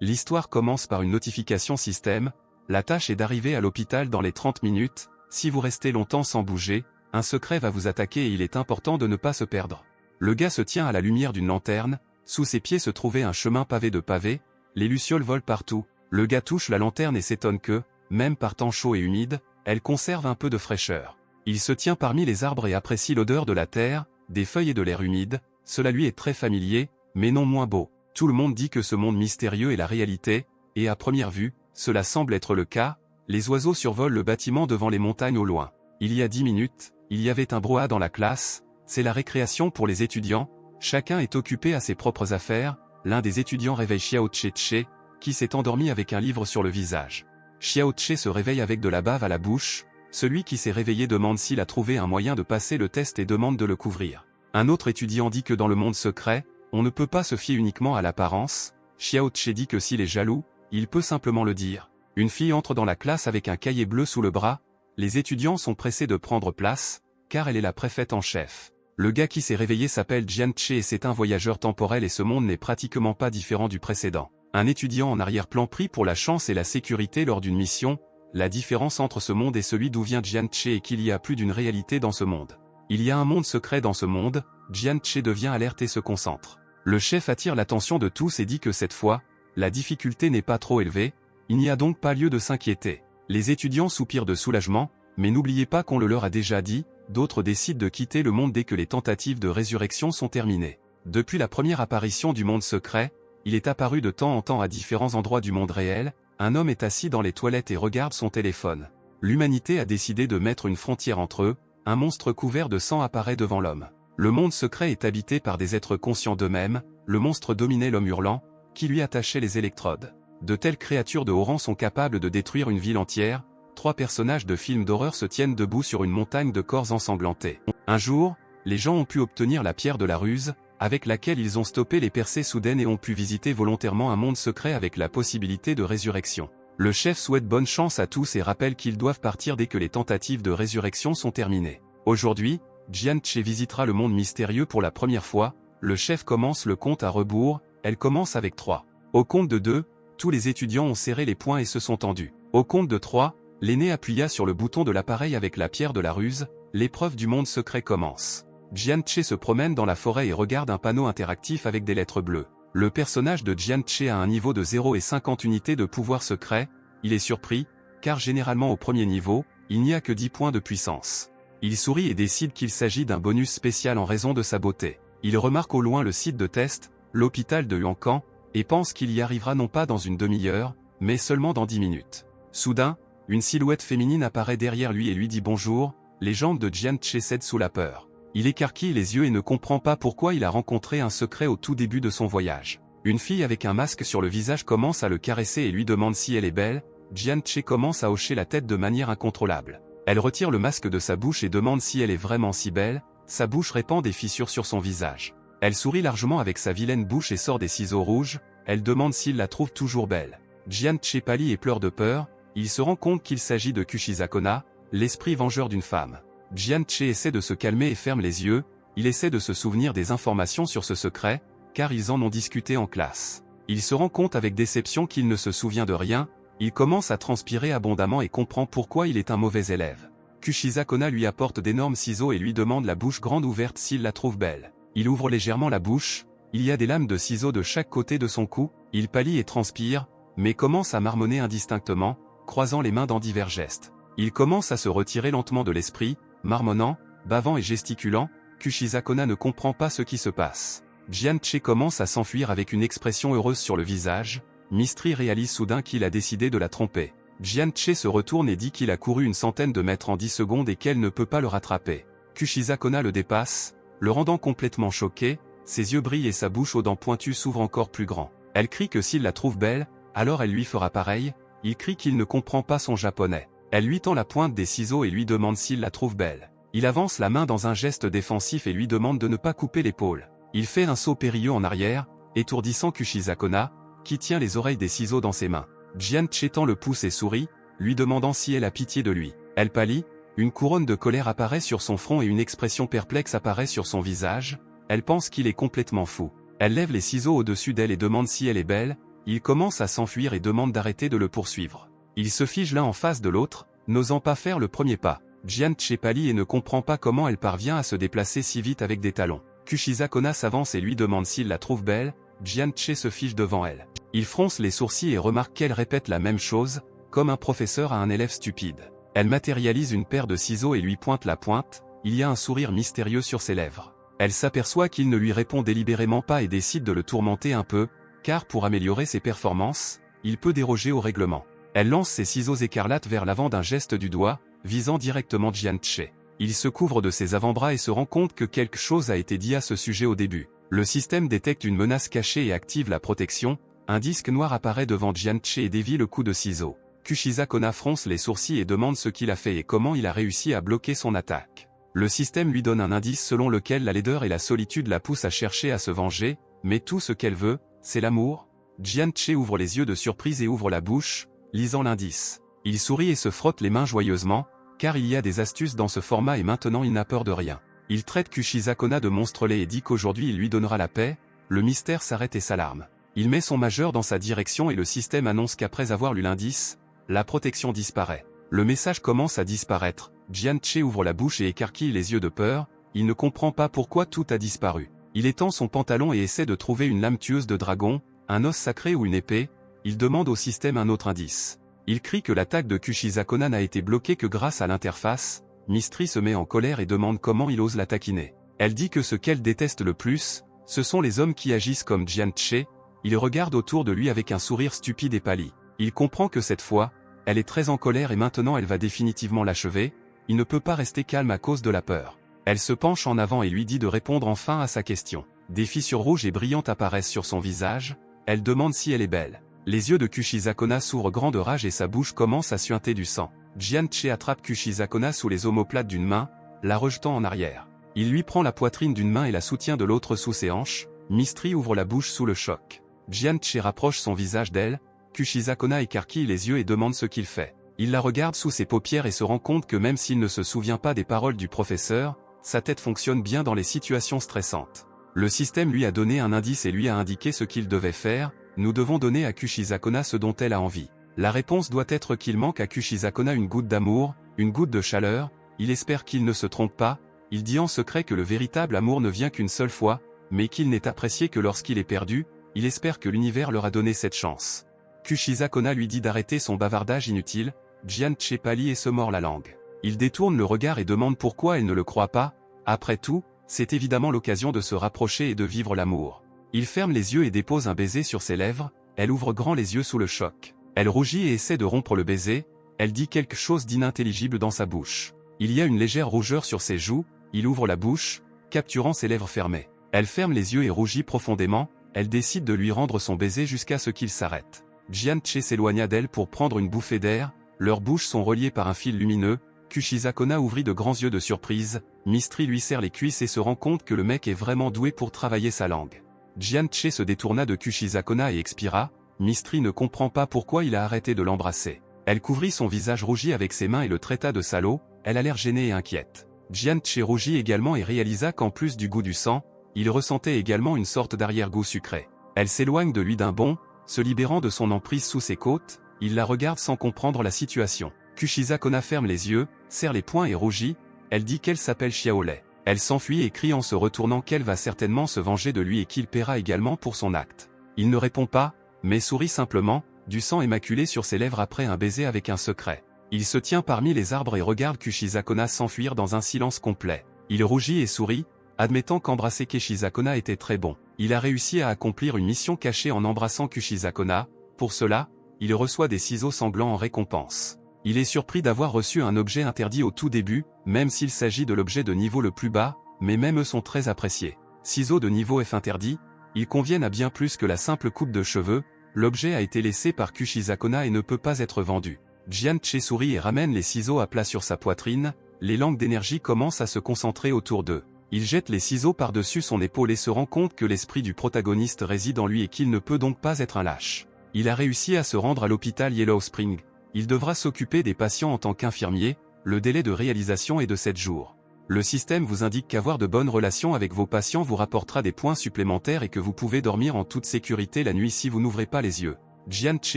L'histoire commence par une notification système. La tâche est d'arriver à l'hôpital dans les 30 minutes. Si vous restez longtemps sans bouger, un secret va vous attaquer et il est important de ne pas se perdre. Le gars se tient à la lumière d'une lanterne. Sous ses pieds se trouvait un chemin pavé de pavés. Les lucioles volent partout. Le gars touche la lanterne et s'étonne que, même par temps chaud et humide, elle conserve un peu de fraîcheur. Il se tient parmi les arbres et apprécie l'odeur de la terre, des feuilles et de l'air humide. Cela lui est très familier, mais non moins beau. Tout le monde dit que ce monde mystérieux est la réalité, et à première vue, cela semble être le cas. Les oiseaux survolent le bâtiment devant les montagnes au loin. Il y a 10 minutes, il y avait un brouhaha dans la classe. C'est la récréation pour les étudiants. Chacun est occupé à ses propres affaires. L'un des étudiants réveille Xiao Tche, qui s'est endormi avec un livre sur le visage. Xiao Tche se réveille avec de la bave à la bouche. Celui qui s'est réveillé demande s'il a trouvé un moyen de passer le test et demande de le couvrir. Un autre étudiant dit que dans le monde secret, on ne peut pas se fier uniquement à l'apparence. Xiao Tche dit que s'il est jaloux, il peut simplement le dire. Une fille entre dans la classe avec un cahier bleu sous le bras. Les étudiants sont pressés de prendre place, car elle est la préfète en chef. Le gars qui s'est réveillé s'appelle Jian Tche et c'est un voyageur temporel et ce monde n'est pratiquement pas différent du précédent. Un étudiant en arrière-plan pris pour la chance et la sécurité lors d'une mission. La différence entre ce monde et celui d'où vient Jian Tche est qu'il y a plus d'une réalité dans ce monde. Il y a un monde secret dans ce monde. Jian Tche devient alerte et se concentre. Le chef attire l'attention de tous et dit que cette fois, la difficulté n'est pas trop élevée, il n'y a donc pas lieu de s'inquiéter. Les étudiants soupirent de soulagement, mais n'oubliez pas qu'on le leur a déjà dit, d'autres décident de quitter le monde dès que les tentatives de résurrection sont terminées. Depuis la première apparition du monde secret, il est apparu de temps en temps à différents endroits du monde réel. Un homme est assis dans les toilettes et regarde son téléphone. L'humanité a décidé de mettre une frontière entre eux. Un monstre couvert de sang apparaît devant l'homme. Le monde secret est habité par des êtres conscients d'eux-mêmes. Le monstre dominait l'homme hurlant, qui lui attachait les électrodes. De telles créatures de haut rang sont capables de détruire une ville entière. 3 personnages de films d'horreur se tiennent debout sur une montagne de corps ensanglantés. Un jour, les gens ont pu obtenir la pierre de la ruse, avec laquelle ils ont stoppé les percées soudaines et ont pu visiter volontairement un monde secret avec la possibilité de résurrection. Le chef souhaite bonne chance à tous et rappelle qu'ils doivent partir dès que les tentatives de résurrection sont terminées. Aujourd'hui, Jian Tche visitera le monde mystérieux pour la première fois. Le chef commence le compte à rebours. Elle commence avec 3. Au compte de 2, tous les étudiants ont serré les poings et se sont tendus. Au compte de 3, l'aîné appuya sur le bouton de l'appareil avec la pierre de la ruse. L'épreuve du monde secret commence. Jian Tche se promène dans la forêt et regarde un panneau interactif avec des lettres bleues. Le personnage de Jian Tche a un niveau de 0 et 50 unités de pouvoir secret. Il est surpris, car généralement au premier niveau, il n'y a que 10 points de puissance. Il sourit et décide qu'il s'agit d'un bonus spécial en raison de sa beauté. Il remarque au loin le site de test, l'hôpital de Huangkan, et pense qu'il y arrivera non pas dans une demi-heure, mais seulement dans 10 minutes. Soudain, une silhouette féminine apparaît derrière lui et lui dit bonjour. Les jambes de Jian Tche cèdent sous la peur. Il écarquille les yeux et ne comprend pas pourquoi il a rencontré un secret au tout début de son voyage. Une fille avec un masque sur le visage commence à le caresser et lui demande si elle est belle. Jian Tche commence à hocher la tête de manière incontrôlable. Elle retire le masque de sa bouche et demande si elle est vraiment si belle. Sa bouche répand des fissures sur son visage. Elle sourit largement avec sa vilaine bouche et sort des ciseaux rouges. Elle demande s'il la trouve toujours belle. Jian Tche pâlit et pleure de peur. Il se rend compte qu'il s'agit de Kushisakona, l'esprit vengeur d'une femme. Jian Tche essaie de se calmer et ferme les yeux. Il essaie de se souvenir des informations sur ce secret, car ils en ont discuté en classe. Il se rend compte avec déception qu'il ne se souvient de rien. Il commence à transpirer abondamment et comprend pourquoi il est un mauvais élève. Kushisakona lui apporte d'énormes ciseaux et lui demande la bouche grande ouverte s'il la trouve belle. Il ouvre légèrement la bouche. Il y a des lames de ciseaux de chaque côté de son cou. Il pâlit et transpire, mais commence à marmonner indistinctement, croisant les mains dans divers gestes. Il commence à se retirer lentement de l'esprit, marmonnant, bavant et gesticulant. Kushisakona ne comprend pas ce qui se passe. Jian Tche commence à s'enfuir avec une expression heureuse sur le visage. Mystery réalise soudain qu'il a décidé de la tromper. Jian Tche se retourne et dit qu'il a couru une centaine de mètres en 10 secondes et qu'elle ne peut pas le rattraper. Kushisakona le dépasse, le rendant complètement choqué. Ses yeux brillent et sa bouche aux dents pointues s'ouvre encore plus grand. Elle crie que s'il la trouve belle, alors elle lui fera pareil. Il crie qu'il ne comprend pas son japonais. Elle lui tend la pointe des ciseaux et lui demande s'il la trouve belle. Il avance la main dans un geste défensif et lui demande de ne pas couper l'épaule. Il fait un saut périlleux en arrière, étourdissant Kushisakona, qui tient les oreilles des ciseaux dans ses mains. Jian Tche tend le pouce et sourit, lui demandant si elle a pitié de lui. Elle pâlit, une couronne de colère apparaît sur son front et une expression perplexe apparaît sur son visage. Elle pense qu'il est complètement fou. Elle lève les ciseaux au-dessus d'elle et demande si elle est belle. il commence à s'enfuir et demande d'arrêter de le poursuivre. Ils se figent l'un en face de l'autre, n'osant pas faire le premier pas. Jian-che pâlit et ne comprend pas comment elle parvient à se déplacer si vite avec des talons. Kushiza-kona s'avance et lui demande s'il la trouve belle. Jian-che se fige devant elle. Il fronce les sourcils et remarque qu'elle répète la même chose, comme un professeur à un élève stupide. Elle matérialise une paire de ciseaux et lui pointe la pointe, il y a un sourire mystérieux sur ses lèvres. Elle s'aperçoit qu'il ne lui répond délibérément pas et décide de le tourmenter un peu, car pour améliorer ses performances, il peut déroger au règlement. Elle lance ses ciseaux écarlates vers l'avant d'un geste du doigt, visant directement Jian-che. Il se couvre de ses avant-bras et se rend compte que quelque chose a été dit à ce sujet au début. Le système détecte une menace cachée et active la protection. Un disque noir apparaît devant Jian-che et dévie le coup de ciseaux. Kushiza-kona fronce les sourcils et demande ce qu'il a fait et comment il a réussi à bloquer son attaque. Le système lui donne un indice selon lequel la laideur et la solitude la poussent à chercher à se venger, mais tout ce qu'elle veut, c'est l'amour. Jian-che ouvre les yeux de surprise et ouvre la bouche, lisant l'indice. Il sourit et se frotte les mains joyeusement, car il y a des astuces dans ce format et maintenant il n'a peur de rien. Il traite Kushiza-kona de monstre laid et dit qu'aujourd'hui il lui donnera la paix. Le mystère s'arrête et s'alarme. Il met son majeur dans sa direction et le système annonce qu'après avoir lu l'indice, la protection disparaît. Le message commence à disparaître. Jian-che ouvre la bouche et écarquille les yeux de peur, il ne comprend pas pourquoi tout a disparu. Il étend son pantalon et essaie de trouver une lame tueuse de dragon, un os sacré ou une épée. Il demande au système un autre indice. Il crie que l'attaque de Kushiza-kona n'a été bloquée que grâce à l'interface. Mystery se met en colère et demande comment il ose la taquiner. Elle dit que ce qu'elle déteste le plus, ce sont les hommes qui agissent comme Jian-che. Il regarde autour de lui avec un sourire stupide et pâli. Il comprend que cette fois, elle est très en colère et maintenant elle va définitivement l'achever. Il ne peut pas rester calme à cause de la peur. Elle se penche en avant et lui dit de répondre enfin à sa question. Des fissures rouges et brillantes apparaissent sur son visage. Elle demande si elle est belle. Les yeux de Kushiza-kona s'ouvrent grands de rage et sa bouche commence à suinter du sang. Jian-che attrape Kushiza-kona sous les omoplates d'une main, la rejetant en arrière. Il lui prend la poitrine d'une main et la soutient de l'autre sous ses hanches. Mystery ouvre la bouche sous le choc. Jian-che rapproche son visage d'elle. Kushiza-kona écarquille les yeux et demande ce qu'il fait. Il la regarde sous ses paupières et se rend compte que même s'il ne se souvient pas des paroles du professeur, sa tête fonctionne bien dans les situations stressantes. Le système lui a donné un indice et lui a indiqué ce qu'il devait faire. Nous devons donner à Kushiza-kona ce dont elle a envie. La réponse doit être qu'il manque à Kushiza-kona une goutte d'amour, une goutte de chaleur. Il espère qu'il ne se trompe pas. Il dit en secret que le véritable amour ne vient qu'une seule fois, mais qu'il n'est apprécié que lorsqu'il est perdu. Il espère que l'univers leur a donné cette chance. Kushiza-kona lui dit d'arrêter son bavardage inutile. Jian-che pâlit et se mord la langue. Il détourne le regard et demande pourquoi elle ne le croit pas. Après tout, c'est évidemment l'occasion de se rapprocher et de vivre l'amour. Il ferme les yeux et dépose un baiser sur ses lèvres. Elle ouvre grand les yeux sous le choc. Elle rougit et essaie de rompre le baiser. Elle dit quelque chose d'inintelligible dans sa bouche. Il y a une légère rougeur sur ses joues. Il ouvre la bouche, capturant ses lèvres fermées. Elle ferme les yeux et rougit profondément. Elle décide de lui rendre son baiser jusqu'à ce qu'il s'arrête. Jian-che s'éloigna d'elle pour prendre une bouffée d'air. Leurs bouches sont reliées par un fil lumineux. Kushiza-kona ouvrit de grands yeux de surprise. Mystery lui serre les cuisses et se rend compte que le mec est vraiment doué pour travailler sa langue. Jian-che se détourna de Kushiza-kona et expira. Mystery ne comprend pas pourquoi il a arrêté de l'embrasser. Elle couvrit son visage rougi avec ses mains et le traita de salaud. Elle a l'air gênée et inquiète. Jian-che rougit également et réalisa qu'en plus du goût du sang, il ressentait également une sorte d'arrière-goût sucré. Elle s'éloigne de lui d'un bond, se libérant de son emprise sous ses côtes. Il la regarde sans comprendre la situation. Kushiza-kona ferme les yeux, serre les poings et rougit. Elle dit qu'elle s'appelle Xiaolei. Elle s'enfuit et crie en se retournant qu'elle va certainement se venger de lui et qu'il paiera également pour son acte. Il ne répond pas, mais sourit simplement, du sang immaculé sur ses lèvres après un baiser avec un secret. Il se tient parmi les arbres et regarde Kushiza-kona s'enfuir dans un silence complet. Il rougit et sourit, admettant qu'embrasser Kushiza-kona était très bon. Il a réussi à accomplir une mission cachée en embrassant Kushiza-kona. Pour cela, il reçoit des ciseaux sanglants en récompense. Il est surpris d'avoir reçu un objet interdit au tout début, même s'il s'agit de l'objet de niveau le plus bas, mais même eux sont très appréciés. Ciseaux de niveau F interdit, ils conviennent à bien plus que la simple coupe de cheveux. L'objet a été laissé par Kushiza-kona et ne peut pas être vendu. Jian-che sourit et ramène les ciseaux à plat sur sa poitrine. Les langues d'énergie commencent à se concentrer autour d'eux. Il jette les ciseaux par-dessus son épaule et se rend compte que l'esprit du protagoniste réside en lui et qu'il ne peut donc pas être un lâche. Il a réussi à se rendre à l'hôpital Yellow Spring. Il devra s'occuper des patients en tant qu'infirmier. Le délai de réalisation est de 7 jours. Le système vous indique qu'avoir de bonnes relations avec vos patients vous rapportera des points supplémentaires et que vous pouvez dormir en toute sécurité la nuit si vous n'ouvrez pas les yeux. Jian Che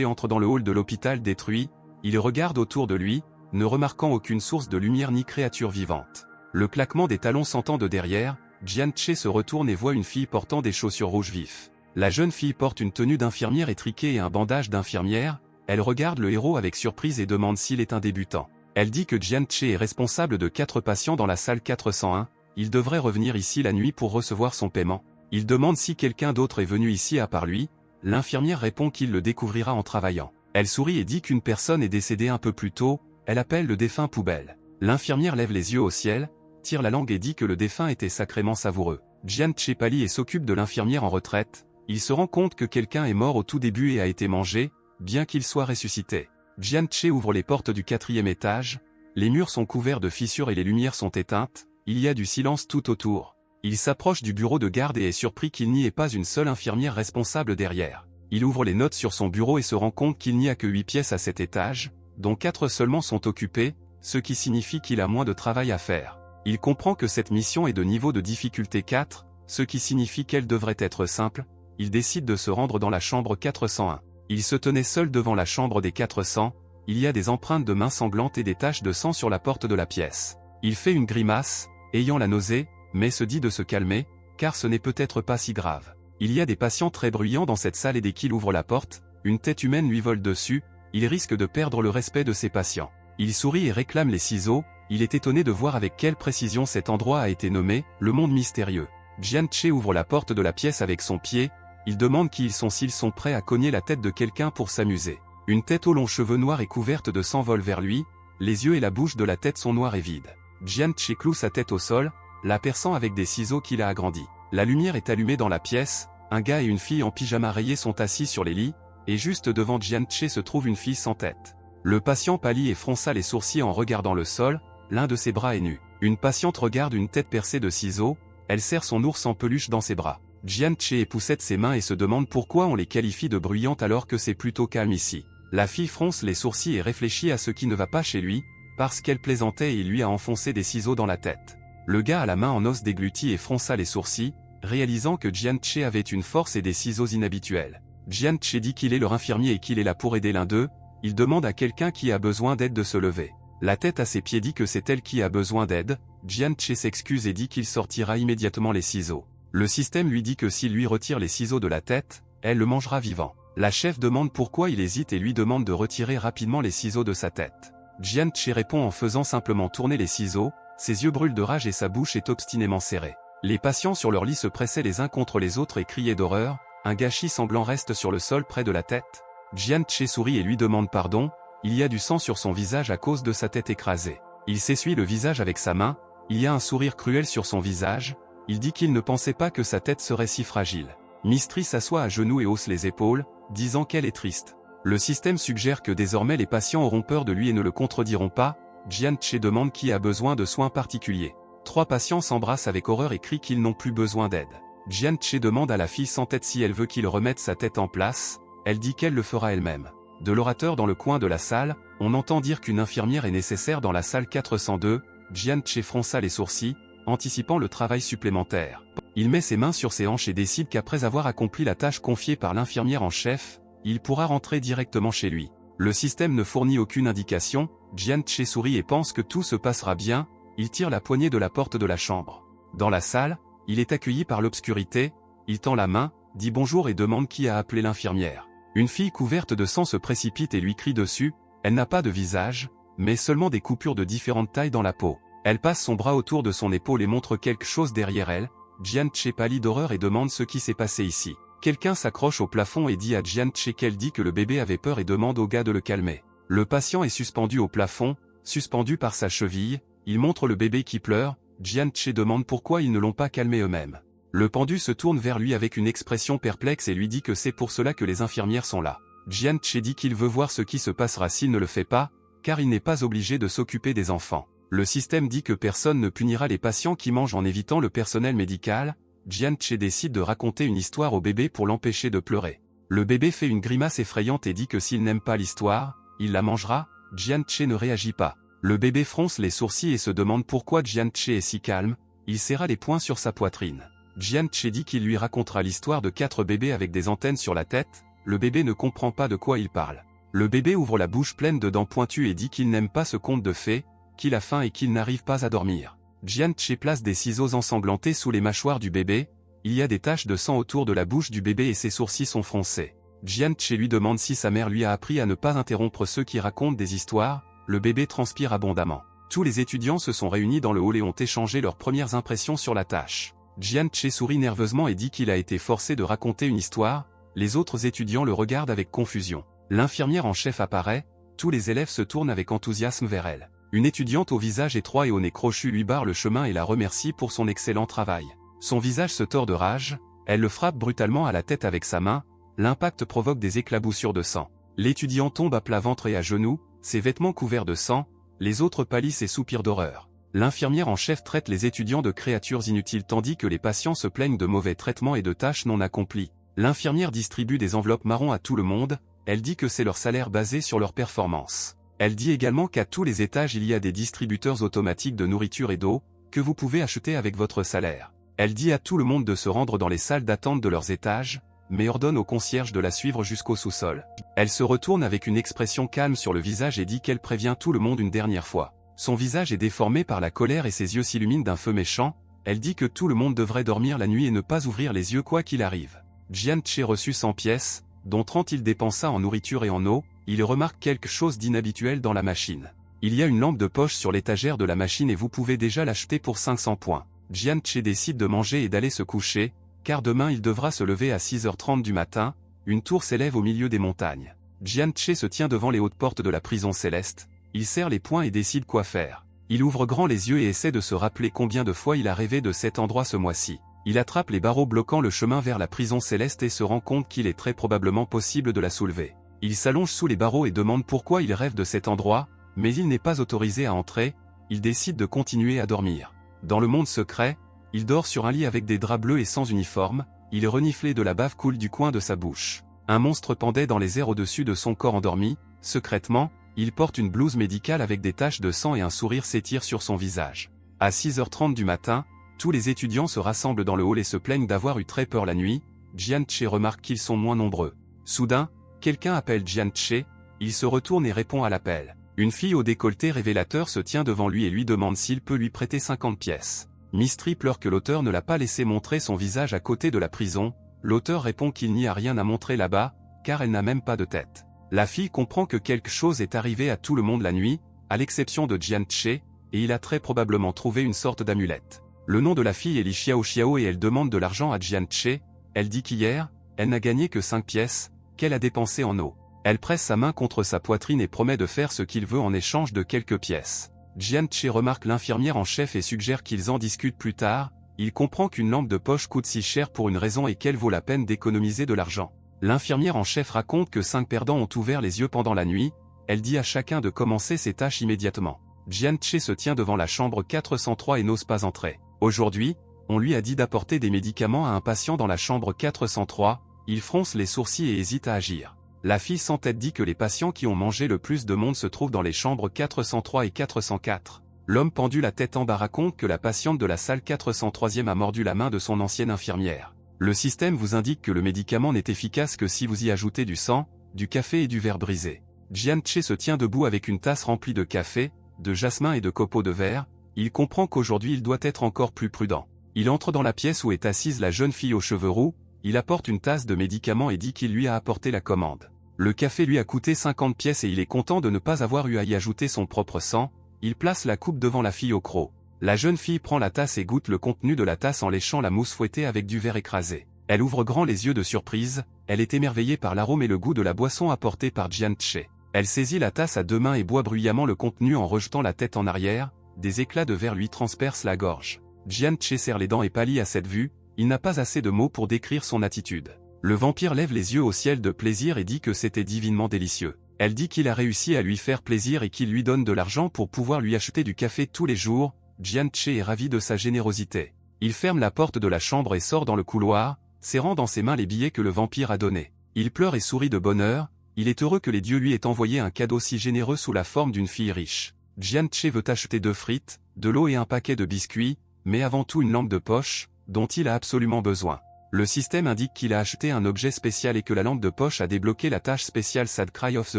entre dans le hall de l'hôpital détruit, il regarde autour de lui, ne remarquant aucune source de lumière ni créature vivante. Le claquement des talons s'entend de derrière, Jian Che se retourne et voit une fille portant des chaussures rouges vifs. La jeune fille porte une tenue d'infirmière étriquée et un bandage d'infirmière, elle regarde le héros avec surprise et demande s'il est un débutant. Elle dit que Jian Che est responsable de 4 patients dans la salle 401, il devrait revenir ici la nuit pour recevoir son paiement. Il demande si quelqu'un d'autre est venu ici à part lui, l'infirmière répond qu'il le découvrira en travaillant. Elle sourit et dit qu'une personne est décédée un peu plus tôt, elle appelle le défunt poubelle. L'infirmière lève les yeux au ciel, tire la langue et dit que le défunt était sacrément savoureux. Jian Che pâlit et s'occupe de l'infirmière en retraite, il se rend compte que quelqu'un est mort au tout début et a été mangé, bien qu'il soit ressuscité. Jian Che ouvre les portes du 4e étage, les murs sont couverts de fissures et les lumières sont éteintes, il y a du silence tout autour. Il s'approche du bureau de garde et est surpris qu'il n'y ait pas une seule infirmière responsable derrière. Il ouvre les notes sur son bureau et se rend compte qu'il n'y a que 8 pièces à cet étage, dont 4 seulement sont occupées, ce qui signifie qu'il a moins de travail à faire. Il comprend que cette mission est de niveau de difficulté 4, ce qui signifie qu'elle devrait être simple, il décide de se rendre dans la chambre 401. Il se tenait seul devant la chambre des 400, il y a des empreintes de mains sanglantes et des taches de sang sur la porte de la pièce. Il fait une grimace, ayant la nausée, mais se dit de se calmer, car ce n'est peut-être pas si grave. Il y a des patients très bruyants dans cette salle et dès qu'il ouvre la porte, une tête humaine lui vole dessus, il risque de perdre le respect de ses patients. Il sourit et réclame les ciseaux, il est étonné de voir avec quelle précision cet endroit a été nommé, le monde mystérieux. Jian Che ouvre la porte de la pièce avec son pied, il demande qui ils sont s'ils sont prêts à cogner la tête de quelqu'un pour s'amuser. Une tête aux longs cheveux noirs et couverte de sang vole vers lui, les yeux et la bouche de la tête sont noirs et vides. Jian Che cloue sa tête au sol, la perçant avec des ciseaux qu'il a agrandis. La lumière est allumée dans la pièce, un gars et une fille en pyjama rayé sont assis sur les lits, et juste devant Jian Che se trouve une fille sans tête. Le patient pâlit et fronça les sourcils en regardant le sol, l'un de ses bras est nu. Une patiente regarde une tête percée de ciseaux, elle serre son ours en peluche dans ses bras. Jian Che époussette ses mains et se demande pourquoi on les qualifie de bruyantes alors que c'est plutôt calme ici. La fille fronce les sourcils et réfléchit à ce qui ne va pas chez lui, parce qu'elle plaisantait et il lui a enfoncé des ciseaux dans la tête. Le gars a la main en os dégluti et fronça les sourcils, réalisant que Jian Che avait une force et des ciseaux inhabituels. Jian Che dit qu'il est leur infirmier et qu'il est là pour aider l'un d'eux, il demande à quelqu'un qui a besoin d'aide de se lever. La tête à ses pieds dit que c'est elle qui a besoin d'aide, Jian Che s'excuse et dit qu'il sortira immédiatement les ciseaux. Le système lui dit que s'il lui retire les ciseaux de la tête, elle le mangera vivant. La chef demande pourquoi il hésite et lui demande de retirer rapidement les ciseaux de sa tête. Jian Che répond en faisant simplement tourner les ciseaux, ses yeux brûlent de rage et sa bouche est obstinément serrée. Les patients sur leur lit se pressaient les uns contre les autres et criaient d'horreur, un gâchis sanglant reste sur le sol près de la tête. Jian Che sourit et lui demande pardon, il y a du sang sur son visage à cause de sa tête écrasée. Il s'essuie le visage avec sa main, il y a un sourire cruel sur son visage, il dit qu'il ne pensait pas que sa tête serait si fragile. Mystery s'assoit à genoux et hausse les épaules, disant qu'elle est triste. Le système suggère que désormais les patients auront peur de lui et ne le contrediront pas, Jian Che demande qui a besoin de soins particuliers. 3 patients s'embrassent avec horreur et crient qu'ils n'ont plus besoin d'aide. Jian Che demande à la fille sans tête si elle veut qu'il remette sa tête en place, elle dit qu'elle le fera elle-même. De l'orateur dans le coin de la salle, on entend dire qu'une infirmière est nécessaire dans la salle 402, Jian Che fronça les sourcils, anticipant le travail supplémentaire. Il met ses mains sur ses hanches et décide qu'après avoir accompli la tâche confiée par l'infirmière en chef, il pourra rentrer directement chez lui. Le système ne fournit aucune indication, Jian Che sourit et pense que tout se passera bien, il tire la poignée de la porte de la chambre. Dans la salle, il est accueilli par l'obscurité, il tend la main, dit bonjour et demande qui a appelé l'infirmière. Une fille couverte de sang se précipite et lui crie dessus, elle n'a pas de visage, mais seulement des coupures de différentes tailles dans la peau. Elle passe son bras autour de son épaule et montre quelque chose derrière elle, Jian Che pâlit d'horreur et demande ce qui s'est passé ici. Quelqu'un s'accroche au plafond et dit à Jian Che qu'elle dit que le bébé avait peur et demande au gars de le calmer. Le patient est suspendu au plafond, suspendu par sa cheville, il montre le bébé qui pleure, Jian Che demande pourquoi ils ne l'ont pas calmé eux-mêmes. Le pendu se tourne vers lui avec une expression perplexe et lui dit que c'est pour cela que les infirmières sont là. Jian Che dit qu'il veut voir ce qui se passera s'il ne le fait pas, car il n'est pas obligé de s'occuper des enfants. Le système dit que personne ne punira les patients qui mangent en évitant le personnel médical, Jian Che décide de raconter une histoire au bébé pour l'empêcher de pleurer. Le bébé fait une grimace effrayante et dit que s'il n'aime pas l'histoire, il la mangera, Jian Che ne réagit pas. Le bébé fronce les sourcils et se demande pourquoi Jian-Che est si calme, il serra les poings sur sa poitrine. Jian-Che dit qu'il lui racontera l'histoire de 4 bébés avec des antennes sur la tête, le bébé ne comprend pas de quoi il parle. Le bébé ouvre la bouche pleine de dents pointues et dit qu'il n'aime pas ce conte de fées, qu'il a faim et qu'il n'arrive pas à dormir. Jian-Che place des ciseaux ensanglantés sous les mâchoires du bébé, il y a des taches de sang autour de la bouche du bébé et ses sourcils sont froncés. Jian-Che lui demande si sa mère lui a appris à ne pas interrompre ceux qui racontent des histoires, le bébé transpire abondamment. Tous les étudiants se sont réunis dans le hall et ont échangé leurs premières impressions sur la tâche. Jian-Che sourit nerveusement et dit qu'il a été forcé de raconter une histoire, les autres étudiants le regardent avec confusion. L'infirmière en chef apparaît, tous les élèves se tournent avec enthousiasme vers elle. Une étudiante au visage étroit et au nez crochu lui barre le chemin et la remercie pour son excellent travail. Son visage se tord de rage, elle le frappe brutalement à la tête avec sa main, l'impact provoque des éclaboussures de sang. L'étudiant tombe à plat ventre et à genoux, ses vêtements couverts de sang, les autres pâlissent et soupirent d'horreur. L'infirmière en chef traite les étudiants de créatures inutiles tandis que les patients se plaignent de mauvais traitements et de tâches non accomplies. L'infirmière distribue des enveloppes marron à tout le monde, elle dit que c'est leur salaire basé sur leur performance. Elle dit également qu'à tous les étages il y a des distributeurs automatiques de nourriture et d'eau, que vous pouvez acheter avec votre salaire. Elle dit à tout le monde de se rendre dans les salles d'attente de leurs étages, mais ordonne au concierge de la suivre jusqu'au sous-sol. Elle se retourne avec une expression calme sur le visage et dit qu'elle prévient tout le monde une dernière fois. Son visage est déformé par la colère et ses yeux s'illuminent d'un feu méchant, elle dit que tout le monde devrait dormir la nuit et ne pas ouvrir les yeux quoi qu'il arrive. Jian-Che reçut 100 pièces, dont 30 il dépensa en nourriture et en eau, il remarque quelque chose d'inhabituel dans la machine. Il y a une lampe de poche sur l'étagère de la machine et vous pouvez déjà l'acheter pour 500 points. Jian-Che décide de manger et d'aller se coucher, car demain il devra se lever à 6h30 du matin, une tour s'élève au milieu des montagnes. Jian-Che se tient devant les hautes portes de la prison céleste, il serre les poings et décide quoi faire. Il ouvre grand les yeux et essaie de se rappeler combien de fois il a rêvé de cet endroit ce mois-ci. Il attrape les barreaux bloquant le chemin vers la prison céleste et se rend compte qu'il est très probablement possible de la soulever. Il s'allonge sous les barreaux et demande pourquoi il rêve de cet endroit, mais il n'est pas autorisé à entrer, il décide de continuer à dormir. Dans le monde secret, il dort sur un lit avec des draps bleus et sans uniforme, il reniflait de la bave coule du coin de sa bouche. Un monstre pendait dans les airs au-dessus de son corps endormi, secrètement, il porte une blouse médicale avec des taches de sang et un sourire s'étire sur son visage. À 6h30 du matin, tous les étudiants se rassemblent dans le hall et se plaignent d'avoir eu très peur la nuit, Jian-Che remarque qu'ils sont moins nombreux. Soudain, quelqu'un appelle Jian-Che, il se retourne et répond à l'appel. Une fille au décolleté révélateur se tient devant lui et lui demande s'il peut lui prêter 50 pièces. Mystery pleure que l'auteur ne l'a pas laissé montrer son visage à côté de la prison, l'auteur répond qu'il n'y a rien à montrer là-bas, car elle n'a même pas de tête. La fille comprend que quelque chose est arrivé à tout le monde la nuit, à l'exception de Jian-Che, et il a très probablement trouvé une sorte d'amulette. Le nom de la fille est Li Xiao et elle demande de l'argent à Jian-Che, elle dit qu'hier, elle n'a gagné que 5 pièces, qu'elle a dépensé en eau. Elle presse sa main contre sa poitrine et promet de faire ce qu'il veut en échange de quelques pièces. Jian-Che remarque l'infirmière en chef et suggère qu'ils en discutent plus tard, il comprend qu'une lampe de poche coûte si cher pour une raison et qu'elle vaut la peine d'économiser de l'argent. L'infirmière en chef raconte que 5 perdants ont ouvert les yeux pendant la nuit, elle dit à chacun de commencer ses tâches immédiatement. Jian-Che se tient devant la chambre 403 et n'ose pas entrer. Aujourd'hui, on lui a dit d'apporter des médicaments à un patient dans la chambre 403, il fronce les sourcils et hésite à agir. La fille sans tête dit que les patients qui ont mangé le plus de monde se trouvent dans les chambres 403 et 404. L'homme pendu la tête en bas raconte que la patiente de la salle 403e a mordu la main de son ancienne infirmière. Le système vous indique que le médicament n'est efficace que si vous y ajoutez du sang, du café et du verre brisé. Jian-Che se tient debout avec une tasse remplie de café, de jasmin et de copeaux de verre, il comprend qu'aujourd'hui il doit être encore plus prudent. Il entre dans la pièce où est assise la jeune fille aux cheveux roux, il apporte une tasse de médicaments et dit qu'il lui a apporté la commande. Le café lui a coûté 50 pièces et il est content de ne pas avoir eu à y ajouter son propre sang, il place la coupe devant la fille au croc. La jeune fille prend la tasse et goûte le contenu de la tasse en léchant la mousse fouettée avec du verre écrasé. Elle ouvre grand les yeux de surprise, elle est émerveillée par l'arôme et le goût de la boisson apportée par Jian-Che. Elle saisit la tasse à 2 mains et boit bruyamment le contenu en rejetant la tête en arrière, des éclats de verre lui transpercent la gorge. Jian-Che serre les dents et pâlit à cette vue, il n'a pas assez de mots pour décrire son attitude. Le vampire lève les yeux au ciel de plaisir et dit que c'était divinement délicieux. Elle dit qu'il a réussi à lui faire plaisir et qu'il lui donne de l'argent pour pouvoir lui acheter du café tous les jours, Jian-Che est ravi de sa générosité. Il ferme la porte de la chambre et sort dans le couloir, serrant dans ses mains les billets que le vampire a donnés. Il pleure et sourit de bonheur, il est heureux que les dieux lui aient envoyé un cadeau si généreux sous la forme d'une fille riche. Jianche veut acheter 2 frites, de l'eau et un paquet de biscuits, mais avant tout une lampe de poche, dont il a absolument besoin. Le système indique qu'il a acheté un objet spécial et que la lampe de poche a débloqué la tâche spéciale Sad Cry of the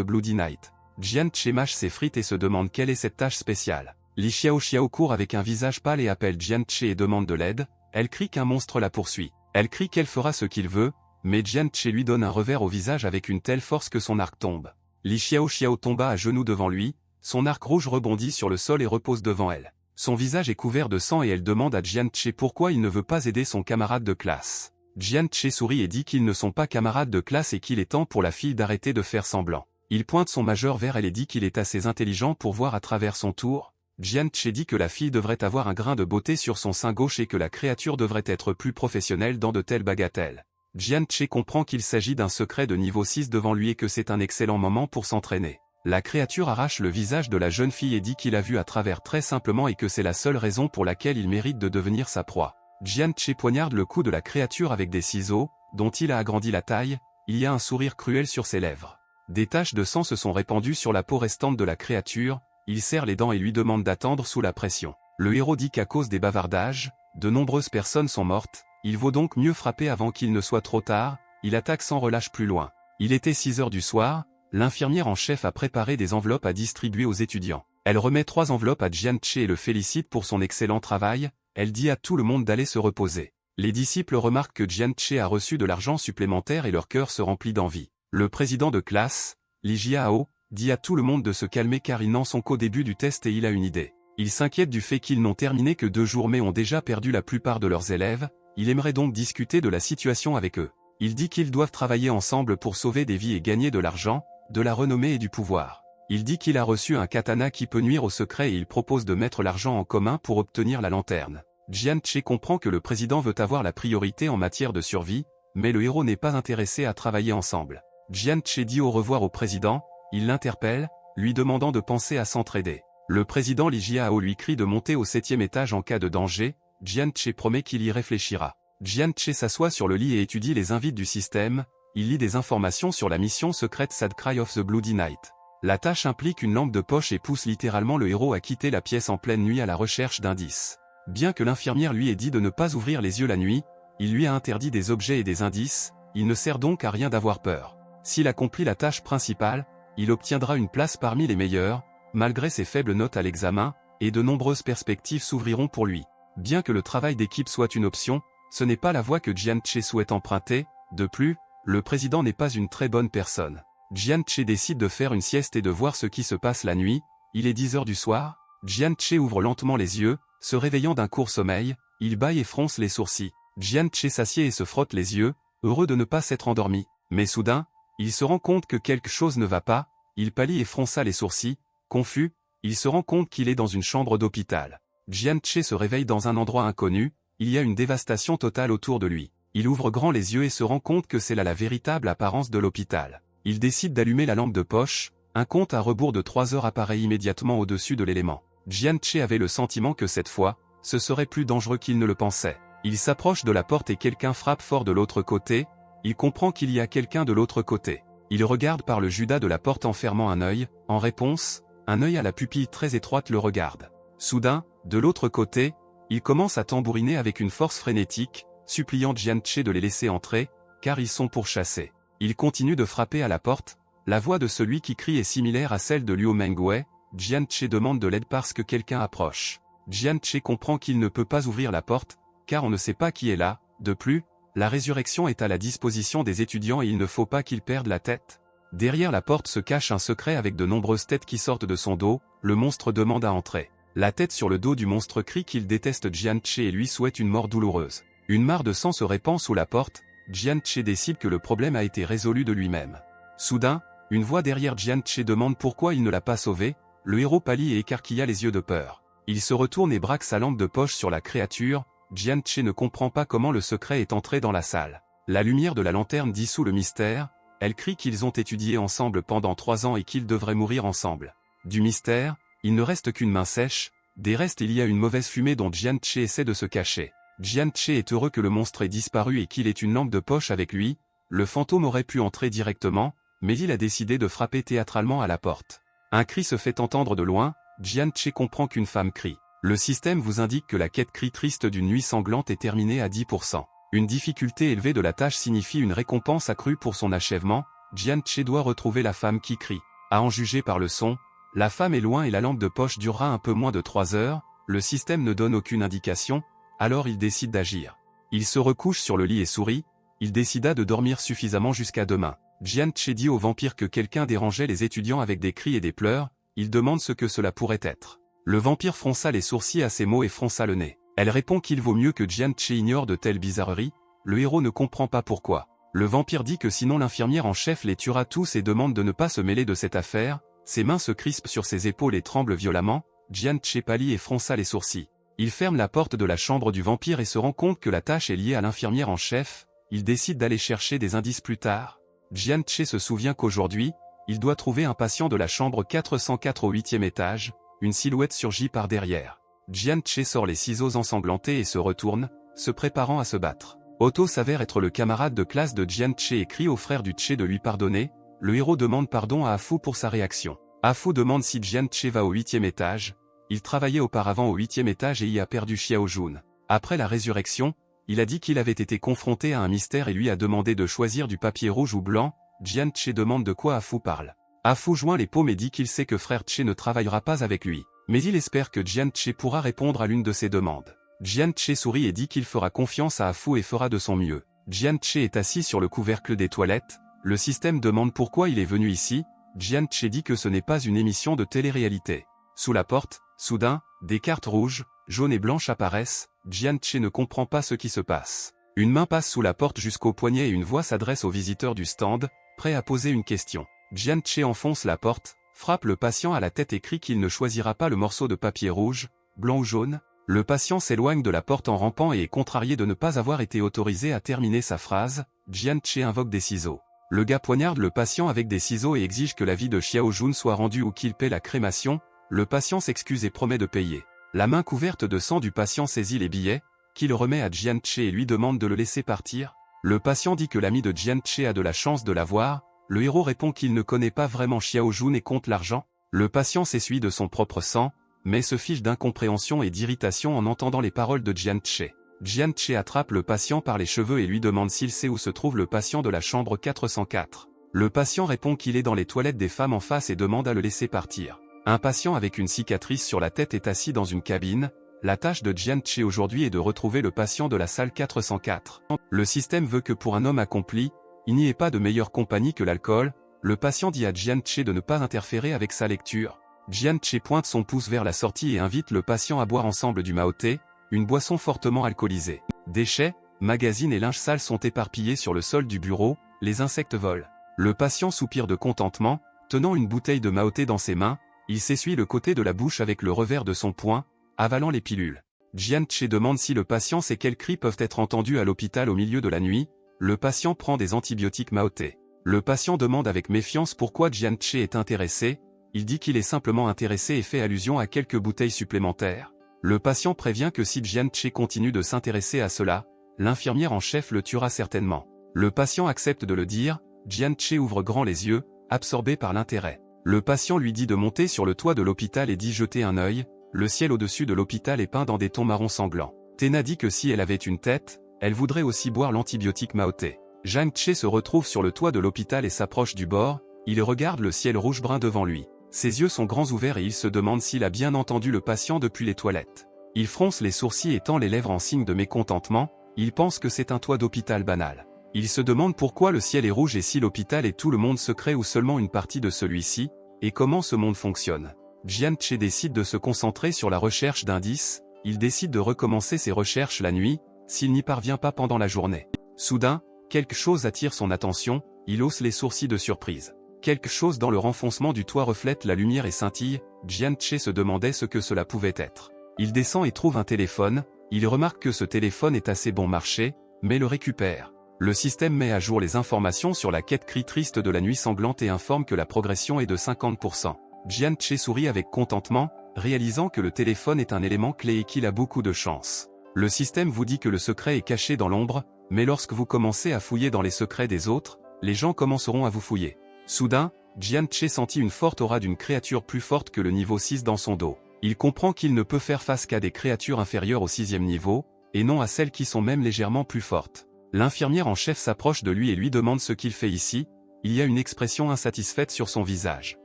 Bloody Night. Jianche mâche ses frites et se demande quelle est cette tâche spéciale. Li Xiaoxiao court avec un visage pâle et appelle Jianche et demande de l'aide. Elle crie qu'un monstre la poursuit. Elle crie qu'elle fera ce qu'il veut, mais Jianche lui donne un revers au visage avec une telle force que son arc tombe. Li Xiaoxiao tomba à genoux devant lui, son arc rouge rebondit sur le sol et repose devant elle. Son visage est couvert de sang et elle demande à Jianche pourquoi il ne veut pas aider son camarade de classe. Jianche sourit et dit qu'ils ne sont pas camarades de classe et qu'il est temps pour la fille d'arrêter de faire semblant. Il pointe son majeur vers elle et dit qu'il est assez intelligent pour voir à travers son tour. Jianche dit que la fille devrait avoir un grain de beauté sur son sein gauche et que la créature devrait être plus professionnelle dans de telles bagatelles. Jianche comprend qu'il s'agit d'un secret de niveau 6 devant lui et que c'est un excellent moment pour s'entraîner. La créature arrache le visage de la jeune fille et dit qu'il a vu à travers très simplement et que c'est la seule raison pour laquelle il mérite de devenir sa proie. Jianche poignarde le cou de la créature avec des ciseaux, dont il a agrandi la taille, il y a un sourire cruel sur ses lèvres. Des taches de sang se sont répandues sur la peau restante de la créature, il serre les dents et lui demande d'attendre sous la pression. Le héros dit qu'à cause des bavardages, de nombreuses personnes sont mortes, il vaut donc mieux frapper avant qu'il ne soit trop tard, il attaque sans relâche plus loin. Il était 6 heures du soir, l'infirmière en chef a préparé des enveloppes à distribuer aux étudiants. Elle remet 3 enveloppes à Jianche et le félicite pour son excellent travail, elle dit à tout le monde d'aller se reposer. Les disciples remarquent que Jianche a reçu de l'argent supplémentaire et leur cœur se remplit d'envie. Le président de classe, Li Jiao, dit à tout le monde de se calmer car ils n'en sont qu'au début du test et il a une idée. Il s'inquiète du fait qu'ils n'ont terminé que 2 jours mais ont déjà perdu la plupart de leurs élèves, il aimerait donc discuter de la situation avec eux. Il dit qu'ils doivent travailler ensemble pour sauver des vies et gagner de l'argent, de la renommée et du pouvoir. Il dit qu'il a reçu un katana qui peut nuire au secret et il propose de mettre l'argent en commun pour obtenir la lanterne. Jianche comprend que le président veut avoir la priorité en matière de survie, mais le héros n'est pas intéressé à travailler ensemble. Jianche dit au revoir au président, il l'interpelle, lui demandant de penser à s'entraider. Le président Li Jiao lui crie de monter au 7e étage en cas de danger, Jianche promet qu'il y réfléchira. Jianche s'assoit sur le lit et étudie les invites du système, il lit des informations sur la mission secrète Sad Cry of the Bloody Night. La tâche implique une lampe de poche et pousse littéralement le héros à quitter la pièce en pleine nuit à la recherche d'indices. Bien que l'infirmière lui ait dit de ne pas ouvrir les yeux la nuit, il lui a interdit des objets et des indices, il ne sert donc à rien d'avoir peur. S'il accomplit la tâche principale, il obtiendra une place parmi les meilleurs, malgré ses faibles notes à l'examen, et de nombreuses perspectives s'ouvriront pour lui. Bien que le travail d'équipe soit une option, ce n'est pas la voie que Jianche souhaite emprunter, de plus, le président n'est pas une très bonne personne. Jianche décide de faire une sieste et de voir ce qui se passe la nuit, il est 10 heures du soir, Jianche ouvre lentement les yeux, se réveillant d'un court sommeil, il bâille et fronce les sourcils. Jianche s'assied et se frotte les yeux, heureux de ne pas s'être endormi, mais soudain, il se rend compte que quelque chose ne va pas, il pâlit et fronça les sourcils, confus, il se rend compte qu'il est dans une chambre d'hôpital. Jianche se réveille dans un endroit inconnu, il y a une dévastation totale autour de lui. Il ouvre grand les yeux et se rend compte que c'est là la véritable apparence de l'hôpital. Il décide d'allumer la lampe de poche, un compte à rebours de 3 heures apparaît immédiatement au-dessus de l'élément. Jianche avait le sentiment que cette fois, ce serait plus dangereux qu'il ne le pensait. Il s'approche de la porte et quelqu'un frappe fort de l'autre côté, il comprend qu'il y a quelqu'un de l'autre côté. Il regarde par le judas de la porte en fermant un œil, en réponse, un œil à la pupille très étroite le regarde. Soudain, de l'autre côté, il commence à tambouriner avec une force frénétique, suppliant Jianche de les laisser entrer, car ils sont pourchassés. Il continue de frapper à la porte, la voix de celui qui crie est similaire à celle de Liu Mengwei, Jianche demande de l'aide parce que quelqu'un approche. Jianche comprend qu'il ne peut pas ouvrir la porte, car on ne sait pas qui est là, de plus, la résurrection est à la disposition des étudiants et il ne faut pas qu'ils perdent la tête. Derrière la porte se cache un secret avec de nombreuses têtes qui sortent de son dos, le monstre demande à entrer. La tête sur le dos du monstre crie qu'il déteste Jianche et lui souhaite une mort douloureuse. Une mare de sang se répand sous la porte, Jianche décide que le problème a été résolu de lui-même. Soudain, une voix derrière Jianche demande pourquoi il ne l'a pas sauvé, le héros pâlit et écarquilla les yeux de peur. Il se retourne et braque sa lampe de poche sur la créature, Jianche ne comprend pas comment le secret est entré dans la salle. La lumière de la lanterne dissout le mystère, elle crie qu'ils ont étudié ensemble pendant 3 ans et qu'ils devraient mourir ensemble. Du mystère, il ne reste qu'une main sèche, des restes il y a une mauvaise fumée dont Jianche essaie de se cacher. Jianche est heureux que le monstre ait disparu et qu'il ait une lampe de poche avec lui, le fantôme aurait pu entrer directement, mais il a décidé de frapper théâtralement à la porte. Un cri se fait entendre de loin, Jian-Che comprend qu'une femme crie. Le système vous indique que la quête cri triste d'une nuit sanglante est terminée à 10%. Une difficulté élevée de la tâche signifie une récompense accrue pour son achèvement. Jian-Che doit retrouver la femme qui crie. À en juger par le son, la femme est loin et la lampe de poche durera un peu moins de 3 heures, le système ne donne aucune indication, alors il décide d'agir. Il se recouche sur le lit et sourit, il décida de dormir suffisamment jusqu'à demain. Jian-Che dit au vampire que quelqu'un dérangeait les étudiants avec des cris et des pleurs, il demande ce que cela pourrait être. Le vampire fronça les sourcils à ces mots et fronça le nez. Elle répond qu'il vaut mieux que Jian-Che ignore de telles bizarreries, le héros ne comprend pas pourquoi. Le vampire dit que sinon l'infirmière en chef les tuera tous et demande de ne pas se mêler de cette affaire, ses mains se crispent sur ses épaules et tremblent violemment, Jian-Che pâlit et fronça les sourcils. Il ferme la porte de la chambre du vampire et se rend compte que la tâche est liée à l'infirmière en chef, il décide d'aller chercher des indices plus tard. Jian-Che se souvient qu'aujourd'hui, il doit trouver un patient de la chambre 404 au 8e étage, une silhouette surgit par derrière. Jian-Che sort les ciseaux ensanglantés et se retourne, se préparant à se battre. Otto s'avère être le camarade de classe de Jian-Che et crie au frère du Che de lui pardonner, le héros demande pardon à Afu pour sa réaction. Afu demande si Jian-Che va au 8e étage, il travaillait auparavant au 8e étage et y a perdu Xiaojun. Après la résurrection, il a dit qu'il avait été confronté à un mystère et lui a demandé de choisir du papier rouge ou blanc, Jian-Che demande de quoi Afu parle. Afu joint les paumes et dit qu'il sait que frère Che ne travaillera pas avec lui, mais il espère que Jian-Che pourra répondre à l'une de ses demandes. Jian-Che sourit et dit qu'il fera confiance à Afu et fera de son mieux. Jian-Che est assis sur le couvercle des toilettes, le système demande pourquoi il est venu ici, Jian-Che dit que ce n'est pas une émission de télé-réalité. Sous la porte, soudain, des cartes rouges, jaunes et blanches apparaissent, Jian-Che ne comprend pas ce qui se passe. Une main passe sous la porte jusqu'au poignet et une voix s'adresse au visiteur du stand, prêt à poser une question. Jian-Che enfonce la porte, frappe le patient à la tête et crie qu'il ne choisira pas le morceau de papier rouge, blanc ou jaune. Le patient s'éloigne de la porte en rampant et est contrarié de ne pas avoir été autorisé à terminer sa phrase, Jian-Che invoque des ciseaux. Le gars poignarde le patient avec des ciseaux et exige que la vie de Xiaojun soit rendue ou qu'il paie la crémation, le patient s'excuse et promet de payer. La main couverte de sang du patient saisit les billets, qu'il remet à Jian-Che et lui demande de le laisser partir. Le patient dit que l'ami de Jian-Che a de la chance de l'avoir, le héros répond qu'il ne connaît pas vraiment Xiaojun et compte l'argent. Le patient s'essuie de son propre sang, mais se fiche d'incompréhension et d'irritation en entendant les paroles de Jian-Che. Jian-Che attrape le patient par les cheveux et lui demande s'il sait où se trouve le patient de la chambre 404. Le patient répond qu'il est dans les toilettes des femmes en face et demande à le laisser partir. Un patient avec une cicatrice sur la tête est assis dans une cabine, la tâche de Jian-Che aujourd'hui est de retrouver le patient de la salle 404. Le système veut que pour un homme accompli, il n'y ait pas de meilleure compagnie que l'alcool, le patient dit à Jian-Che de ne pas interférer avec sa lecture. Jian-Che pointe son pouce vers la sortie et invite le patient à boire ensemble du Maoté, une boisson fortement alcoolisée. Déchets, magazines et linge sale sont éparpillés sur le sol du bureau, les insectes volent. Le patient soupire de contentement, tenant une bouteille de Maoté dans ses mains, il s'essuie le côté de la bouche avec le revers de son poing, avalant les pilules. Jian-Che demande si le patient sait quels cris peuvent être entendus à l'hôpital au milieu de la nuit, le patient prend des antibiotiques Maoté. Le patient demande avec méfiance pourquoi Jian-Che est intéressé, il dit qu'il est simplement intéressé et fait allusion à quelques bouteilles supplémentaires. Le patient prévient que si Jian-Che continue de s'intéresser à cela, l'infirmière en chef le tuera certainement. Le patient accepte de le dire, Jian-Che ouvre grand les yeux, absorbé par l'intérêt. Le patient lui dit de monter sur le toit de l'hôpital et d'y jeter un œil, le ciel au-dessus de l'hôpital est peint dans des tons marron sanglants. Tena dit que si elle avait une tête, elle voudrait aussi boire l'antibiotique Maoté. Jian-Che se retrouve sur le toit de l'hôpital et s'approche du bord, il regarde le ciel rouge-brun devant lui. Ses yeux sont grands ouverts et il se demande s'il a bien entendu le patient depuis les toilettes. Il fronce les sourcils et tend les lèvres en signe de mécontentement, il pense que c'est un toit d'hôpital banal. Il se demande pourquoi le ciel est rouge et si l'hôpital est tout le monde secret ou seulement une partie de celui-ci, et comment ce monde fonctionne. Jian-Che décide de se concentrer sur la recherche d'indices, il décide de recommencer ses recherches la nuit, s'il n'y parvient pas pendant la journée. Soudain, quelque chose attire son attention, il hausse les sourcils de surprise. Quelque chose dans le renfoncement du toit reflète la lumière et scintille, Jian-Che se demandait ce que cela pouvait être. Il descend et trouve un téléphone, il remarque que ce téléphone est assez bon marché, mais le récupère. Le système met à jour les informations sur la quête cri triste de la nuit sanglante et informe que la progression est de 50%. Jian-Che sourit avec contentement, réalisant que le téléphone est un élément clé et qu'il a beaucoup de chance. Le système vous dit que le secret est caché dans l'ombre, mais lorsque vous commencez à fouiller dans les secrets des autres, les gens commenceront à vous fouiller. Soudain, Jian-Che sentit une forte aura d'une créature plus forte que le niveau 6 dans son dos. Il comprend qu'il ne peut faire face qu'à des créatures inférieures au 6e niveau, et non à celles qui sont même légèrement plus fortes. L'infirmière en chef s'approche de lui et lui demande ce qu'il fait ici. Il y a une expression insatisfaite sur son visage.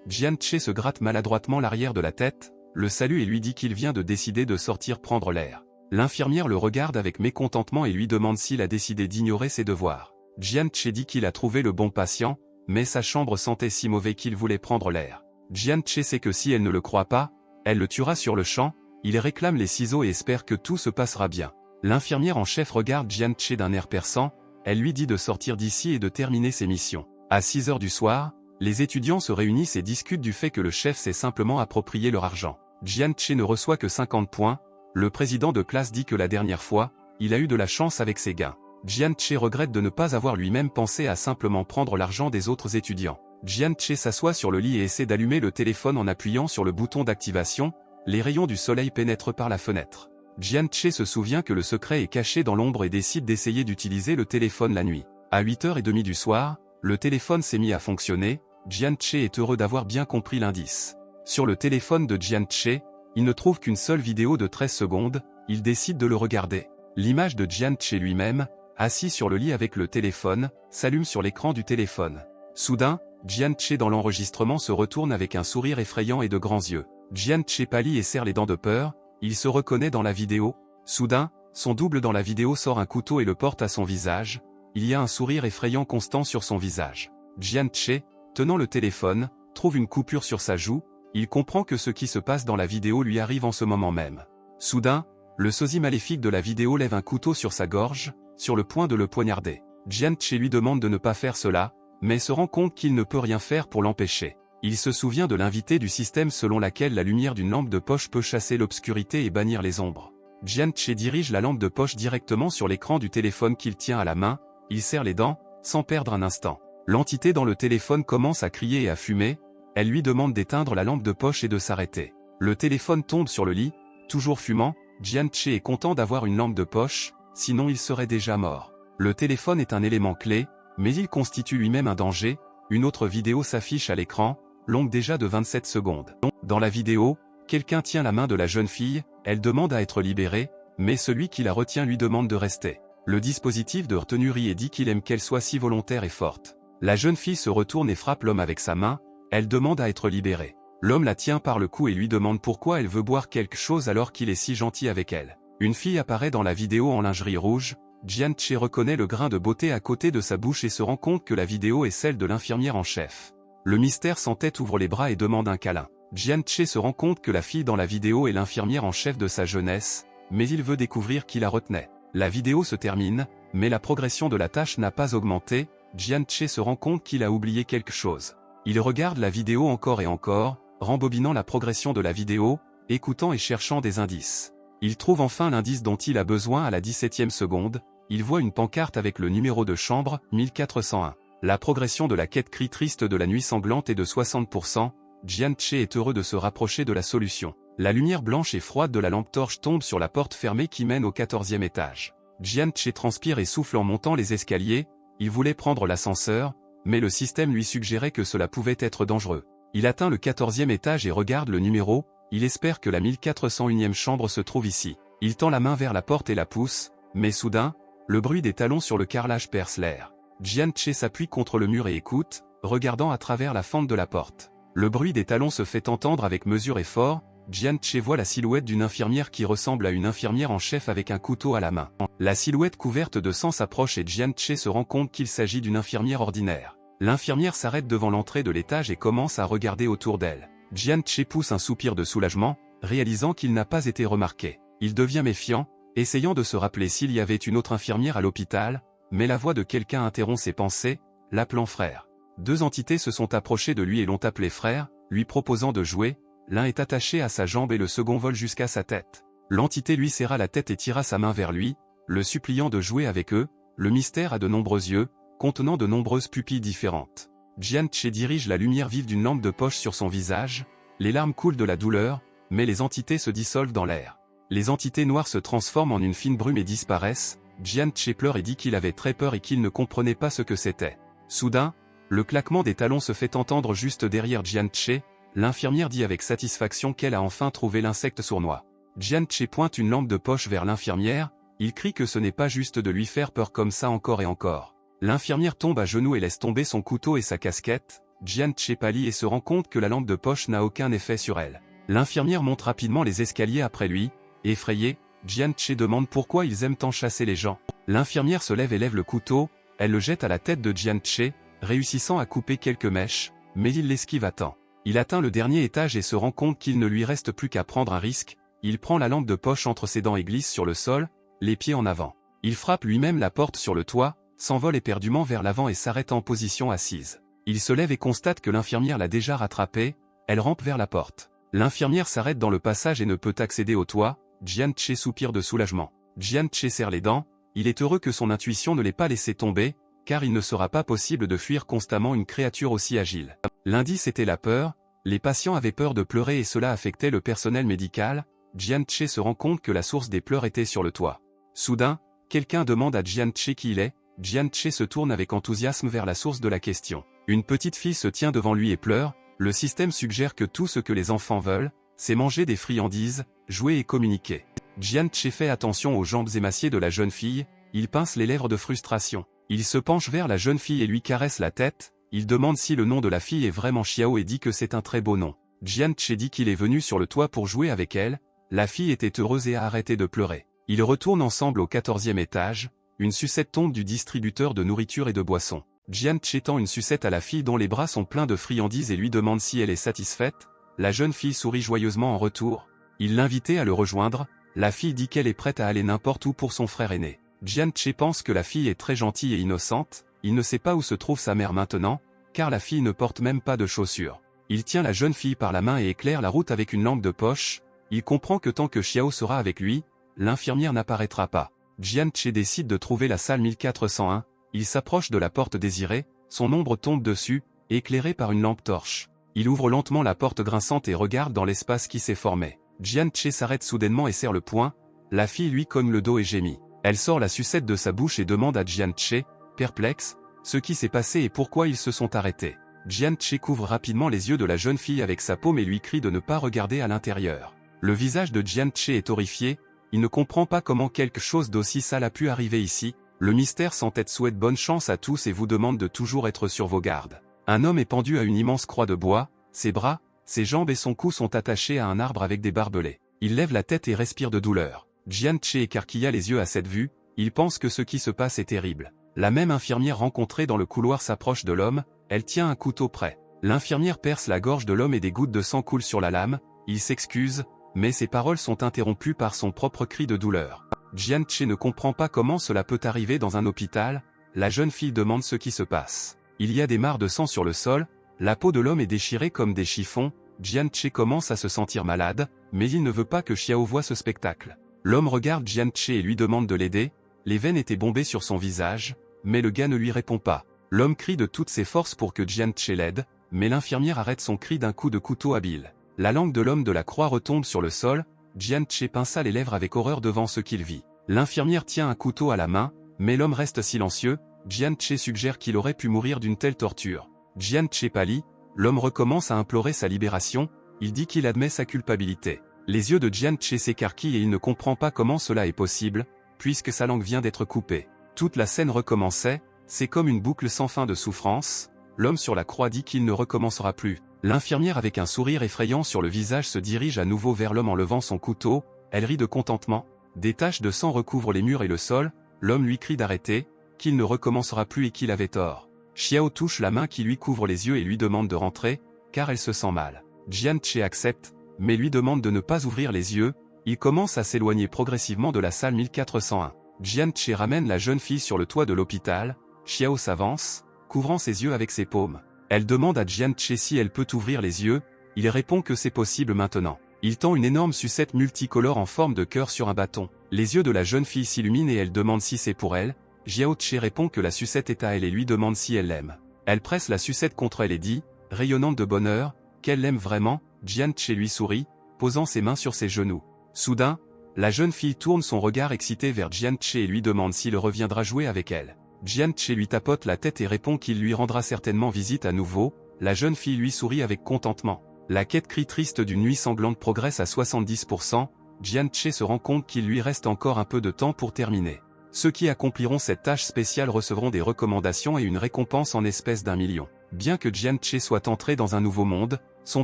Jian-Che se gratte maladroitement l'arrière de la tête, le salue et lui dit qu'il vient de décider de sortir prendre l'air. L'infirmière le regarde avec mécontentement et lui demande s'il a décidé d'ignorer ses devoirs. Jian-Che dit qu'il a trouvé le bon patient, mais sa chambre sentait si mauvais qu'il voulait prendre l'air. Jian-Che sait que si elle ne le croit pas, elle le tuera sur le champ. Il réclame les ciseaux et espère que tout se passera bien. L'infirmière en chef regarde Jian-Che d'un air perçant, elle lui dit de sortir d'ici et de terminer ses missions. À 6 heures du soir, les étudiants se réunissent et discutent du fait que le chef s'est simplement approprié leur argent. Jian-Che ne reçoit que 50 points, le président de classe dit que la dernière fois, il a eu de la chance avec ses gains. Jian-Che regrette de ne pas avoir lui-même pensé à simplement prendre l'argent des autres étudiants. Jian-Che s'assoit sur le lit et essaie d'allumer le téléphone en appuyant sur le bouton d'activation, les rayons du soleil pénètrent par la fenêtre. Jian-Che se souvient que le secret est caché dans l'ombre et décide d'essayer d'utiliser le téléphone la nuit. À 8h30 du soir, le téléphone s'est mis à fonctionner. Jian-Che est heureux d'avoir bien compris l'indice. Sur le téléphone de Jian-Che, il ne trouve qu'une seule vidéo de 13 secondes, il décide de le regarder. L'image de Jian-Che lui-même, assis sur le lit avec le téléphone, s'allume sur l'écran du téléphone. Soudain, Jian-Che dans l'enregistrement se retourne avec un sourire effrayant et de grands yeux. Jian-Che pâlit et serre les dents de peur, il se reconnaît dans la vidéo. Soudain, son double dans la vidéo sort un couteau et le porte à son visage. Il y a un sourire effrayant constant sur son visage. Jian-Che, tenant le téléphone, trouve une coupure sur sa joue, il comprend que ce qui se passe dans la vidéo lui arrive en ce moment même. Soudain, le sosie maléfique de la vidéo lève un couteau sur sa gorge, sur le point de le poignarder. Jian-Che lui demande de ne pas faire cela, mais se rend compte qu'il ne peut rien faire pour l'empêcher. Il se souvient de l'invité du système selon laquelle la lumière d'une lampe de poche peut chasser l'obscurité et bannir les ombres. Jian-Che dirige la lampe de poche directement sur l'écran du téléphone qu'il tient à la main, il serre les dents, sans perdre un instant. L'entité dans le téléphone commence à crier et à fumer, elle lui demande d'éteindre la lampe de poche et de s'arrêter. Le téléphone tombe sur le lit, toujours fumant, Jian-Che est content d'avoir une lampe de poche, sinon il serait déjà mort. Le téléphone est un élément clé, mais il constitue lui-même un danger. Une autre vidéo s'affiche à l'écran, longue déjà de 27 secondes. Dans la vidéo, quelqu'un tient la main de la jeune fille, elle demande à être libérée, mais celui qui la retient lui demande de rester. Le dispositif de retenue rit et dit qu'il aime qu'elle soit si volontaire et forte. La jeune fille se retourne et frappe l'homme avec sa main, elle demande à être libérée. L'homme la tient par le cou et lui demande pourquoi elle veut boire quelque chose alors qu'il est si gentil avec elle. Une fille apparaît dans la vidéo en lingerie rouge, Jian-Che reconnaît le grain de beauté à côté de sa bouche et se rend compte que la vidéo est celle de l'infirmière en chef. Le mystère sans tête ouvre les bras et demande un câlin. Jian-Che se rend compte que la fille dans la vidéo est l'infirmière en chef de sa jeunesse, mais il veut découvrir qui la retenait. La vidéo se termine, mais la progression de la tâche n'a pas augmenté, Jian-Che se rend compte qu'il a oublié quelque chose. Il regarde la vidéo encore et encore, rembobinant la progression de la vidéo, écoutant et cherchant des indices. Il trouve enfin l'indice dont il a besoin à la 17e seconde, il voit une pancarte avec le numéro de chambre, 1401. La progression de la quête cri triste de la nuit sanglante est de 60%, Jian-Che est heureux de se rapprocher de la solution. La lumière blanche et froide de la lampe torche tombe sur la porte fermée qui mène au 14e étage. Jian-Che transpire et souffle en montant les escaliers, il voulait prendre l'ascenseur, mais le système lui suggérait que cela pouvait être dangereux. Il atteint le 14e étage et regarde le numéro, il espère que la 1401e chambre se trouve ici. Il tend la main vers la porte et la pousse, mais soudain, le bruit des talons sur le carrelage perce l'air. Jian-Che s'appuie contre le mur et écoute, regardant à travers la fente de la porte. Le bruit des talons se fait entendre avec mesure et fort, Jian-Che voit la silhouette d'une infirmière qui ressemble à une infirmière en chef avec un couteau à la main. La silhouette couverte de sang s'approche et Jian-Che se rend compte qu'il s'agit d'une infirmière ordinaire. L'infirmière s'arrête devant l'entrée de l'étage et commence à regarder autour d'elle. Jian-Che pousse un soupir de soulagement, réalisant qu'il n'a pas été remarqué. Il devient méfiant, essayant de se rappeler s'il y avait une autre infirmière à l'hôpital, mais la voix de quelqu'un interrompt ses pensées, l'appelant frère. Deux entités se sont approchées de lui et l'ont appelé frère, lui proposant de jouer. L'un est attaché à sa jambe et le second vole jusqu'à sa tête. L'entité lui serra la tête et tira sa main vers lui, le suppliant de jouer avec eux. Le mystère a de nombreux yeux, contenant de nombreuses pupilles différentes. Jian-Che dirige la lumière vive d'une lampe de poche sur son visage, les larmes coulent de la douleur, mais les entités se dissolvent dans l'air. Les entités noires se transforment en une fine brume et disparaissent. Jian-Che pleure et dit qu'il avait très peur et qu'il ne comprenait pas ce que c'était. Soudain, Le claquement des talons se fait entendre juste derrière Jian-Che. L'infirmière dit avec satisfaction qu'elle a enfin trouvé l'insecte sournois. Jian-Che pointe une lampe de poche vers l'infirmière, il crie que ce n'est pas juste de lui faire peur comme ça encore et encore. L'infirmière tombe à genoux et laisse tomber son couteau et sa casquette. Jian-Che pâlit et se rend compte que la lampe de poche n'a aucun effet sur elle. L'infirmière monte rapidement les escaliers après lui. Effrayée, Jian-Che demande pourquoi ils aiment tant chasser les gens. L'infirmière se lève et lève le couteau, elle le jette à la tête de Jian-Che, réussissant à couper quelques mèches, mais il l'esquive à temps. Il atteint le dernier étage et se rend compte qu'il ne lui reste plus qu'à prendre un risque. Il prend la lampe de poche entre ses dents et glisse sur le sol, les pieds en avant. Il frappe lui-même la porte sur le toit, s'envole éperdument vers l'avant et s'arrête en position assise. Il se lève et constate que l'infirmière l'a déjà rattrapé, elle rampe vers la porte. L'infirmière s'arrête dans le passage et ne peut accéder au toit. Jian-Che soupire de soulagement. Jian-Che serre les dents, il est heureux que son intuition ne l'ait pas laissé tomber, car il ne sera pas possible de fuir constamment une créature aussi agile. L'indice était la peur, les patients avaient peur de pleurer et cela affectait le personnel médical. Jian-Che se rend compte que la source des pleurs était sur le toit. Soudain, quelqu'un demande à Jian-Che qui il est. Jian-Che se tourne avec enthousiasme vers la source de la question. Une petite fille se tient devant lui et pleure. Le système suggère que tout ce que les enfants veulent, c'est manger des friandises, jouer et communiquer. Jian-Che fait attention aux jambes émaciées de la jeune fille, il pince les lèvres de frustration. Il se penche vers la jeune fille et lui caresse la tête, il demande si le nom de la fille est vraiment Xiao et dit que c'est un très beau nom. Jian-Che dit qu'il est venu sur le toit pour jouer avec elle, la fille était heureuse et a arrêté de pleurer. Ils retournent ensemble au 14e étage, une sucette tombe du distributeur de nourriture et de boissons. Jian-Che tend une sucette à la fille dont les bras sont pleins de friandises et lui demande si elle est satisfaite. La jeune fille sourit joyeusement en retour. Il l'invitait à le rejoindre, la fille dit qu'elle est prête à aller n'importe où pour son frère aîné. Jian-Che pense que la fille est très gentille et innocente, il ne sait pas où se trouve sa mère maintenant, car la fille ne porte même pas de chaussures. Il tient la jeune fille par la main et éclaire la route avec une lampe de poche, il comprend que tant que Xiao sera avec lui, l'infirmière n'apparaîtra pas. Jian-Che décide de trouver la salle 1401, il s'approche de la porte désirée, son ombre tombe dessus, éclairé par une lampe torche. Il ouvre lentement la porte grinçante et regarde dans l'espace qui s'est formé. Jian-Che s'arrête soudainement et serre le poing, la fille lui cogne le dos et gémit. Elle sort la sucette de sa bouche et demande à Jian-Che, perplexe, ce qui s'est passé et pourquoi ils se sont arrêtés. Jian-Che couvre rapidement les yeux de la jeune fille avec sa paume et lui crie de ne pas regarder à l'intérieur. Le visage de Jian-Che est horrifié, il ne comprend pas comment quelque chose d'aussi sale a pu arriver ici. Le mystère sans tête souhaite bonne chance à tous et vous demande de toujours être sur vos gardes. Un homme est pendu à une immense croix de bois, ses bras, ses jambes et son cou sont attachés à un arbre avec des barbelés. Il lève la tête et respire de douleur. Jian-Che écarquilla les yeux à cette vue, il pense que ce qui se passe est terrible. La même infirmière rencontrée dans le couloir s'approche de l'homme, elle tient un couteau prêt. L'infirmière perce la gorge de l'homme et des gouttes de sang coulent sur la lame, il s'excuse, mais ses paroles sont interrompues par son propre cri de douleur. Jian-Che ne comprend pas comment cela peut arriver dans un hôpital, la jeune fille demande ce qui se passe. Il y a des mares de sang sur le sol, la peau de l'homme est déchirée comme des chiffons, Jian-Che commence à se sentir malade, mais il ne veut pas que Xiao voie ce spectacle. L'homme regarde Jian-Che et lui demande de l'aider, les veines étaient bombées sur son visage, mais le gars ne lui répond pas. L'homme crie de toutes ses forces pour que Jian-Che l'aide, mais l'infirmière arrête son cri d'un coup de couteau habile. La langue de l'homme de la croix retombe sur le sol, Jian-Che pinça les lèvres avec horreur devant ce qu'il vit. L'infirmière tient un couteau à la main, mais l'homme reste silencieux, Jian-Che suggère qu'il aurait pu mourir d'une telle torture. Jian-Che pâlit, l'homme recommence à implorer sa libération, il dit qu'il admet sa culpabilité. Les yeux de Jian-Che s'écarquillent et il ne comprend pas comment cela est possible, puisque sa langue vient d'être coupée. Toute la scène recommençait, c'est comme une boucle sans fin de souffrance, l'homme sur la croix dit qu'il ne recommencera plus. L'infirmière avec un sourire effrayant sur le visage se dirige à nouveau vers l'homme en levant son couteau, elle rit de contentement, des taches de sang recouvrent les murs et le sol, l'homme lui crie d'arrêter, qu'il ne recommencera plus et qu'il avait tort. Xiao touche la main qui lui couvre les yeux et lui demande de rentrer, car elle se sent mal. Jian-Che accepte, mais lui demande de ne pas ouvrir les yeux, il commence à s'éloigner progressivement de la salle 1401. Jian-Che ramène la jeune fille sur le toit de l'hôpital, Xiao s'avance, couvrant ses yeux avec ses paumes. Elle demande à Jian-Che si elle peut ouvrir les yeux, il répond que c'est possible maintenant. Il tend une énorme sucette multicolore en forme de cœur sur un bâton. Les yeux de la jeune fille s'illuminent et elle demande si c'est pour elle. Jiao-Che répond que la sucette est à elle et lui demande si elle l'aime. Elle presse la sucette contre elle et dit, rayonnante de bonheur, qu'elle l'aime vraiment. Jian-Che lui sourit, posant ses mains sur ses genoux. Soudain, la jeune fille tourne son regard excité vers Jian-Che et lui demande s'il reviendra jouer avec elle. Jian-che lui tapote la tête et répond qu'il lui rendra certainement visite à nouveau. La jeune fille lui sourit avec contentement. La quête cri triste d'une nuit sanglante progresse à 70%. Jian-che se rend compte qu'il lui reste encore un peu de temps pour terminer. Ceux qui accompliront cette tâche spéciale recevront des recommandations et une récompense en espèces d'1 million. Bien que Jian-che soit entré dans un nouveau monde, son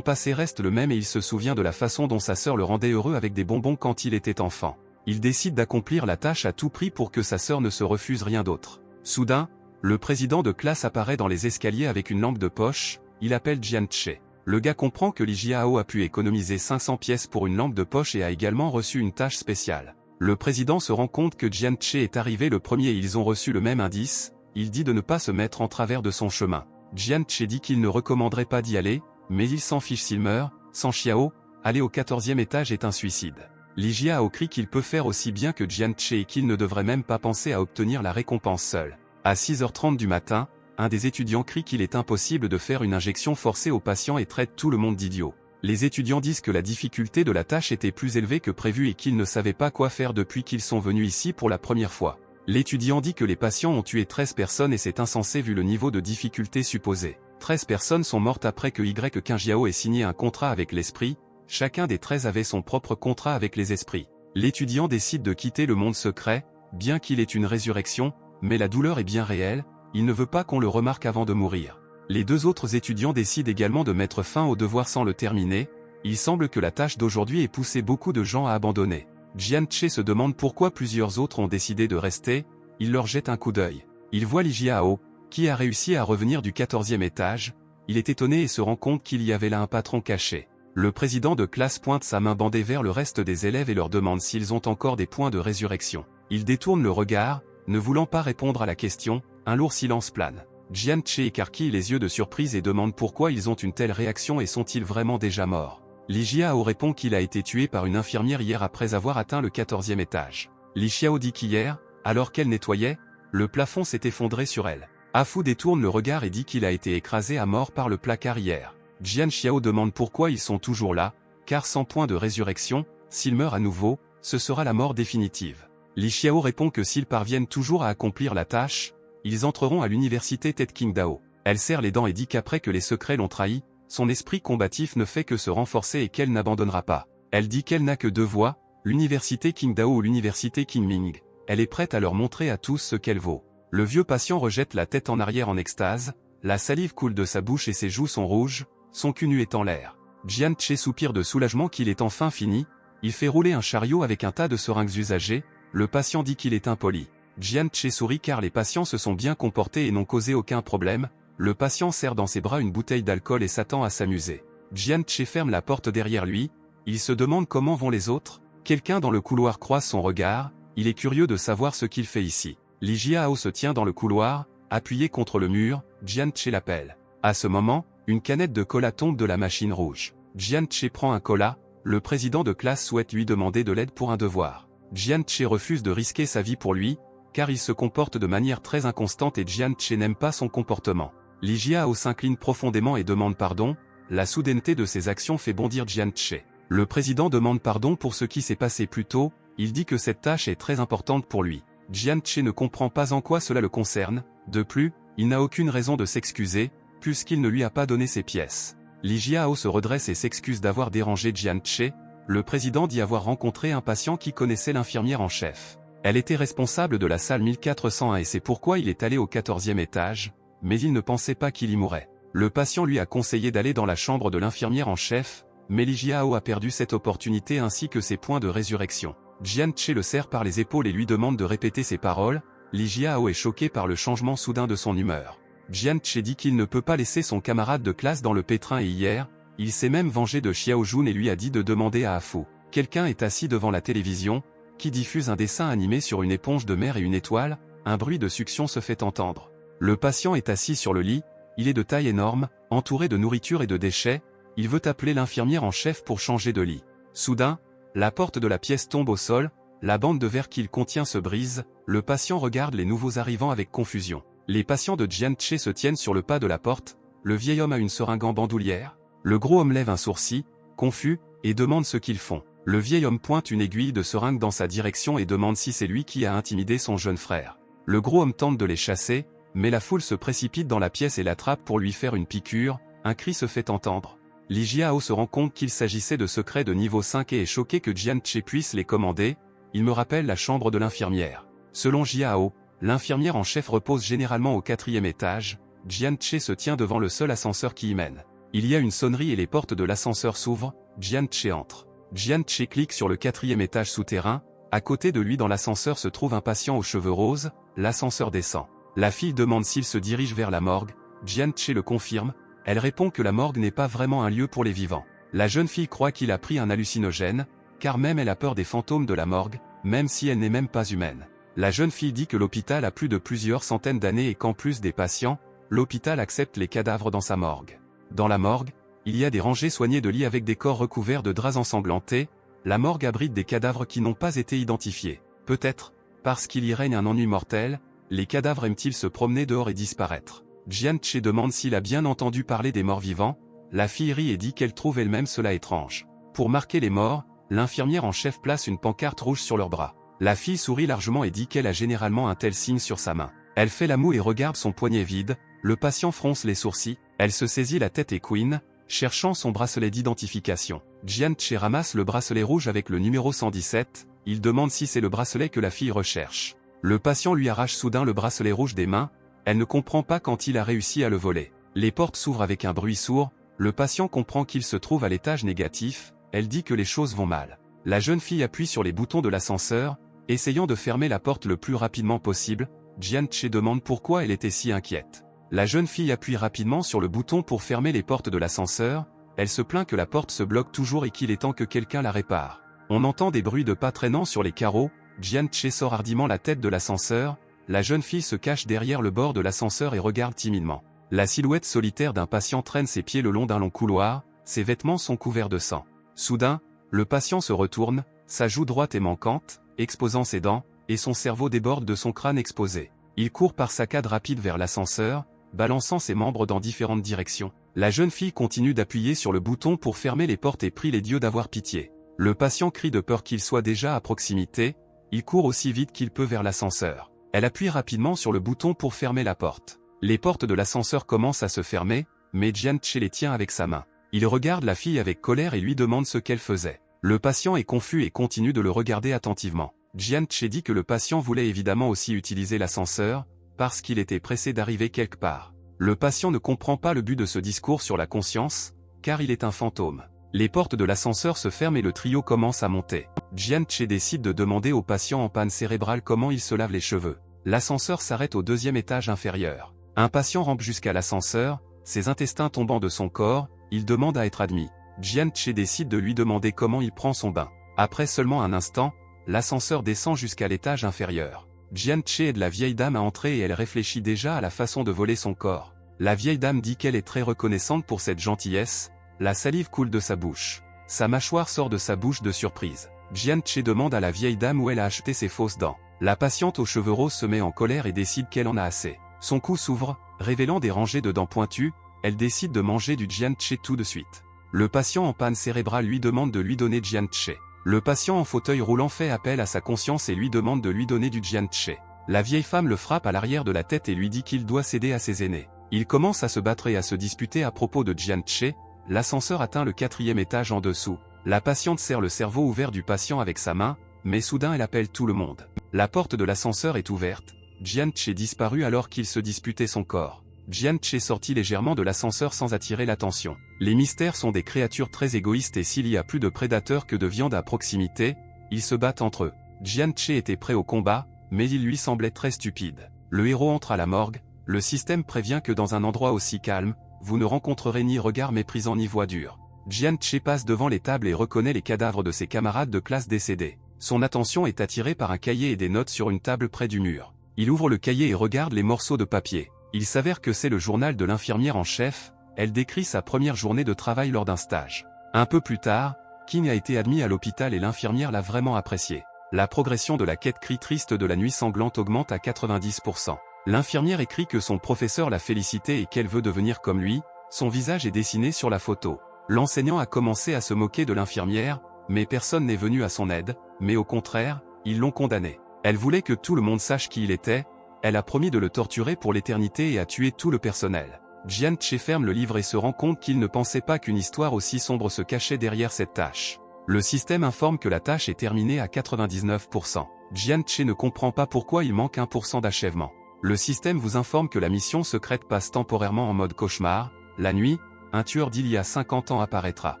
passé reste le même et il se souvient de la façon dont sa sœur le rendait heureux avec des bonbons quand il était enfant. Il décide d'accomplir la tâche à tout prix pour que sa sœur ne se refuse rien d'autre. Soudain, le président de classe apparaît dans les escaliers avec une lampe de poche. Il appelle Jian-che. Le gars comprend que Li Jiao a pu économiser 500 pièces pour une lampe de poche et a également reçu une tâche spéciale. Le président se rend compte que Jian-che est arrivé le premier et ils ont reçu le même indice. Il dit de ne pas se mettre en travers de son chemin. Jian-che dit qu'il ne recommanderait pas d'y aller, mais il s'en fiche s'il meurt. Sans Xiao, aller au 14e étage est un suicide. Li Jiao crie qu'il peut faire aussi bien que Jian-che et qu'il ne devrait même pas penser à obtenir la récompense seul. À 6h30 du matin, un des étudiants crie qu'il est impossible de faire une injection forcée aux patients et traite tout le monde d'idiot. Les étudiants disent que la difficulté de la tâche était plus élevée que prévu et qu'ils ne savaient pas quoi faire depuis qu'ils sont venus ici pour la première fois. L'étudiant dit que les patients ont tué 13 personnes et c'est insensé vu le niveau de difficulté supposé. 13 personnes sont mortes après que Qingjiao ait signé un contrat avec l'esprit. Chacun des 13 avait son propre contrat avec les esprits. L'étudiant décide de quitter le monde secret, bien qu'il ait une résurrection, mais la douleur est bien réelle, il ne veut pas qu'on le remarque avant de mourir. Les deux autres étudiants décident également de mettre fin au devoir sans le terminer. Il semble que la tâche d'aujourd'hui ait poussé beaucoup de gens à abandonner. Jian-che se demande pourquoi plusieurs autres ont décidé de rester. Il leur jette un coup d'œil. Il voit Li Jiao, qui a réussi à revenir du 14e étage. Il est étonné et se rend compte qu'il y avait là un patron caché. Le président de classe pointe sa main bandée vers le reste des élèves et leur demande s'ils ont encore des points de résurrection. Il détourne le regard, ne voulant pas répondre à la question. Un lourd silence plane. Jian-che écarquille les yeux de surprise et demande pourquoi ils ont une telle réaction et sont-ils vraiment déjà morts. Li Jiao répond qu'il a été tué par une infirmière hier après avoir atteint le 14e étage. Li Xiao dit qu'hier, alors qu'elle nettoyait, le plafond s'est effondré sur elle. Afu détourne le regard et dit qu'il a été écrasé à mort par le placard hier. Jian Xiao demande pourquoi ils sont toujours là, car sans point de résurrection, s'il meurt à nouveau, ce sera la mort définitive. Li Xiao répond que s'ils parviennent toujours à accomplir la tâche, ils entreront à l'université Tet Qingdao. Elle serre les dents et dit qu'après que les secrets l'ont trahi, son esprit combatif ne fait que se renforcer et qu'elle n'abandonnera pas. Elle dit qu'elle n'a que deux voies, l'université Qingdao ou l'université Qingming. Elle est prête à leur montrer à tous ce qu'elle vaut. Le vieux patient rejette la tête en arrière en extase, la salive coule de sa bouche et ses joues sont rouges, son cul nu est en l'air. Jian-che soupire de soulagement qu'il est enfin fini, il fait rouler un chariot avec un tas de seringues usagées, le patient dit qu'il est impoli. Jian-che sourit car les patients se sont bien comportés et n'ont causé aucun problème. Le patient serre dans ses bras une bouteille d'alcool et s'attend à s'amuser. Jian-che ferme la porte derrière lui, il se demande comment vont les autres. Quelqu'un dans le couloir croise son regard, il est curieux de savoir ce qu'il fait ici. Li Jiao se tient dans le couloir, appuyé contre le mur, Jian-che l'appelle. À ce moment, une canette de cola tombe de la machine rouge. Jian-che prend un cola, le président de classe souhaite lui demander de l'aide pour un devoir. Jian-che refuse de risquer sa vie pour lui, car il se comporte de manière très inconstante et Jian-che n'aime pas son comportement. Li Jiao s'incline profondément et demande pardon, la soudaineté de ses actions fait bondir Jian-che. Le président demande pardon pour ce qui s'est passé plus tôt, il dit que cette tâche est très importante pour lui. Jian-che ne comprend pas en quoi cela le concerne, de plus, il n'a aucune raison de s'excuser, puisqu'il ne lui a pas donné ses pièces. Li Jiao se redresse et s'excuse d'avoir dérangé Jian-che, le président dit avoir rencontré un patient qui connaissait l'infirmière en chef. Elle était responsable de la salle 1401 et c'est pourquoi il est allé au 14e étage, mais il ne pensait pas qu'il y mourrait. Le patient lui a conseillé d'aller dans la chambre de l'infirmière en chef, mais Li Jiao a perdu cette opportunité ainsi que ses points de résurrection. Jian-che le serre par les épaules et lui demande de répéter ses paroles. Li Jiao est choqué par le changement soudain de son humeur. Jian-che dit qu'il ne peut pas laisser son camarade de classe dans le pétrin et hier, il s'est même vengé de Xiao Jun et lui a dit de demander à Afu. Quelqu'un est assis devant la télévision, qui diffuse un dessin animé sur une éponge de mer et une étoile, un bruit de succion se fait entendre. Le patient est assis sur le lit, il est de taille énorme, entouré de nourriture et de déchets, il veut appeler l'infirmière en chef pour changer de lit. Soudain, la porte de la pièce tombe au sol, la bande de verre qu'il contient se brise, le patient regarde les nouveaux arrivants avec confusion. Les patients de Jian-che se tiennent sur le pas de la porte, le vieil homme a une seringue en bandoulière, le gros homme lève un sourcil, confus, et demande ce qu'ils font. Le vieil homme pointe une aiguille de seringue dans sa direction et demande si c'est lui qui a intimidé son jeune frère. Le gros homme tente de les chasser, mais la foule se précipite dans la pièce et l'attrape pour lui faire une piqûre, un cri se fait entendre. Li Jiao se rend compte qu'il s'agissait de secrets de niveau 5 et est choqué que Jian Che puisse les commander. Il me rappelle la chambre de l'infirmière. Selon Jiao, l'infirmière en chef repose généralement au 4e étage. Jian Che se tient devant le seul ascenseur qui y mène. Il y a une sonnerie et les portes de l'ascenseur s'ouvrent. Jian Che entre. Jian Che clique sur le 4e étage souterrain. À côté de lui dans l'ascenseur se trouve un patient aux cheveux roses. L'ascenseur descend. La fille demande s'il se dirige vers la morgue. Jian Che le confirme. Elle répond que la morgue n'est pas vraiment un lieu pour les vivants. La jeune fille croit qu'il a pris un hallucinogène, car même elle a peur des fantômes de la morgue, même si elle n'est même pas humaine. La jeune fille dit que l'hôpital a plus de plusieurs centaines d'années et qu'en plus des patients, l'hôpital accepte les cadavres dans sa morgue. Dans la morgue, il y a des rangées soignées de lits avec des corps recouverts de draps ensanglantés. La morgue abrite des cadavres qui n'ont pas été identifiés. Peut-être, parce qu'il y règne un ennui mortel, les cadavres aiment-ils se promener dehors et disparaître. Jian Che demande s'il a bien entendu parler des morts vivants. La fille rit et dit qu'elle trouve elle-même cela étrange. Pour marquer les morts, l'infirmière en chef place une pancarte rouge sur leurs bras. La fille sourit largement et dit qu'elle a généralement un tel signe sur sa main. Elle fait la moue et regarde son poignet vide. Le patient fronce les sourcils. Elle se saisit la tête et couine, cherchant son bracelet d'identification. Jian Che ramasse le bracelet rouge avec le numéro 117. Il demande si c'est le bracelet que la fille recherche. Le patient lui arrache soudain le bracelet rouge des mains. Elle ne comprend pas quand il a réussi à le voler. Les portes s'ouvrent avec un bruit sourd. Le patient comprend qu'il se trouve à l'étage négatif. Elle dit que les choses vont mal. La jeune fille appuie sur les boutons de l'ascenseur, essayant de fermer la porte le plus rapidement possible. Jian Che demande pourquoi elle était si inquiète. La jeune fille appuie rapidement sur le bouton pour fermer les portes de l'ascenseur. Elle se plaint que la porte se bloque toujours et qu'il est temps que quelqu'un la répare. On entend des bruits de pas traînant sur les carreaux. Jian Che sort hardiment la tête de l'ascenseur. La jeune fille se cache derrière le bord de l'ascenseur et regarde timidement. La silhouette solitaire d'un patient traîne ses pieds le long d'un long couloir, ses vêtements sont couverts de sang. Soudain, le patient se retourne, sa joue droite est manquante, exposant ses dents, et son cerveau déborde de son crâne exposé. Il court par saccades rapides vers l'ascenseur, balançant ses membres dans différentes directions. La jeune fille continue d'appuyer sur le bouton pour fermer les portes et prie les dieux d'avoir pitié. Le patient crie de peur qu'il soit déjà à proximité, il court aussi vite qu'il peut vers l'ascenseur. Elle appuie rapidement sur le bouton pour fermer la porte. Les portes de l'ascenseur commencent à se fermer, mais Jian Che les tient avec sa main. Il regarde la fille avec colère et lui demande ce qu'elle faisait. Le patient est confus et continue de le regarder attentivement. Jian Che dit que le patient voulait évidemment aussi utiliser l'ascenseur, parce qu'il était pressé d'arriver quelque part. Le patient ne comprend pas le but de ce discours sur la conscience, car il est un fantôme. Les portes de l'ascenseur se ferment et le trio commence à monter. Jian Che décide de demander au patient en panne cérébrale comment il se lave les cheveux. L'ascenseur s'arrête au 2e étage inférieur. Un patient rampe jusqu'à l'ascenseur, ses intestins tombant de son corps, il demande à être admis. Jian Che décide de lui demander comment il prend son bain. Après seulement un instant, l'ascenseur descend jusqu'à l'étage inférieur. Jian Che aide la vieille dame à entrer et elle réfléchit déjà à la façon de voler son corps. La vieille dame dit qu'elle est très reconnaissante pour cette gentillesse. La salive coule de sa bouche. Sa mâchoire sort de sa bouche de surprise. Jian Che demande à la vieille dame où elle a acheté ses fausses dents. La patiente aux cheveux roses se met en colère et décide qu'elle en a assez. Son cou s'ouvre, révélant des rangées de dents pointues. Elle décide de manger du Jian Che tout de suite. Le patient en panne cérébrale lui demande de lui donner Jian Che. Le patient en fauteuil roulant fait appel à sa conscience et lui demande de lui donner du Jian Che. La vieille femme le frappe à l'arrière de la tête et lui dit qu'il doit céder à ses aînés. Il commence à se battre et à se disputer à propos de Jian Che. L'ascenseur atteint le 4e étage en dessous. La patiente serre le cerveau ouvert du patient avec sa main, mais soudain elle appelle tout le monde. La porte de l'ascenseur est ouverte. Jian Che disparut alors qu'il se disputait son corps. Jian Che sortit légèrement de l'ascenseur sans attirer l'attention. Les mystères sont des créatures très égoïstes et s'il y a plus de prédateurs que de viande à proximité, ils se battent entre eux. Jian Che était prêt au combat, mais il lui semblait très stupide. Le héros entre à la morgue. Le système prévient que dans un endroit aussi calme, vous ne rencontrerez ni regard méprisant ni voix dure. Jian Che passe devant les tables et reconnaît les cadavres de ses camarades de classe décédés. Son attention est attirée par un cahier et des notes sur une table près du mur. Il ouvre le cahier et regarde les morceaux de papier. Il s'avère que c'est le journal de l'infirmière en chef. Elle décrit sa première journée de travail lors d'un stage. Un peu plus tard, King a été admis à l'hôpital et l'infirmière l'a vraiment apprécié. La progression de la quête cri triste de la nuit sanglante augmente à 90%. L'infirmière écrit que son professeur l'a félicité et qu'elle veut devenir comme lui. Son visage est dessiné sur la photo. L'enseignant a commencé à se moquer de l'infirmière, mais personne n'est venu à son aide, mais au contraire, ils l'ont condamné. Elle voulait que tout le monde sache qui il était, Elle a promis de le torturer pour l'éternité et a tué tout le personnel. Jian Che ferme le livre et se rend compte qu'il ne pensait pas qu'une histoire aussi sombre se cachait derrière cette tâche. Le système informe que la tâche est terminée à 99%. Jian Che ne comprend pas pourquoi il manque 1% d'achèvement. Le système vous informe que la mission secrète passe temporairement en mode cauchemar. La nuit, un tueur d'il y a 50 ans apparaîtra.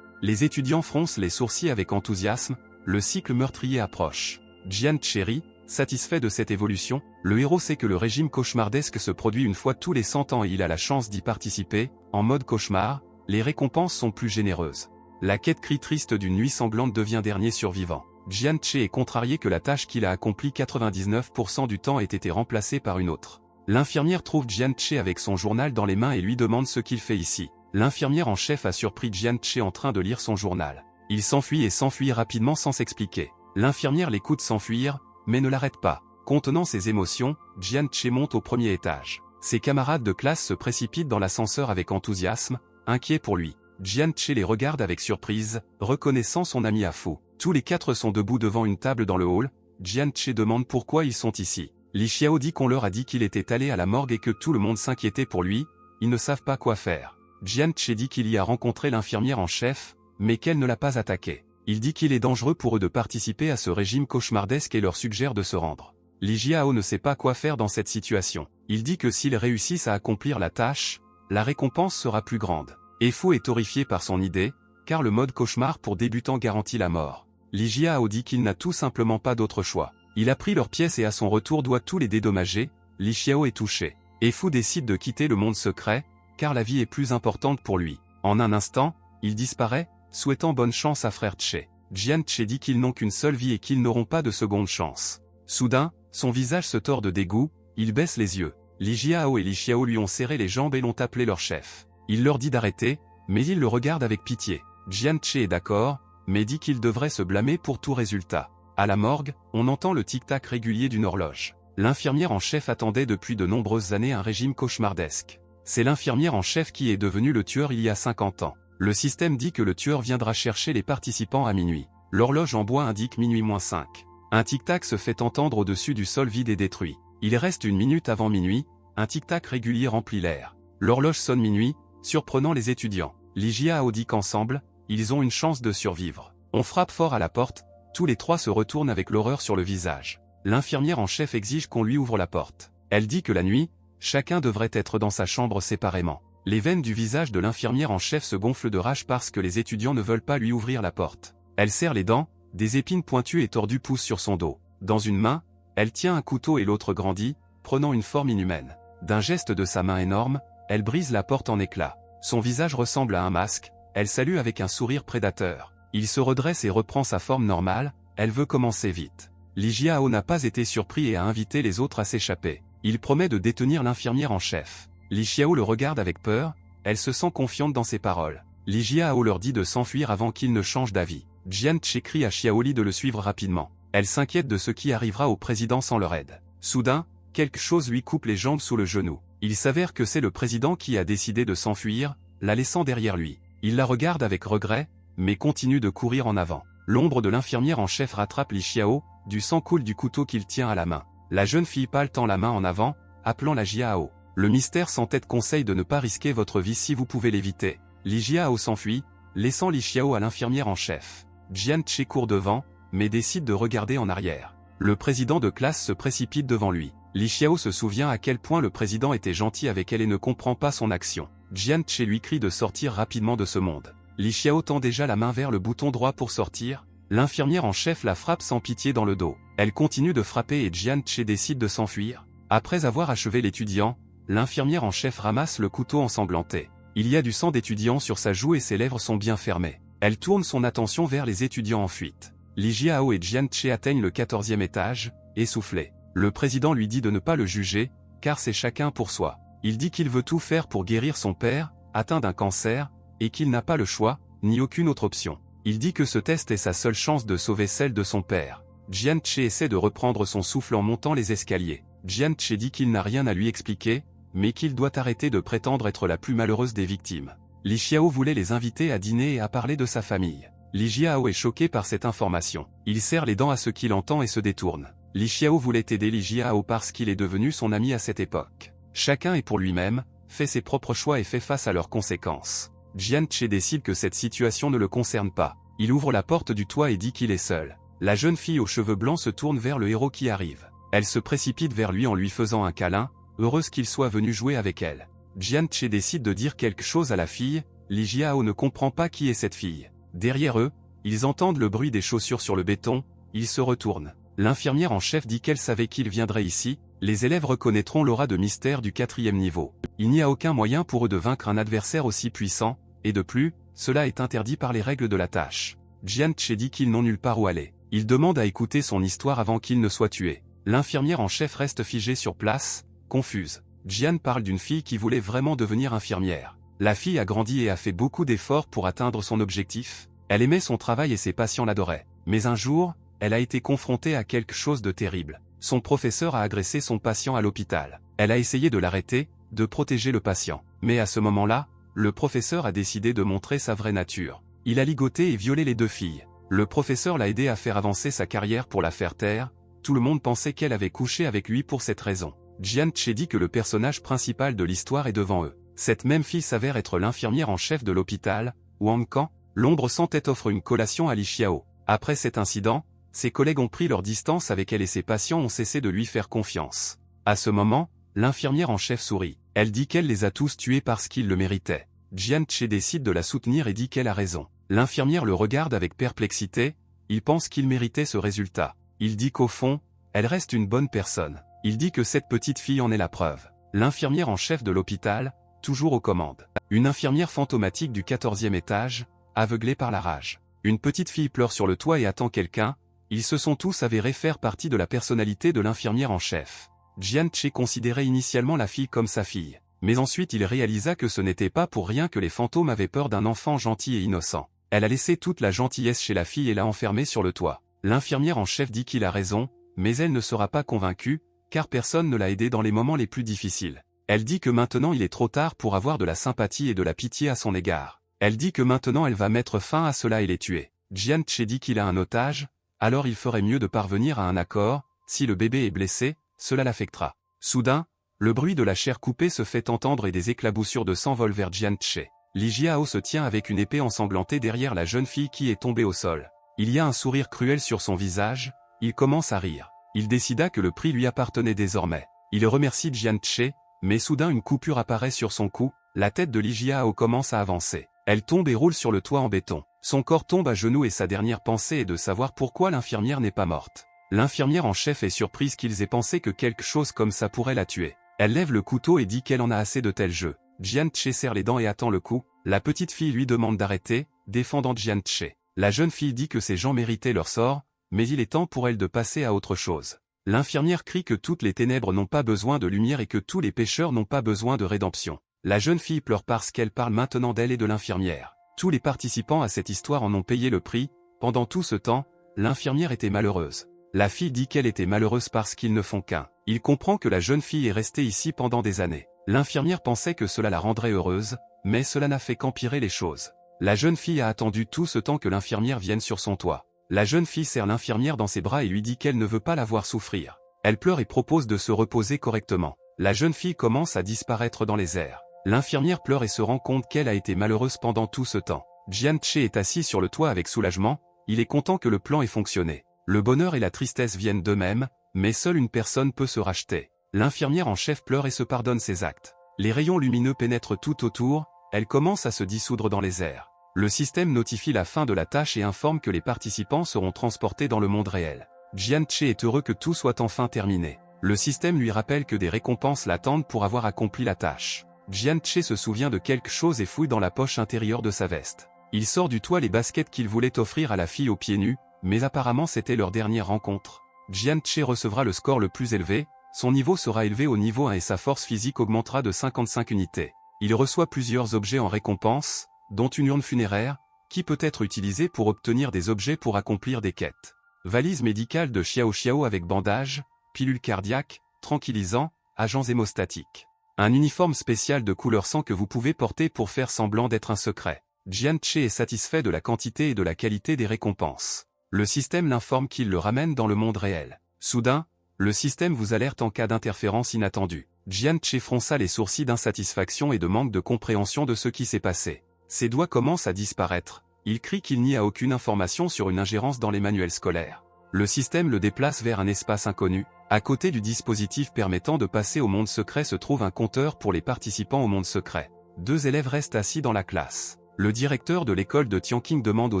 Les étudiants froncent les sourcils avec enthousiasme, le cycle meurtrier approche. Jian Che rit, satisfait de cette évolution, le héros sait que le régime cauchemardesque se produit une fois tous les 100 ans et il a la chance d'y participer. En mode cauchemar, les récompenses sont plus généreuses. La quête cri triste d'une nuit sanglante devient dernier survivant. Jian Che est contrarié que la tâche qu'il a accomplie 99% du temps ait été remplacée par une autre. L'infirmière trouve Jian Che avec son journal dans les mains et lui demande ce qu'il fait ici. L'infirmière en chef a surpris Jian Che en train de lire son journal. Il s'enfuit et s'enfuit rapidement sans s'expliquer. L'infirmière l'écoute s'enfuir, mais ne l'arrête pas. Contenant ses émotions, Jian Che monte au premier étage. Ses camarades de classe se précipitent dans l'ascenseur avec enthousiasme, inquiets pour lui. Jian Che les regarde avec surprise, reconnaissant son ami à fou. Tous les 4 sont debout devant une table dans le hall. Jian Che demande pourquoi ils sont ici. Li Xiao dit qu'on leur a dit qu'il était allé à la morgue et que tout le monde s'inquiétait pour lui, ils ne savent pas quoi faire. Jian Che dit qu'il y a rencontré l'infirmière en chef, mais qu'elle ne l'a pas attaqué. Il dit qu'il est dangereux pour eux de participer à ce régime cauchemardesque et leur suggère de se rendre. Li Jiao ne sait pas quoi faire dans cette situation. Il dit que s'ils réussissent à accomplir la tâche, la récompense sera plus grande. Fu est horrifié par son idée, car le mode cauchemar pour débutants garantit la mort. Li Jiao dit qu'il n'a tout simplement pas d'autre choix. Il a pris leurs pièces et à son retour doit tous les dédommager. Li Xiao est touché. Fu décide de quitter le monde secret, car la vie est plus importante pour lui. En un instant, il disparaît, souhaitant bonne chance à frère Che. Jian Che dit qu'ils n'ont qu'une seule vie et qu'ils n'auront pas de seconde chance. Soudain, son visage se tord de dégoût, il baisse les yeux. Li Jiao et Li Xiao lui ont serré les jambes et l'ont appelé leur chef. Il leur dit d'arrêter, mais il le regarde avec pitié. Jian Che est d'accord, mais dit qu'il devrait se blâmer pour tout résultat. À la morgue, on entend le tic-tac régulier d'une horloge. L'infirmière en chef attendait depuis de nombreuses années un régime cauchemardesque. C'est l'infirmière en chef qui est devenue le tueur il y a 50 ans. Le système dit que le tueur viendra chercher les participants à minuit. L'horloge en bois indique minuit moins 5. Un tic-tac se fait entendre au-dessus du sol vide et détruit. Il reste une minute avant minuit, un tic-tac régulier remplit l'air. L'horloge sonne minuit, surprenant les étudiants. Li Jiao dit qu'ensemble, ils ont une chance de survivre. On frappe fort à la porte, tous les 3 se retournent avec l'horreur sur le visage. L'infirmière en chef exige qu'on lui ouvre la porte. Elle dit que la nuit, chacun devrait être dans sa chambre séparément. Les veines du visage de l'infirmière en chef se gonflent de rage parce que les étudiants ne veulent pas lui ouvrir la porte. Elle serre les dents, des épines pointues et tordues poussent sur son dos. Dans une main, elle tient un couteau et l'autre grandit, prenant une forme inhumaine. D'un geste de sa main énorme, elle brise la porte en éclats. Son visage ressemble à un masque, elle salue avec un sourire prédateur. Il se redresse et reprend sa forme normale, elle veut commencer vite. Li Jiao n'a pas été surpris et a invité les autres à s'échapper. Il promet de détenir l'infirmière en chef. Li Xiao le regarde avec peur, elle se sent confiante dans ses paroles. Li Jiao leur dit de s'enfuir avant qu'il ne change d'avis. Jian Che crie à Xiaoli de le suivre rapidement. Elle s'inquiète de ce qui arrivera au président sans leur aide. Soudain, quelque chose lui coupe les jambes sous le genou. Il s'avère que c'est le président qui a décidé de s'enfuir, la laissant derrière lui. Il la regarde avec regret, mais continue de courir en avant. L'ombre de l'infirmière en chef rattrape Li Xiao, du sang coule du couteau qu'il tient à la main. La jeune fille pâle tend la main en avant, appelant la Jiao. Le mystère sans tête conseille de ne pas risquer votre vie si vous pouvez l'éviter. Li Jiao s'enfuit, laissant Li Xiao à l'infirmière en chef. Jian Che court devant, mais décide de regarder en arrière. Le président de classe se précipite devant lui. Li Xiao se souvient à quel point le président était gentil avec elle et ne comprend pas son action. Jian Che lui crie de sortir rapidement de ce monde. Li Xiao tend déjà la main vers le bouton droit pour sortir. L'infirmière en chef la frappe sans pitié dans le dos. Elle continue de frapper et Jian Che décide de s'enfuir. Après avoir achevé l'étudiant, l'infirmière en chef ramasse le couteau ensanglanté. Il y a du sang d'étudiant sur sa joue et ses lèvres sont bien fermées. Elle tourne son attention vers les étudiants en fuite. Li Jiao et Jian Che atteignent le 14e étage, essoufflés. Le président lui dit de ne pas le juger, car c'est chacun pour soi. Il dit qu'il veut tout faire pour guérir son père, atteint d'un cancer, et qu'il n'a pas le choix, ni aucune autre option. Il dit que ce test est sa seule chance de sauver celle de son père. Jian Che essaie de reprendre son souffle en montant les escaliers. Jian Che dit qu'il n'a rien à lui expliquer, mais qu'il doit arrêter de prétendre être la plus malheureuse des victimes. Li Xiao voulait les inviter à dîner et à parler de sa famille. Li Jiao est choqué par cette information. Il serre les dents à ce qu'il entend et se détourne. Li Xiao voulait aider Li Jiao parce qu'il est devenu son ami à cette époque. Chacun est pour lui-même, fait ses propres choix et fait face à leurs conséquences. Jian Che décide que cette situation ne le concerne pas. Il ouvre la porte du toit et dit qu'il est seul. La jeune fille aux cheveux blancs se tourne vers le héros qui arrive. Elle se précipite vers lui en lui faisant un câlin, heureuse qu'il soit venu jouer avec elle. Jian Che décide de dire quelque chose à la fille. Li Jiao ne comprend pas qui est cette fille. Derrière eux, ils entendent le bruit des chaussures sur le béton, ils se retournent. L'infirmière en chef dit qu'elle savait qu'il viendrait ici, les élèves reconnaîtront l'aura de mystère du 4e niveau. Il n'y a aucun moyen pour eux de vaincre un adversaire aussi puissant, et de plus, cela est interdit par les règles de la tâche. Jian Che dit qu'ils n'ont nulle part où aller. Il demande à écouter son histoire avant qu'il ne soit tué. L'infirmière en chef reste figée sur place, confuse. Jian parle d'une fille qui voulait vraiment devenir infirmière. La fille a grandi et a fait beaucoup d'efforts pour atteindre son objectif. Elle aimait son travail et ses patients l'adoraient. Mais un jour, elle a été confrontée à quelque chose de terrible. Son professeur a agressé son patient à l'hôpital. Elle a essayé de l'arrêter, de protéger le patient. Mais à ce moment-là, le professeur a décidé de montrer sa vraie nature. Il a ligoté et violé les deux filles. Le professeur l'a aidé à faire avancer sa carrière pour la faire taire. Tout le monde pensait qu'elle avait couché avec lui pour cette raison. Jian Che dit que le personnage principal de l'histoire est devant eux. Cette même fille s'avère être l'infirmière en chef de l'hôpital, Wang Kan. L'ombre sans tête offre une collation à Li Xiao. Après cet incident, ses collègues ont pris leur distance avec elle et ses patients ont cessé de lui faire confiance. À ce moment, l'infirmière en chef sourit. Elle dit qu'elle les a tous tués parce qu'ils le méritaient. Jian Che décide de la soutenir et dit qu'elle a raison. L'infirmière le regarde avec perplexité, il pense qu'il méritait ce résultat. Il dit qu'au fond, elle reste une bonne personne. Il dit que cette petite fille en est la preuve. L'infirmière en chef de l'hôpital, toujours aux commandes. Une infirmière fantomatique du 14e étage, aveuglée par la rage. Une petite fille pleure sur le toit et attend quelqu'un. Ils se sont tous avérés faire partie de la personnalité de l'infirmière en chef. Jian Che considérait initialement la fille comme sa fille. Mais ensuite il réalisa que ce n'était pas pour rien que les fantômes avaient peur d'un enfant gentil et innocent. Elle a laissé toute la gentillesse chez la fille et l'a enfermée sur le toit. L'infirmière en chef dit qu'il a raison, mais elle ne sera pas convaincue, car personne ne l'a aidé dans les moments les plus difficiles. Elle dit que maintenant il est trop tard pour avoir de la sympathie et de la pitié à son égard. Elle dit que maintenant elle va mettre fin à cela et les tuer. Jian Che dit qu'il a un otage, alors il ferait mieux de parvenir à un accord. Si le bébé est blessé, cela l'affectera. Soudain, le bruit de la chair coupée se fait entendre et des éclaboussures de sang volent vers Jian Che. Li Jiao se tient avec une épée ensanglantée derrière la jeune fille qui est tombée au sol. Il y a un sourire cruel sur son visage, il commence à rire. Il décida que le prix lui appartenait désormais. Il remercie Jian Che, mais soudain une coupure apparaît sur son cou, la tête de Li Jiao commence à avancer. Elle tombe et roule sur le toit en béton. Son corps tombe à genoux et sa dernière pensée est de savoir pourquoi l'infirmière n'est pas morte. L'infirmière en chef est surprise qu'ils aient pensé que quelque chose comme ça pourrait la tuer. Elle lève le couteau et dit qu'elle en a assez de tels jeux. Jian Che serre les dents et attend le coup. La petite fille lui demande d'arrêter, défendant Jian Che. La jeune fille dit que ces gens méritaient leur sort, mais il est temps pour elle de passer à autre chose. L'infirmière crie que toutes les ténèbres n'ont pas besoin de lumière et que tous les pécheurs n'ont pas besoin de rédemption. La jeune fille pleure parce qu'elle parle maintenant d'elle et de l'infirmière. Tous les participants à cette histoire en ont payé le prix. Pendant tout ce temps, l'infirmière était malheureuse. La fille dit qu'elle était malheureuse parce qu'ils ne font qu'un. Il comprend que la jeune fille est restée ici pendant des années. L'infirmière pensait que cela la rendrait heureuse, mais cela n'a fait qu'empirer les choses. La jeune fille a attendu tout ce temps que l'infirmière vienne sur son toit. La jeune fille serre l'infirmière dans ses bras et lui dit qu'elle ne veut pas la voir souffrir. Elle pleure et propose de se reposer correctement. La jeune fille commence à disparaître dans les airs. L'infirmière pleure et se rend compte qu'elle a été malheureuse pendant tout ce temps. Jian Che est assis sur le toit avec soulagement, il est content que le plan ait fonctionné. Le bonheur et la tristesse viennent d'eux-mêmes, mais seule une personne peut se racheter. L'infirmière en chef pleure et se pardonne ses actes. Les rayons lumineux pénètrent tout autour, elle commence à se dissoudre dans les airs. Le système notifie la fin de la tâche et informe que les participants seront transportés dans le monde réel. Jian Che est heureux que tout soit enfin terminé. Le système lui rappelle que des récompenses l'attendent pour avoir accompli la tâche. Jian Che se souvient de quelque chose et fouille dans la poche intérieure de sa veste. Il sort du toit les baskets qu'il voulait offrir à la fille aux pieds nus, mais apparemment c'était leur dernière rencontre. Jian Che recevra le score le plus élevé, son niveau sera élevé au niveau 1 et sa force physique augmentera de 55 unités. Il reçoit plusieurs objets en récompense, dont une urne funéraire, qui peut être utilisée pour obtenir des objets pour accomplir des quêtes. Valise médicale de Xiao Xiao avec bandage, pilule cardiaque, tranquillisant, agents hémostatiques. Un uniforme spécial de couleur sang que vous pouvez porter pour faire semblant d'être un secret. Jian Che est satisfait de la quantité et de la qualité des récompenses. Le système l'informe qu'il le ramène dans le monde réel. Soudain, le système vous alerte en cas d'interférence inattendue. Jian-Che fronça les sourcils d'insatisfaction et de manque de compréhension de ce qui s'est passé. Ses doigts commencent à disparaître. Il crie qu'il n'y a aucune information sur une ingérence dans les manuels scolaires. Le système le déplace vers un espace inconnu. À côté du dispositif permettant de passer au monde secret se trouve un compteur pour les participants au monde secret. 2 élèves restent assis dans la classe. Le directeur de l'école de Tianqing demande aux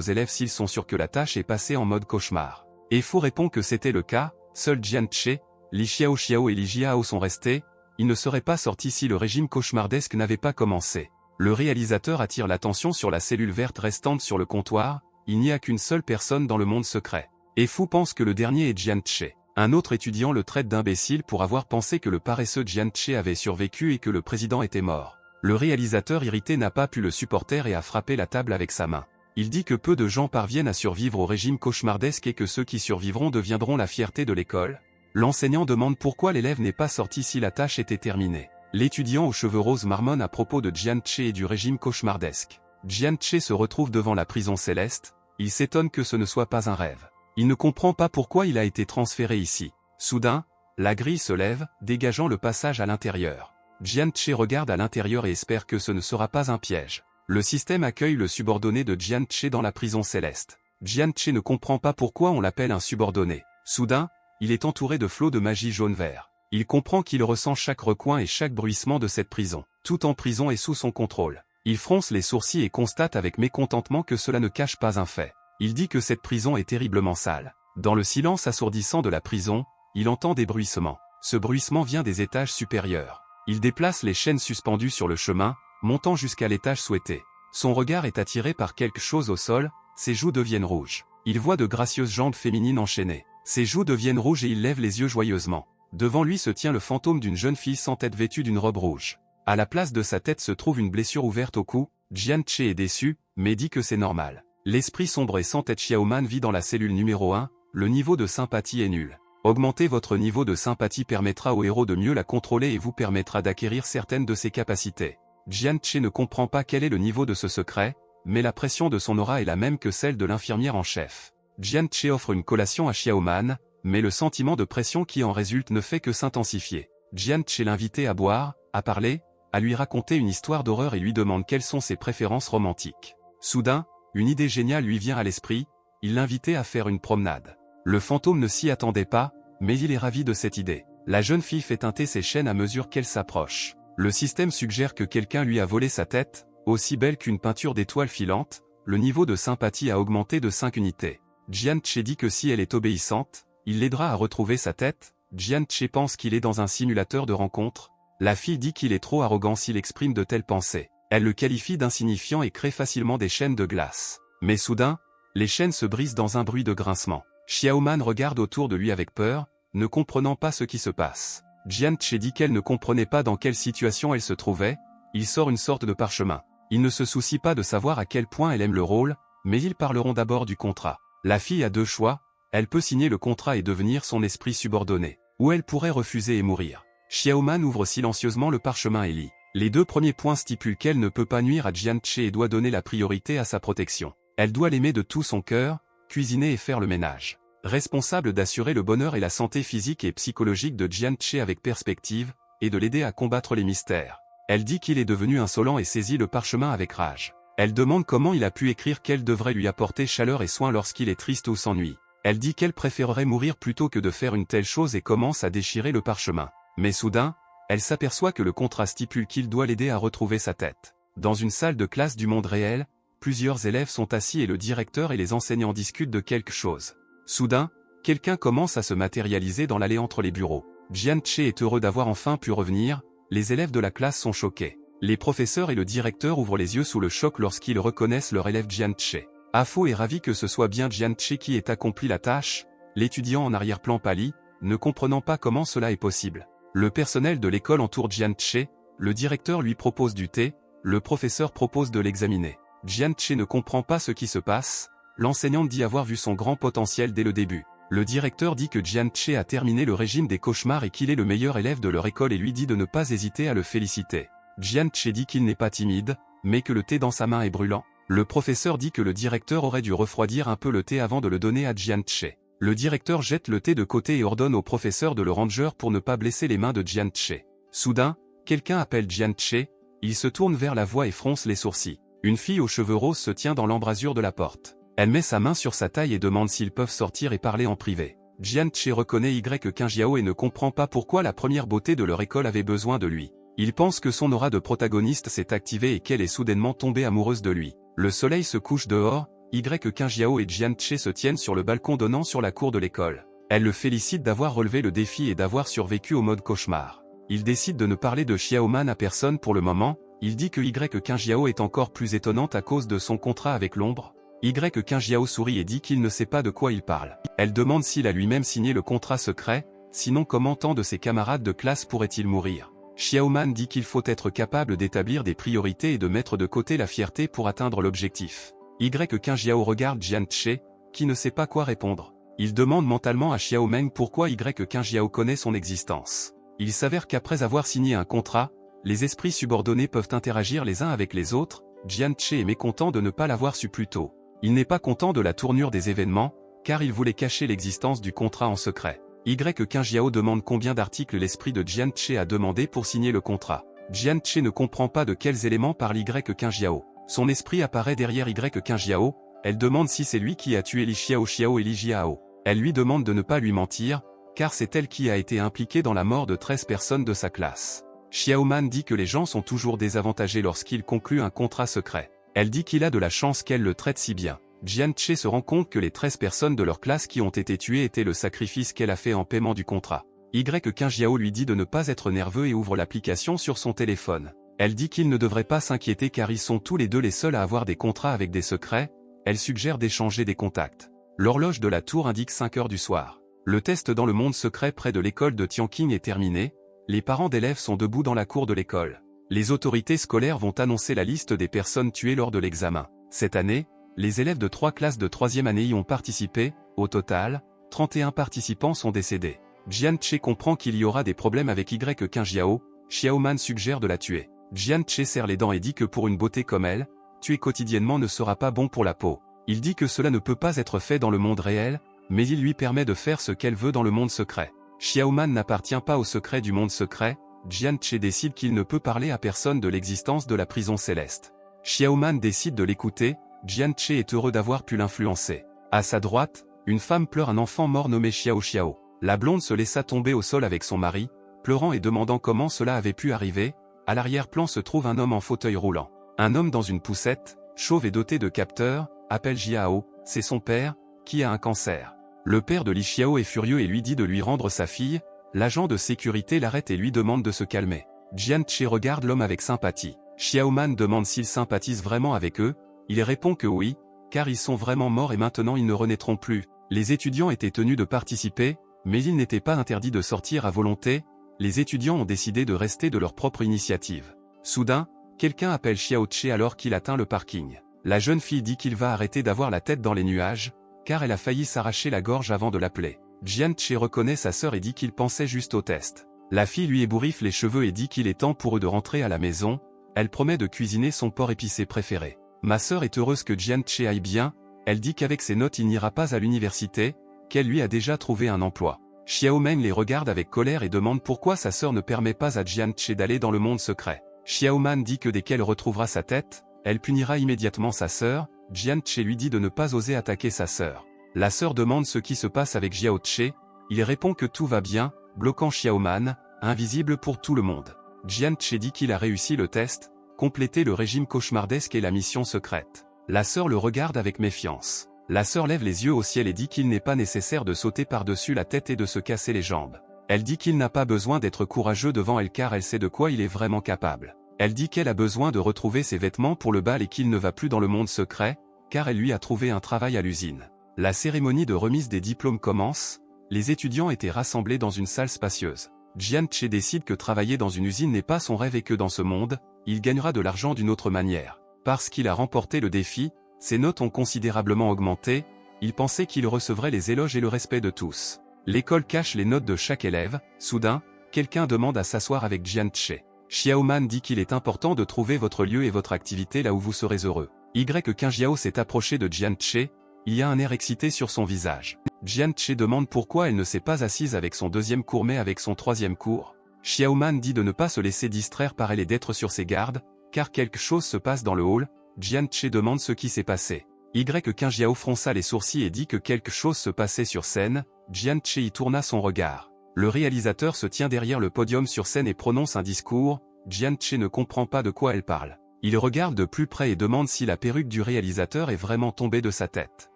élèves s'ils sont sûrs que la tâche est passée en mode cauchemar. Et Fu répond que c'était le cas, seuls Jian-Che, Li Xiaoxiao et Li Jiao sont restés. Ils ne seraient pas sortis si le régime cauchemardesque n'avait pas commencé. Le réalisateur attire l'attention sur la cellule verte restante sur le comptoir. Il n'y a qu'une seule personne dans le monde secret. Et Fu pense que le dernier est Jian-Che. Un autre étudiant le traite d'imbécile pour avoir pensé que le paresseux Jian-Che avait survécu et que le président était mort. Le réalisateur irrité n'a pas pu le supporter et a frappé la table avec sa main. Il dit que peu de gens parviennent à survivre au régime cauchemardesque et que ceux qui survivront deviendront la fierté de l'école. L'enseignant demande pourquoi l'élève n'est pas sorti si la tâche était terminée. L'étudiant aux cheveux roses marmonne à propos de Jian-Che et du régime cauchemardesque. Jian-Che se retrouve devant la prison céleste. Il s'étonne que ce ne soit pas un rêve. Il ne comprend pas pourquoi il a été transféré ici. Soudain, la grille se lève, dégageant le passage à l'intérieur. Jian-Che regarde à l'intérieur et espère que ce ne sera pas un piège. Le système accueille le subordonné de Jian-Che dans la prison céleste. Jian-Che ne comprend pas pourquoi on l'appelle un subordonné. Soudain, il est entouré de flots de magie jaune-vert. Il comprend qu'il ressent chaque recoin et chaque bruissement de cette prison. Tout en prison est sous son contrôle. Il fronce les sourcils et constate avec mécontentement que cela ne cache pas un fait. Il dit que cette prison est terriblement sale. Dans le silence assourdissant de la prison, il entend des bruissements. Ce bruissement vient des étages supérieurs. Il déplace les chaînes suspendues sur le chemin, montant jusqu'à l'étage souhaité. Son regard est attiré par quelque chose au sol, ses joues deviennent rouges. Il voit de gracieuses jambes féminines enchaînées. Ses joues deviennent rouges et il lève les yeux joyeusement. Devant lui se tient le fantôme d'une jeune fille sans tête vêtue d'une robe rouge. À la place de sa tête se trouve une blessure ouverte au cou. Jian-Che est déçu, mais dit que c'est normal. L'esprit sombre et sans tête Xiaoman vit dans la cellule numéro 1, le niveau de sympathie est nul. Augmenter votre niveau de sympathie permettra au héros de mieux la contrôler et vous permettra d'acquérir certaines de ses capacités. Jian-Che ne comprend pas quel est le niveau de ce secret, mais la pression de son aura est la même que celle de l'infirmière en chef. Jian-Che offre une collation à Xiaoman, mais le sentiment de pression qui en résulte ne fait que s'intensifier. Jian-Che l'invite à boire, à parler, à lui raconter une histoire d'horreur et lui demande quelles sont ses préférences romantiques. Soudain, une idée géniale lui vient à l'esprit, il l'invitait à faire une promenade. Le fantôme ne s'y attendait pas, mais il est ravi de cette idée. La jeune fille fait teinter ses chaînes à mesure qu'elle s'approche. Le système suggère que quelqu'un lui a volé sa tête, aussi belle qu'une peinture d'étoiles filantes. Le niveau de sympathie a augmenté de 5 unités. Jian-Che dit que si elle est obéissante, il l'aidera à retrouver sa tête. Jian-Che pense qu'il est dans un simulateur de rencontre. La fille dit qu'il est trop arrogant s'il exprime de telles pensées. Elle le qualifie d'insignifiant et crée facilement des chaînes de glace. Mais soudain, les chaînes se brisent dans un bruit de grincement. Xiaoman regarde autour de lui avec peur, ne comprenant pas ce qui se passe. Jian-Che dit qu'elle ne comprenait pas dans quelle situation elle se trouvait. Il sort une sorte de parchemin. Il ne se soucie pas de savoir à quel point elle aime le rôle, mais ils parleront d'abord du contrat. La fille a 2 choix, elle peut signer le contrat et devenir son esprit subordonné, ou elle pourrait refuser et mourir. Xiaoman ouvre silencieusement le parchemin et lit. Les 2 premiers points stipulent qu'elle ne peut pas nuire à Jian-Che et doit donner la priorité à sa protection. Elle doit l'aimer de tout son cœur, cuisiner et faire le ménage. Responsable d'assurer le bonheur et la santé physique et psychologique de Jian-Che avec perspective, et de l'aider à combattre les mystères. Elle dit qu'il est devenu insolent et saisit le parchemin avec rage. Elle demande comment il a pu écrire qu'elle devrait lui apporter chaleur et soin lorsqu'il est triste ou s'ennuie. Elle dit qu'elle préférerait mourir plutôt que de faire une telle chose et commence à déchirer le parchemin. Mais soudain, elle s'aperçoit que le contrat stipule qu'il doit l'aider à retrouver sa tête. Dans une salle de classe du monde réel, plusieurs élèves sont assis et le directeur et les enseignants discutent de quelque chose. Soudain, quelqu'un commence à se matérialiser dans l'allée entre les bureaux. Jian-Che est heureux d'avoir enfin pu revenir, les élèves de la classe sont choqués. Les professeurs et le directeur ouvrent les yeux sous le choc lorsqu'ils reconnaissent leur élève Jian-Che. Afo est ravi que ce soit bien Jian-Che qui ait accompli la tâche, l'étudiant en arrière-plan pâlit, ne comprenant pas comment cela est possible. Le personnel de l'école entoure Jian-Che, le directeur lui propose du thé, le professeur propose de l'examiner. Jian-Che ne comprend pas ce qui se passe, l'enseignante dit avoir vu son grand potentiel dès le début. Le directeur dit que Jian-Che a terminé le régime des cauchemars et qu'il est le meilleur élève de leur école et lui dit de ne pas hésiter à le féliciter. Jian-Che dit qu'il n'est pas timide, mais que le thé dans sa main est brûlant. Le professeur dit que le directeur aurait dû refroidir un peu le thé avant de le donner à Jian-Che. Le directeur jette le thé de côté et ordonne au professeur de le ranger pour ne pas blesser les mains de Jian Che. Soudain, quelqu'un appelle Jian Che, il se tourne vers la voix et fronce les sourcils. Une fille aux cheveux roses se tient dans l'embrasure de la porte. Elle met sa main sur sa taille et demande s'ils peuvent sortir et parler en privé. Jian Che reconnaît Qingjiao et ne comprend pas pourquoi la première beauté de leur école avait besoin de lui. Il pense que son aura de protagoniste s'est activée et qu'elle est soudainement tombée amoureuse de lui. Le soleil se couche dehors, Qingjiao et Jian Che se tiennent sur le balcon donnant sur la cour de l'école. Elle le félicite d'avoir relevé le défi et d'avoir survécu au mode cauchemar. Il décide de ne parler de Xiaoman à personne pour le moment. Il dit que Qingjiao est encore plus étonnante à cause de son contrat avec l'ombre. Qingjiao sourit et dit qu'il ne sait pas de quoi il parle. Elle demande s'il a lui-même signé le contrat secret, sinon comment tant de ses camarades de classe pourraient-ils mourir. Xiaoman dit qu'il faut être capable d'établir des priorités et de mettre de côté la fierté pour atteindre l'objectif. Qingjiao regarde Jian Che, qui ne sait pas quoi répondre. Il demande mentalement à Xiaomeng pourquoi Qingjiao connaît son existence. Il s'avère qu'après avoir signé un contrat, les esprits subordonnés peuvent interagir les uns avec les autres. Jian Che est mécontent de ne pas l'avoir su plus tôt. Il n'est pas content de la tournure des événements, car il voulait cacher l'existence du contrat en secret. Qingjiao demande combien d'articles l'esprit de Jian Che a demandé pour signer le contrat. Jian Che ne comprend pas de quels éléments parle Qingjiao. Son esprit apparaît derrière Qingjiao, elle demande si c'est lui qui a tué Li Xiao et Li Jiao. Elle lui demande de ne pas lui mentir, car c'est elle qui a été impliquée dans la mort de 13 personnes de sa classe. Xiaoman dit que les gens sont toujours désavantagés lorsqu'ils concluent un contrat secret. Elle dit qu'il a de la chance qu'elle le traite si bien. Jian Che se rend compte que les 13 personnes de leur classe qui ont été tuées étaient le sacrifice qu'elle a fait en paiement du contrat. Qingjiao lui dit de ne pas être nerveux et ouvre l'application sur son téléphone. Elle dit qu'il ne devrait pas s'inquiéter car ils sont tous les deux les seuls à avoir des contrats avec des secrets. Elle suggère d'échanger des contacts. L'horloge de la tour indique 5 heures du soir. Le test dans le monde secret près de l'école de Tianqing est terminé. Les parents d'élèves sont debout dans la cour de l'école. Les autorités scolaires vont annoncer la liste des personnes tuées lors de l'examen. Cette année, les élèves de 3 classes de 3e année y ont participé. Au total, 31 participants sont décédés. Jian Che comprend qu'il y aura des problèmes avec Qingjiao. Xiaoman suggère de la tuer. Jian Che serre les dents et dit que pour une beauté comme elle, tuer quotidiennement ne sera pas bon pour la peau. Il dit que cela ne peut pas être fait dans le monde réel, mais il lui permet de faire ce qu'elle veut dans le monde secret. Xiaoman n'appartient pas au secret du monde secret. Jian Che décide qu'il ne peut parler à personne de l'existence de la prison céleste. Xiaoman décide de l'écouter. Jian Che est heureux d'avoir pu l'influencer. À sa droite, une femme pleure un enfant mort nommé Xiao. La blonde se laissa tomber au sol avec son mari, pleurant et demandant comment cela avait pu arriver. À l'arrière-plan se trouve un homme en fauteuil roulant. Un homme dans une poussette, chauve et doté de capteurs, appelle Jiao, c'est son père, qui a un cancer. Le père de Li Xiao est furieux et lui dit de lui rendre sa fille. L'agent de sécurité l'arrête et lui demande de se calmer. Jian Che regarde l'homme avec sympathie. Xiaoman demande s'il sympathise vraiment avec eux. Il répond que oui, car ils sont vraiment morts et maintenant ils ne renaîtront plus. Les étudiants étaient tenus de participer, mais il n'était pas interdit de sortir à volonté. Les étudiants ont décidé de rester de leur propre initiative. Soudain, quelqu'un appelle Xiao Che alors qu'il atteint le parking. La jeune fille dit qu'il va arrêter d'avoir la tête dans les nuages, car elle a failli s'arracher la gorge avant de l'appeler. Jian Che reconnaît sa sœur et dit qu'il pensait juste au test. La fille lui ébouriffe les cheveux et dit qu'il est temps pour eux de rentrer à la maison. Elle promet de cuisiner son porc épicé préféré. Ma sœur est heureuse que Jian Che aille bien. Elle dit qu'avec ses notes il n'ira pas à l'université, qu'elle lui a déjà trouvé un emploi. Xiaomeng les regarde avec colère et demande pourquoi sa sœur ne permet pas à Jian Che d'aller dans le monde secret. Xiaoman dit que dès qu'elle retrouvera sa tête, elle punira immédiatement sa sœur. Jian Che lui dit de ne pas oser attaquer sa sœur. La sœur demande ce qui se passe avec Xiao Che. Il répond que tout va bien, bloquant Xiaoman, invisible pour tout le monde. Jian Che dit qu'il a réussi le test, complété le régime cauchemardesque et la mission secrète. La sœur le regarde avec méfiance. La sœur lève les yeux au ciel et dit qu'il n'est pas nécessaire de sauter par-dessus la tête et de se casser les jambes. Elle dit qu'il n'a pas besoin d'être courageux devant elle car elle sait de quoi il est vraiment capable. Elle dit qu'elle a besoin de retrouver ses vêtements pour le bal et qu'il ne va plus dans le monde secret, car elle lui a trouvé un travail à l'usine. La cérémonie de remise des diplômes commence. Les étudiants étaient rassemblés dans une salle spacieuse. Jian Che décide que travailler dans une usine n'est pas son rêve et que dans ce monde, il gagnera de l'argent d'une autre manière. Parce qu'il a remporté le défi, ses notes ont considérablement augmenté. Il pensait qu'il recevrait les éloges et le respect de tous. L'école cache les notes de chaque élève. Soudain, quelqu'un demande à s'asseoir avec Jian Che. Xiaoman dit qu'il est important de trouver votre lieu et votre activité là où vous serez heureux. Qingjiao s'est approché de Jian Che. il y a un air excité sur son visage. Jian Che demande pourquoi elle ne s'est pas assise avec son deuxième cours mais avec son troisième cours. Xiaoman dit de ne pas se laisser distraire par elle et d'être sur ses gardes, car quelque chose se passe dans le hall. Jian Che demande ce qui s'est passé. Qingjiao fronça les sourcils et dit que quelque chose se passait sur scène. Jian Che y tourna son regard. Le réalisateur se tient derrière le podium sur scène et prononce un discours. Jian Che ne comprend pas de quoi elle parle. Il regarde de plus près et demande si la perruque du réalisateur est vraiment tombée de sa tête.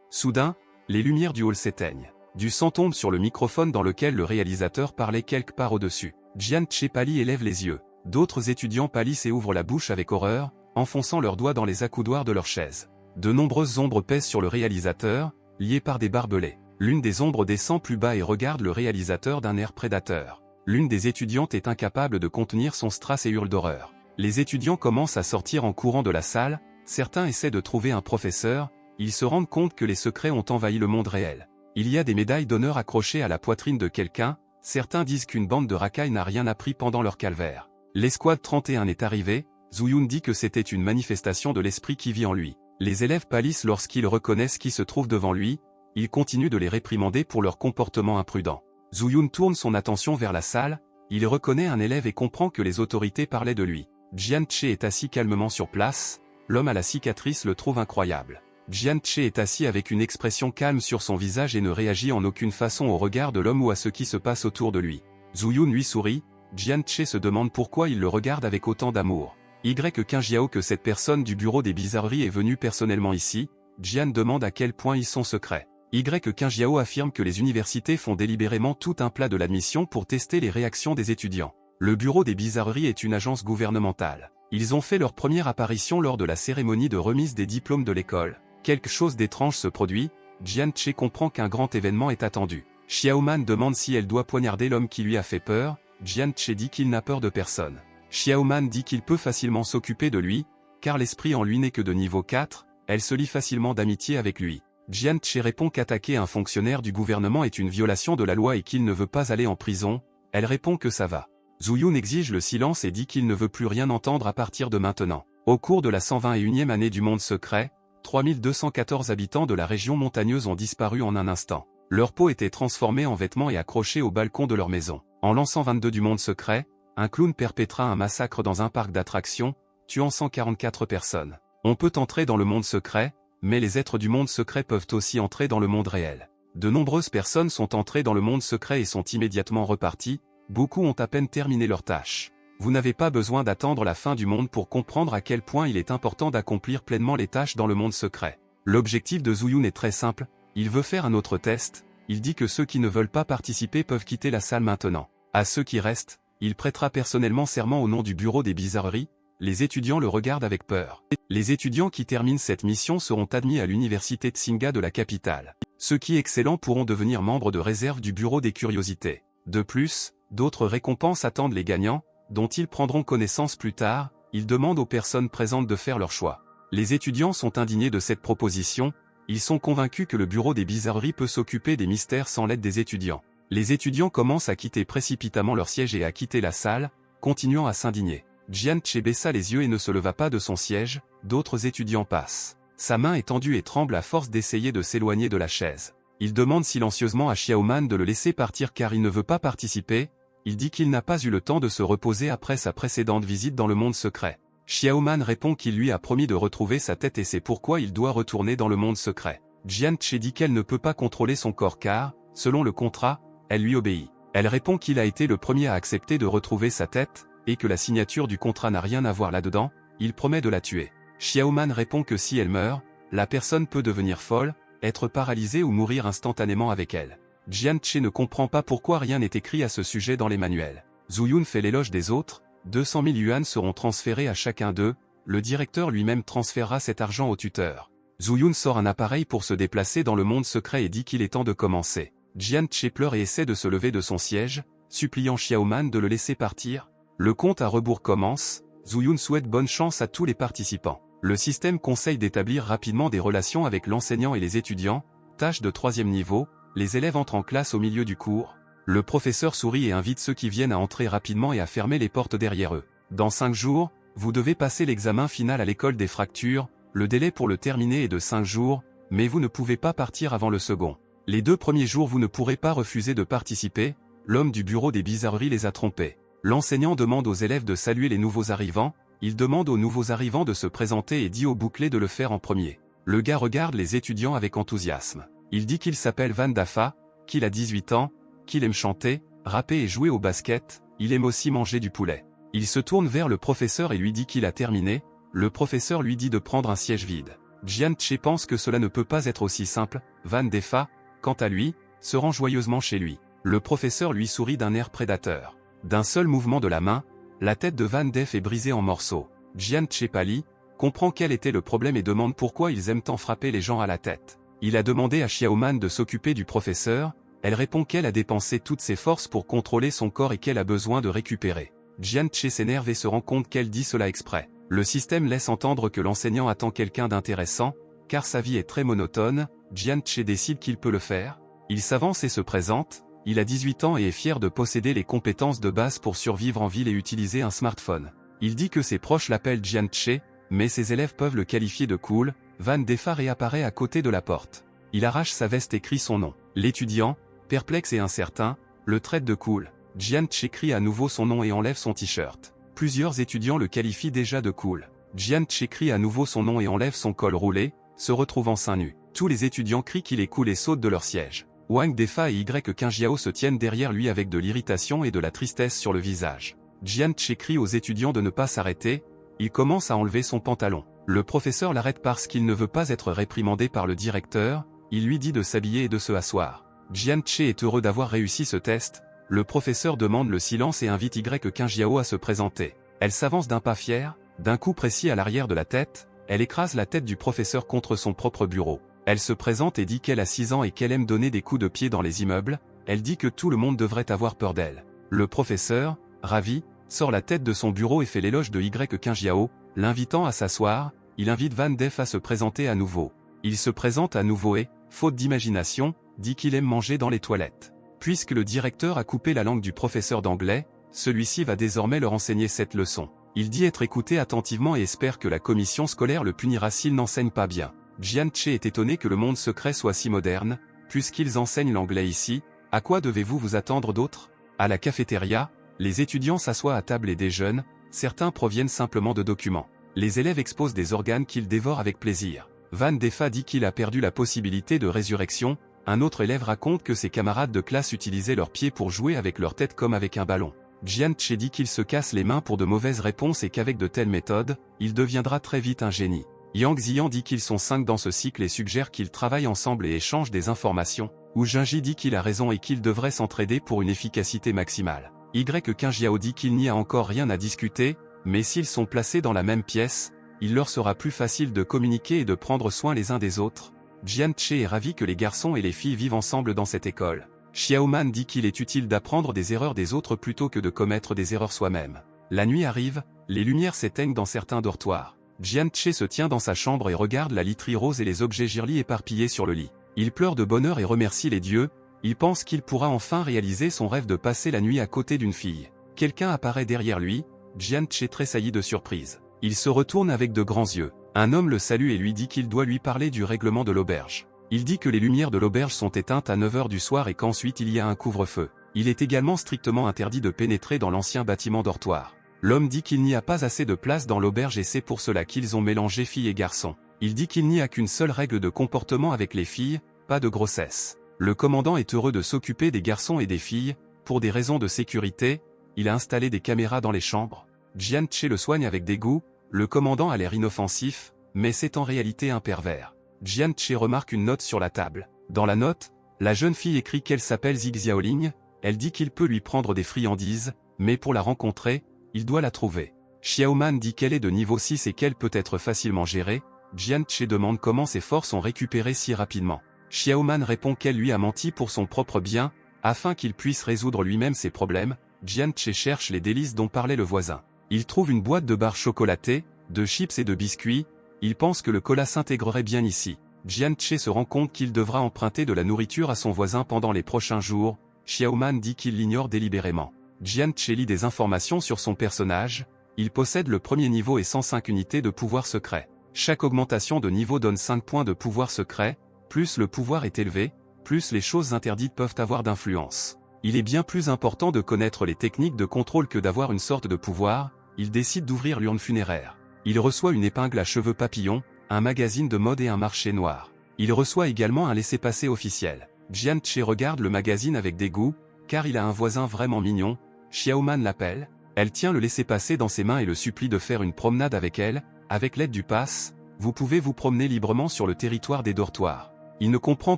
Soudain, les lumières du hall s'éteignent. Du sang tombe sur le microphone dans lequel le réalisateur parlait quelque part au-dessus. Jian Che pâlit et lève les yeux. D'autres étudiants pâlissent et ouvrent la bouche avec horreur, enfonçant leurs doigts dans les accoudoirs de leur chaise. De nombreuses ombres pèsent sur le réalisateur, liées par des barbelés. L'une des ombres descend plus bas et regarde le réalisateur d'un air prédateur. L'une des étudiantes est incapable de contenir son strass et hurle d'horreur. Les étudiants commencent à sortir en courant de la salle, certains essaient de trouver un professeur, ils se rendent compte que les secrets ont envahi le monde réel. Il y a des médailles d'honneur accrochées à la poitrine de quelqu'un, certains disent qu'une bande de racailles n'a rien appris pendant leur calvaire. L'escouade 31 est arrivée, Zuyun dit que c'était une manifestation de l'esprit qui vit en lui. Les élèves pâlissent lorsqu'ils reconnaissent qui se trouve devant lui, ils continuent de les réprimander pour leur comportement imprudent. Zuyun tourne son attention vers la salle, il reconnaît un élève et comprend que les autorités parlaient de lui. Jian Che est assis calmement sur place, l'homme à la cicatrice le trouve incroyable. Jian Che est assis avec une expression calme sur son visage et ne réagit en aucune façon au regard de l'homme ou à ce qui se passe autour de lui. Zuyun lui sourit, Jian Che se demande pourquoi il le regarde avec autant d'amour. Qingjiao que cette personne du bureau des bizarreries est venue personnellement ici, Jian demande à quel point ils sont secrets. Qingjiao affirme que les universités font délibérément tout un plat de l'admission pour tester les réactions des étudiants. Le bureau des bizarreries est une agence gouvernementale. Ils ont fait leur première apparition lors de la cérémonie de remise des diplômes de l'école. Quelque chose d'étrange se produit, Jian Che comprend qu'un grand événement est attendu. Xiaoman demande si elle doit poignarder l'homme qui lui a fait peur, Jian Che dit qu'il n'a peur de personne. Xiaoman dit qu'il peut facilement s'occuper de lui, car l'esprit en lui n'est que de niveau 4, elle se lie facilement d'amitié avec lui. Jian Che répond qu'attaquer un fonctionnaire du gouvernement est une violation de la loi et qu'il ne veut pas aller en prison, elle répond que ça va. Zuyun exige le silence et dit qu'il ne veut plus rien entendre à partir de maintenant. Au cours de la 121e année du monde secret, 3214 habitants de la région montagneuse ont disparu en un instant. Leur peau était transformée en vêtements et accrochée au balcon de leur maison. En l'an 122 du monde secret, un clown perpétra un massacre dans un parc d'attractions, tuant 144 personnes. On peut entrer dans le monde secret, mais les êtres du monde secret peuvent aussi entrer dans le monde réel. De nombreuses personnes sont entrées dans le monde secret et sont immédiatement reparties, beaucoup ont à peine terminé leur tâche. Vous n'avez pas besoin d'attendre la fin du monde pour comprendre à quel point il est important d'accomplir pleinement les tâches dans le monde secret. L'objectif de Zuyun est très simple, il veut faire un autre test, il dit que ceux qui ne veulent pas participer peuvent quitter la salle maintenant. À ceux qui restent, il prêtera personnellement serment au nom du bureau des bizarreries, les étudiants le regardent avec peur. Les étudiants qui terminent cette mission seront admis à l'université Tsinga de la capitale. Ceux qui excellents pourront devenir membres de réserve du bureau des curiosités. De plus, d'autres récompenses attendent les gagnants, dont ils prendront connaissance plus tard, ils demandent aux personnes présentes de faire leur choix. Les étudiants sont indignés de cette proposition, ils sont convaincus que le bureau des bizarreries peut s'occuper des mystères sans l'aide des étudiants. Les étudiants commencent à quitter précipitamment leur siège et à quitter la salle, continuant à s'indigner. Jian Che baissa les yeux et ne se leva pas de son siège, d'autres étudiants passent. Sa main est tendue et tremble à force d'essayer de s'éloigner de la chaise. Il demande silencieusement à Xiaoman de le laisser partir car il ne veut pas participer, il dit qu'il n'a pas eu le temps de se reposer après sa précédente visite dans le monde secret. Xiaoman répond qu'il lui a promis de retrouver sa tête et c'est pourquoi il doit retourner dans le monde secret. Jian Che dit qu'elle ne peut pas contrôler son corps car, selon le contrat, elle lui obéit. Elle répond qu'il a été le premier à accepter de retrouver sa tête, et que la signature du contrat n'a rien à voir là-dedans, il promet de la tuer. Xiaoman répond que si elle meurt, la personne peut devenir folle, être paralysée ou mourir instantanément avec elle. Jian Che ne comprend pas pourquoi rien n'est écrit à ce sujet dans les manuels. Zuyun fait l'éloge des autres, 200 000 yuan seront transférés à chacun d'eux, le directeur lui-même transférera cet argent au tuteur. Zuyun sort un appareil pour se déplacer dans le monde secret et dit qu'il est temps de commencer. Jian Che pleure et essaie de se lever de son siège, suppliant Xiaoman de le laisser partir. Le compte à rebours commence, Zuyun souhaite bonne chance à tous les participants. Le système conseille d'établir rapidement des relations avec l'enseignant et les étudiants, tâche de 3e niveau, les élèves entrent en classe au milieu du cours. Le professeur sourit et invite ceux qui viennent à entrer rapidement et à fermer les portes derrière eux. Dans 5 jours, vous devez passer l'examen final à l'école des fractures, le délai pour le terminer est de 5 jours, mais vous ne pouvez pas partir avant le second. Les 2 premiers jours vous ne pourrez pas refuser de participer, l'homme du bureau des bizarreries les a trompés. L'enseignant demande aux élèves de saluer les nouveaux arrivants, il demande aux nouveaux arrivants de se présenter et dit au bouclé de le faire en premier. Le gars regarde les étudiants avec enthousiasme. Il dit qu'il s'appelle Van Dafa, qu'il a 18 ans, qu'il aime chanter, rapper et jouer au basket, il aime aussi manger du poulet. Il se tourne vers le professeur et lui dit qu'il a terminé, le professeur lui dit de prendre un siège vide. Jian Che pense que cela ne peut pas être aussi simple, Van Dafa, quant à lui, se rend joyeusement chez lui. Le professeur lui sourit d'un air prédateur. D'un seul mouvement de la main, la tête de Van Dafa est brisée en morceaux. Jian Che pâlit, comprend quel était le problème et demande pourquoi ils aiment tant frapper les gens à la tête. Il a demandé à Xiaoman de s'occuper du professeur, elle répond qu'elle a dépensé toutes ses forces pour contrôler son corps et qu'elle a besoin de récupérer. Jian Che s'énerve et se rend compte qu'elle dit cela exprès. Le système laisse entendre que l'enseignant attend quelqu'un d'intéressant, car sa vie est très monotone, Jian Che décide qu'il peut le faire. Il s'avance et se présente, il a 18 ans et est fier de posséder les compétences de base pour survivre en ville et utiliser un smartphone. Il dit que ses proches l'appellent Jian Che, mais ses élèves peuvent le qualifier de cool. Van Dafa réapparaît à côté de la porte. Il arrache sa veste et crie son nom. L'étudiant, perplexe et incertain, le traite de cool. Jian Che crie à nouveau son nom et enlève son t-shirt. Plusieurs étudiants le qualifient déjà de cool. Jian Che crie à nouveau son nom et enlève son col roulé, se retrouvant seins nus. Tous les étudiants crient qu'il est cool et sautent de leur siège. Wang Dafa et Y15 se tiennent derrière lui avec de l'irritation et de la tristesse sur le visage. Jian Che crie aux étudiants de ne pas s'arrêter, il commence à enlever son pantalon. Le professeur l'arrête parce qu'il ne veut pas être réprimandé par le directeur, il lui dit de s'habiller et de se asseoir. Jian Che est heureux d'avoir réussi ce test, le professeur demande le silence et invite Y15 à se présenter. Elle s'avance d'un pas fier, d'un coup précis à l'arrière de la tête, elle écrase la tête du professeur contre son propre bureau. Elle se présente et dit qu'elle a 6 ans et qu'elle aime donner des coups de pied dans les immeubles, elle dit que tout le monde devrait avoir peur d'elle. Le professeur, ravi, sort la tête de son bureau et fait l'éloge de Y15, l'invitant à s'asseoir, il invite Van Dafa à se présenter à nouveau. Il se présente à nouveau et, faute d'imagination, dit qu'il aime manger dans les toilettes. Puisque le directeur a coupé la langue du professeur d'anglais, celui-ci va désormais leur enseigner cette leçon. Il dit être écouté attentivement et espère que la commission scolaire le punira s'il n'enseigne pas bien. Jian Che est étonné que le monde secret soit si moderne, puisqu'ils enseignent l'anglais ici, à quoi devez-vous vous attendre d'autre? À la cafétéria, les étudiants s'assoient à table et déjeunent, certains proviennent simplement de documents. Les élèves exposent des organes qu'ils dévorent avec plaisir. Van Dafa dit qu'il a perdu la possibilité de résurrection, un autre élève raconte que ses camarades de classe utilisaient leurs pieds pour jouer avec leur tête comme avec un ballon. Jian Che dit qu'il se casse les mains pour de mauvaises réponses et qu'avec de telles méthodes, il deviendra très vite un génie. Yang Ziyan dit qu'ils sont 5 dans ce cycle et suggère qu'ils travaillent ensemble et échangent des informations. Wu Jinji dit qu'il a raison et qu'ils devraient s'entraider pour une efficacité maximale. Y15 dit qu'il n'y a encore rien à discuter, mais s'ils sont placés dans la même pièce, il leur sera plus facile de communiquer et de prendre soin les uns des autres. Jian Che est ravi que les garçons et les filles vivent ensemble dans cette école. Xiaoman dit qu'il est utile d'apprendre des erreurs des autres plutôt que de commettre des erreurs soi-même. La nuit arrive, les lumières s'éteignent dans certains dortoirs. Jian Che se tient dans sa chambre et regarde la literie rose et les objets girly éparpillés sur le lit. Il pleure de bonheur et remercie les dieux, il pense qu'il pourra enfin réaliser son rêve de passer la nuit à côté d'une fille. Quelqu'un apparaît derrière lui, Jian Che tressaillit de surprise. Il se retourne avec de grands yeux. Un homme le salue et lui dit qu'il doit lui parler du règlement de l'auberge. Il dit que les lumières de l'auberge sont éteintes à 9 h du soir et qu'ensuite il y a un couvre-feu. Il est également strictement interdit de pénétrer dans l'ancien bâtiment dortoir. L'homme dit qu'il n'y a pas assez de place dans l'auberge et c'est pour cela qu'ils ont mélangé filles et garçons. Il dit qu'il n'y a qu'une seule règle de comportement avec les filles, pas de grossesse. Le commandant est heureux de s'occuper des garçons et des filles, pour des raisons de sécurité, il a installé des caméras dans les chambres. Jian Che le soigne avec dégoût, le commandant a l'air inoffensif, mais c'est en réalité un pervers. Jian Che remarque une note sur la table. Dans la note, la jeune fille écrit qu'elle s'appelle Zig Xiaoling, elle dit qu'il peut lui prendre des friandises, mais pour la rencontrer, il doit la trouver. Xiaoman dit qu'elle est de niveau 6 et qu'elle peut être facilement gérée, Jian Che demande comment ses forces sont récupérées si rapidement. Xiaoman répond qu'elle lui a menti pour son propre bien, afin qu'il puisse résoudre lui-même ses problèmes. Jian Che cherche les délices dont parlait le voisin. Il trouve une boîte de barres chocolatées, de chips et de biscuits, il pense que le cola s'intégrerait bien ici. Jian Che se rend compte qu'il devra emprunter de la nourriture à son voisin pendant les prochains jours, Xiaoman dit qu'il l'ignore délibérément. Jian Che lit des informations sur son personnage, il possède le premier niveau et 105 unités de pouvoir secret. Chaque augmentation de niveau donne 5 points de pouvoir secret, plus le pouvoir est élevé, plus les choses interdites peuvent avoir d'influence. Il est bien plus important de connaître les techniques de contrôle que d'avoir une sorte de pouvoir. Il décide d'ouvrir l'urne funéraire. Il reçoit une épingle à cheveux papillons, un magazine de mode et un marché noir. Il reçoit également un laissez-passer officiel. Jian-Che regarde le magazine avec dégoût, car il a un voisin vraiment mignon. Xiaoman l'appelle. Elle tient le laissez-passer dans ses mains et le supplie de faire une promenade avec elle. Avec l'aide du pass, vous pouvez vous promener librement sur le territoire des dortoirs. Il ne comprend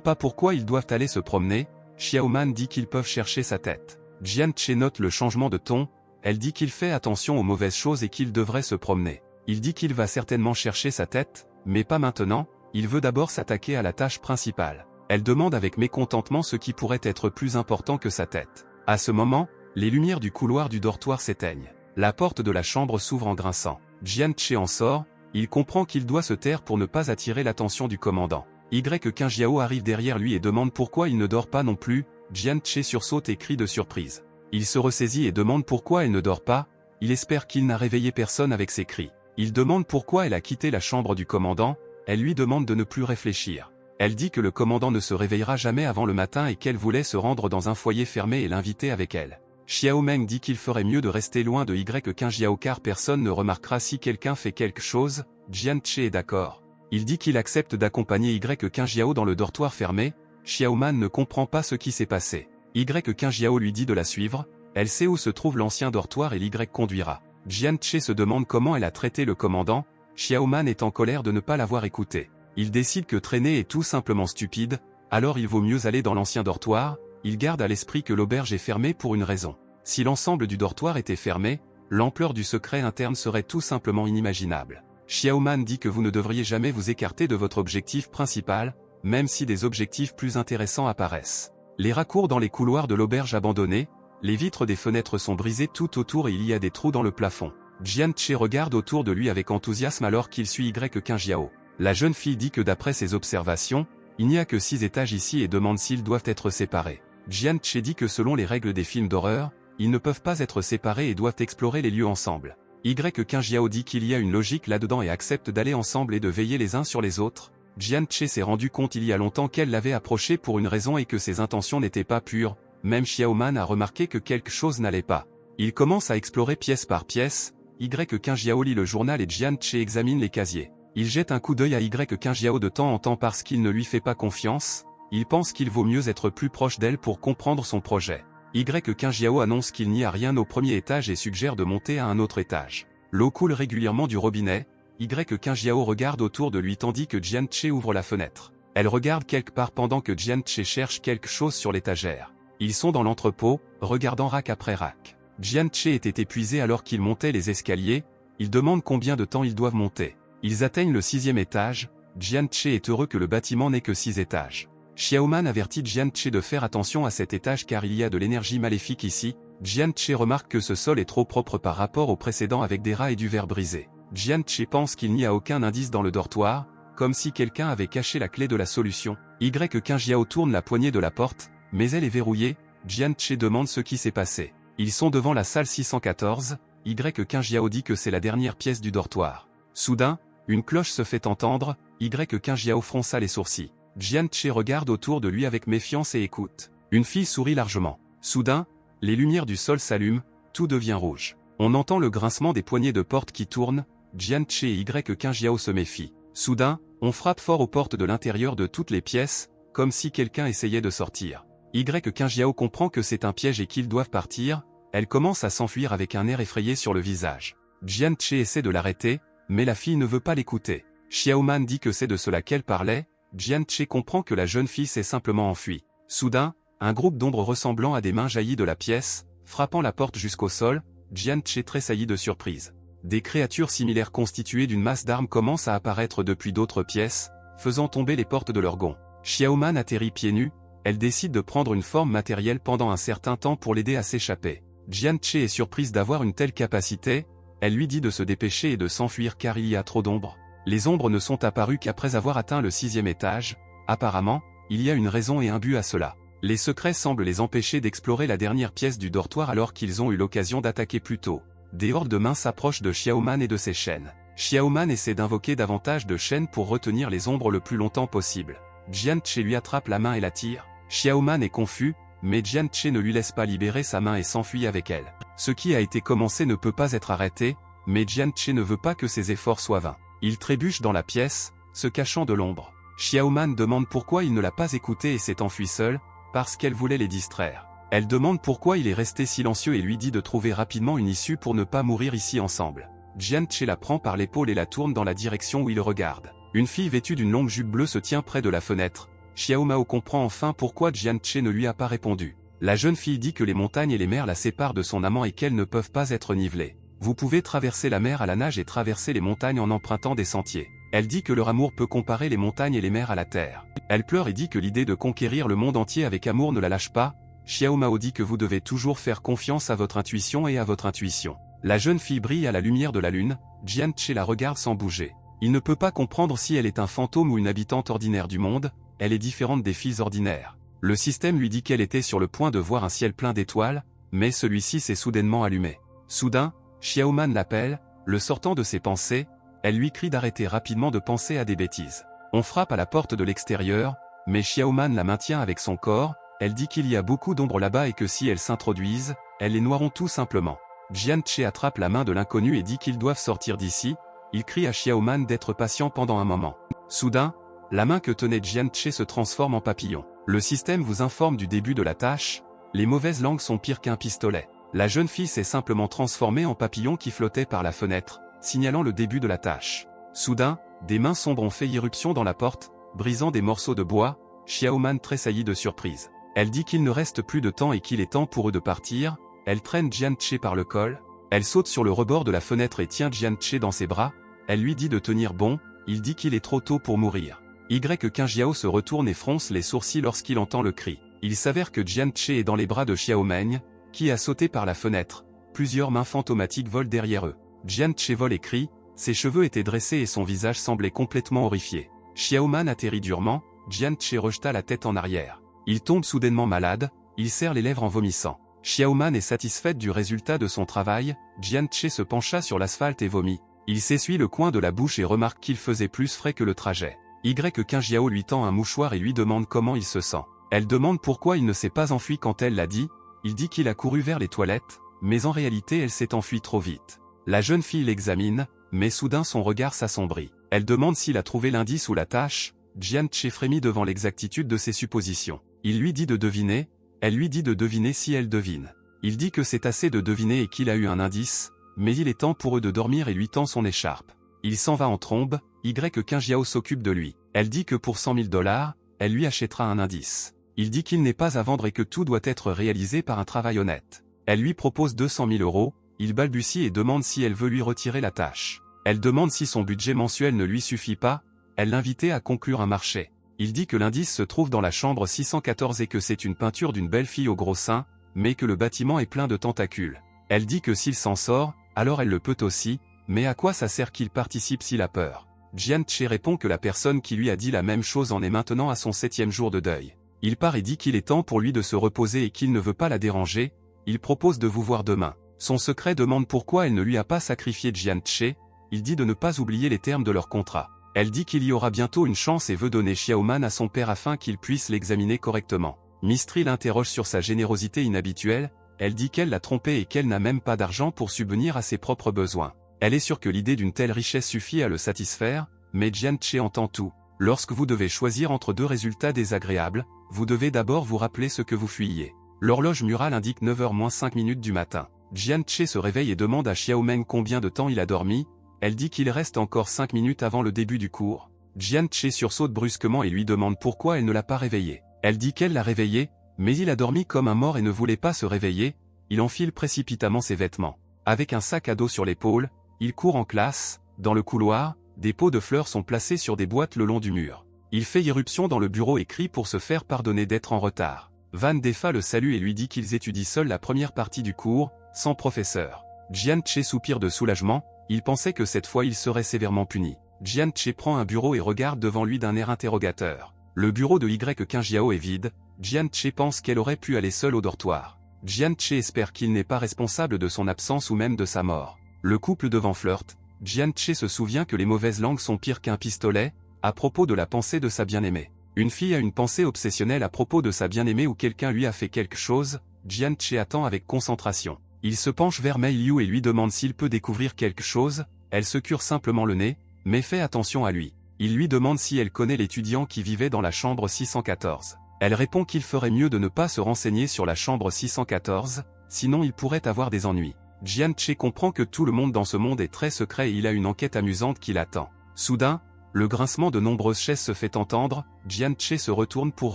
pas pourquoi ils doivent aller se promener. Xiaoman dit qu'ils peuvent chercher sa tête. Jian-Che note le changement de ton. Elle dit qu'il fait attention aux mauvaises choses et qu'il devrait se promener. Il dit qu'il va certainement chercher sa tête, mais pas maintenant, il veut d'abord s'attaquer à la tâche principale. Elle demande avec mécontentement ce qui pourrait être plus important que sa tête. À ce moment, les lumières du couloir du dortoir s'éteignent. La porte de la chambre s'ouvre en grinçant. Jian-Che en sort, il comprend qu'il doit se taire pour ne pas attirer l'attention du commandant. Qinjiao arrive derrière lui et demande pourquoi il ne dort pas non plus. Jian-Che sursaute et crie de surprise. Il se ressaisit et demande pourquoi elle ne dort pas. Il espère qu'il n'a réveillé personne avec ses cris. Il demande pourquoi elle a quitté la chambre du commandant. Elle lui demande de ne plus réfléchir. Elle dit que le commandant ne se réveillera jamais avant le matin et qu'elle voulait se rendre dans un foyer fermé et l'inviter avec elle. Xiao Meng dit qu'il ferait mieux de rester loin de Qinjiao car personne ne remarquera si quelqu'un fait quelque chose. Jian-Che est d'accord. Il dit qu'il accepte d'accompagner Qinjiao dans le dortoir fermé. Xiaoman ne comprend pas ce qui s'est passé. Qinjiao lui dit de la suivre. Elle sait où se trouve l'ancien dortoir et l'Y conduira. Jian-Che se demande comment elle a traité le commandant. Xiaoman est en colère de ne pas l'avoir écouté. Il décide que traîner est tout simplement stupide, alors il vaut mieux aller dans l'ancien dortoir. Il garde à l'esprit que l'auberge est fermée pour une raison. Si l'ensemble du dortoir était fermé, l'ampleur du secret interne serait tout simplement inimaginable. Xiaoman dit que vous ne devriez jamais vous écarter de votre objectif principal, même si des objectifs plus intéressants apparaissent. Les raccours dans les couloirs de l'auberge abandonnée, les vitres des fenêtres sont brisées tout autour et il y a des trous dans le plafond. Jian-Che regarde autour de lui avec enthousiasme alors qu'il suit Qinjiao. La jeune fille dit que d'après ses observations, il n'y a que 6 étages ici et demande s'ils doivent être séparés. Jian-Che dit que selon les règles des films d'horreur, ils ne peuvent pas être séparés et doivent explorer les lieux ensemble. Qinjiao dit qu'il y a une logique là-dedans et accepte d'aller ensemble et de veiller les uns sur les autres. Jian-Che s'est rendu compte il y a longtemps qu'elle l'avait approché pour une raison et que ses intentions n'étaient pas pures. Même Xiaoman a remarqué que quelque chose n'allait pas. Il commence à explorer pièce par pièce. Qinjiao lit le journal et Jian-Che examine les casiers. Il jette un coup d'œil à Qinjiao de temps en temps parce qu'il ne lui fait pas confiance. Il pense qu'il vaut mieux être plus proche d'elle pour comprendre son projet. Qinjiao annonce qu'il n'y a rien au premier étage et suggère de monter à un autre étage. L'eau coule régulièrement du robinet. Qinjiao regarde autour de lui tandis que Jian-Che ouvre la fenêtre. Elle regarde quelque part pendant que Jian-Che cherche quelque chose sur l'étagère. Ils sont dans l'entrepôt, regardant rack après rack. Jian-Che était épuisé alors qu'ils montaient les escaliers. Il demande combien de temps ils doivent monter. Ils atteignent le 6e étage. Jian-Che est heureux que le bâtiment n'ait que 6 étages. Xiaoman avertit Jian-Che de faire attention à cet étage car il y a de l'énergie maléfique ici. Jian-Che remarque que ce sol est trop propre par rapport au précédent avec des rats et du verre brisé. Jian-Che pense qu'il n'y a aucun indice dans le dortoir, comme si quelqu'un avait caché la clé de la solution. Qinjiao tourne la poignée de la porte, mais elle est verrouillée. Jian-Che demande ce qui s'est passé. Ils sont devant la salle 614. Qinjiao dit que c'est la dernière pièce du dortoir. Soudain, une cloche se fait entendre. Qinjiao fronça les sourcils. Jian-Che regarde autour de lui avec méfiance et écoute. Une fille sourit largement. Soudain, les lumières du sol s'allument, tout devient rouge. On entend le grincement des poignées de porte qui tournent. Jian-Che et Qinjiao se méfient. Soudain, on frappe fort aux portes de l'intérieur de toutes les pièces, comme si quelqu'un essayait de sortir. Qinjiao comprend que c'est un piège et qu'ils doivent partir. Elle commence à s'enfuir avec un air effrayé sur le visage. Jian-Che essaie de l'arrêter, mais la fille ne veut pas l'écouter. Xiaoman dit que c'est de cela qu'elle parlait. Jian-Che comprend que la jeune fille s'est simplement enfuie. Soudain, un groupe d'ombres ressemblant à des mains jaillit de la pièce, frappant la porte jusqu'au sol. Jian-Che tressaillit de surprise. Des créatures similaires constituées d'une masse d'armes commencent à apparaître depuis d'autres pièces, faisant tomber les portes de leur gonds. Xiaoman atterrit pieds nus. Elle décide de prendre une forme matérielle pendant un certain temps pour l'aider à s'échapper. Jian-Che est surprise d'avoir une telle capacité. Elle lui dit de se dépêcher et de s'enfuir car il y a trop d'ombres. Les ombres ne sont apparues qu'après avoir atteint le 6e étage. Apparemment, il y a une raison et un but à cela. Les secrets semblent les empêcher d'explorer la dernière pièce du dortoir alors qu'ils ont eu l'occasion d'attaquer plus tôt. Des hordes de mains s'approchent de Xiaoman et de ses chaînes. Xiaoman essaie d'invoquer davantage de chaînes pour retenir les ombres le plus longtemps possible. Jianche lui attrape la main et la tire. Xiaoman est confus, mais Jianche ne lui laisse pas libérer sa main et s'enfuit avec elle. Ce qui a été commencé ne peut pas être arrêté, mais Jianche ne veut pas que ses efforts soient vains. Il trébuche dans la pièce, se cachant de l'ombre. Xiaoman demande pourquoi il ne l'a pas écouté et s'est enfui seul, parce qu'elle voulait les distraire. Elle demande pourquoi il est resté silencieux et lui dit de trouver rapidement une issue pour ne pas mourir ici ensemble. Jianche la prend par l'épaule et la tourne dans la direction où il regarde. Une fille vêtue d'une longue jupe bleue se tient près de la fenêtre. Xiaomao comprend enfin pourquoi Jianche ne lui a pas répondu. La jeune fille dit que les montagnes et les mers la séparent de son amant et qu'elles ne peuvent pas être nivelées. Vous pouvez traverser la mer à la nage et traverser les montagnes en empruntant des sentiers. Elle dit que leur amour peut comparer les montagnes et les mers à la terre. Elle pleure et dit que l'idée de conquérir le monde entier avec amour ne la lâche pas. Xiaomao dit que vous devez toujours faire confiance à votre intuition et à votre intuition. La jeune fille brille à la lumière de la lune, Jianche la regarde sans bouger. Il ne peut pas comprendre si elle est un fantôme ou une habitante ordinaire du monde, elle est différente des filles ordinaires. Le système lui dit qu'elle était sur le point de voir un ciel plein d'étoiles, mais celui-ci s'est soudainement allumé. Soudain, Xiaoman l'appelle, le sortant de ses pensées, elle lui crie d'arrêter rapidement de penser à des bêtises. On frappe à la porte de l'extérieur, mais Xiaoman la maintient avec son corps, elle dit qu'il y a beaucoup d'ombres là-bas et que si elles s'introduisent, elles les noieront tout simplement. Jianche attrape la main de l'inconnu et dit qu'ils doivent sortir d'ici, il crie à Xiaoman d'être patient pendant un moment. Soudain, la main que tenait Jianche se transforme en papillon. Le système vous informe du début de la tâche, les mauvaises langues sont pires qu'un pistolet. La jeune fille s'est simplement transformée en papillon qui flottait par la fenêtre, signalant le début de la tâche. Soudain, des mains sombres ont fait irruption dans la porte, brisant des morceaux de bois, Xiaoman tressaillit de surprise. Elle dit qu'il ne reste plus de temps et qu'il est temps pour eux de partir, elle traîne Jianche par le col, elle saute sur le rebord de la fenêtre et tient Jianche dans ses bras, elle lui dit de tenir bon, il dit qu'il est trop tôt pour mourir. Qingjiao se retourne et fronce les sourcils lorsqu'il entend le cri. Il s'avère que Jianche est dans les bras de Xiaomeng, qui a sauté par la fenêtre, plusieurs mains fantomatiques volent derrière eux. Jianche vole et crie, ses cheveux étaient dressés et son visage semblait complètement horrifié. Xiaoman atterrit durement, Jianche rejeta la tête en arrière. Il tombe soudainement malade, il serre les lèvres en vomissant. Xiaoman est satisfaite du résultat de son travail, Jianche se pencha sur l'asphalte et vomit. Il s'essuie le coin de la bouche et remarque qu'il faisait plus frais que le trajet. Qingjiao lui tend un mouchoir et lui demande comment il se sent. Elle demande pourquoi il ne s'est pas enfui quand elle l'a dit, il dit qu'il a couru vers les toilettes, mais en réalité elle s'est enfuie trop vite. La jeune fille l'examine, mais soudain son regard s'assombrit. Elle demande s'il a trouvé l'indice ou la tâche, Jianche frémit devant l'exactitude de ses suppositions. Il lui dit de deviner, elle lui dit de deviner si elle devine. Il dit que c'est assez de deviner et qu'il a eu un indice, mais il est temps pour eux de dormir et lui tend son écharpe. Il s'en va en trombe, Qingjiao s'occupe de lui. Elle dit que pour 100 000 $, elle lui achètera un indice. Il dit qu'il n'est pas à vendre et que tout doit être réalisé par un travail honnête. Elle lui propose 200 000 €, il balbutie et demande si elle veut lui retirer la tâche. Elle demande si son budget mensuel ne lui suffit pas, elle l'invitait à conclure un marché. Il dit que l'indice se trouve dans la chambre 614 et que c'est une peinture d'une belle fille au gros sein, mais que le bâtiment est plein de tentacules. Elle dit que s'il s'en sort, alors elle le peut aussi, mais à quoi ça sert qu'il participe s'il a peur? Jianche répond que la personne qui lui a dit la même chose en est maintenant à son 7e jour de deuil. Il part et dit qu'il est temps pour lui de se reposer et qu'il ne veut pas la déranger, il propose de vous voir demain. Son secret demande pourquoi elle ne lui a pas sacrifié Jianche, il dit de ne pas oublier les termes de leur contrat. Elle dit qu'il y aura bientôt une chance et veut donner Xiaoman à son père afin qu'il puisse l'examiner correctement. Mistry l'interroge sur sa générosité inhabituelle, elle dit qu'elle l'a trompé et qu'elle n'a même pas d'argent pour subvenir à ses propres besoins. Elle est sûre que l'idée d'une telle richesse suffit à le satisfaire, mais Jianche entend tout. Lorsque vous devez choisir entre deux résultats désagréables, vous devez d'abord vous rappeler ce que vous fuyiez. L'horloge murale indique 9h-5 du matin. Jianche se réveille et demande à Xiaomeng combien de temps il a dormi, elle dit qu'il reste encore 5 minutes avant le début du cours. Jianche sursaute brusquement et lui demande pourquoi elle ne l'a pas réveillé. Elle dit qu'elle l'a réveillé, mais il a dormi comme un mort et ne voulait pas se réveiller, il enfile précipitamment ses vêtements. Avec un sac à dos sur l'épaule, il court en classe, dans le couloir, des pots de fleurs sont placés sur des boîtes le long du mur. Il fait irruption dans le bureau et crie pour se faire pardonner d'être en retard. Van Defa le salue et lui dit qu'ils étudient seuls la première partie du cours, sans professeur. Jianche soupire de soulagement, il pensait que cette fois il serait sévèrement puni. Jianche prend un bureau et regarde devant lui d'un air interrogateur. Le bureau de Qingjiao est vide, Jianche pense qu'elle aurait pu aller seule au dortoir. Jianche espère qu'il n'est pas responsable de son absence ou même de sa mort. Le couple devant flirte, Jian-che se souvient que les mauvaises langues sont pires qu'un pistolet, à propos de la pensée de sa bien-aimée. Une fille a une pensée obsessionnelle à propos de sa bien-aimée ou quelqu'un lui a fait quelque chose, Jian-che attend avec concentration. Il se penche vers Mei Liu et lui demande s'il peut découvrir quelque chose, elle se cure simplement le nez, mais fait attention à lui. Il lui demande si elle connaît l'étudiant qui vivait dans la chambre 614. Elle répond qu'il ferait mieux de ne pas se renseigner sur la chambre 614, sinon il pourrait avoir des ennuis. Jian-che comprend que tout le monde dans ce monde est très secret et il a une enquête amusante qui l'attend. Soudain, le grincement de nombreuses chaises se fait entendre, Jian-che se retourne pour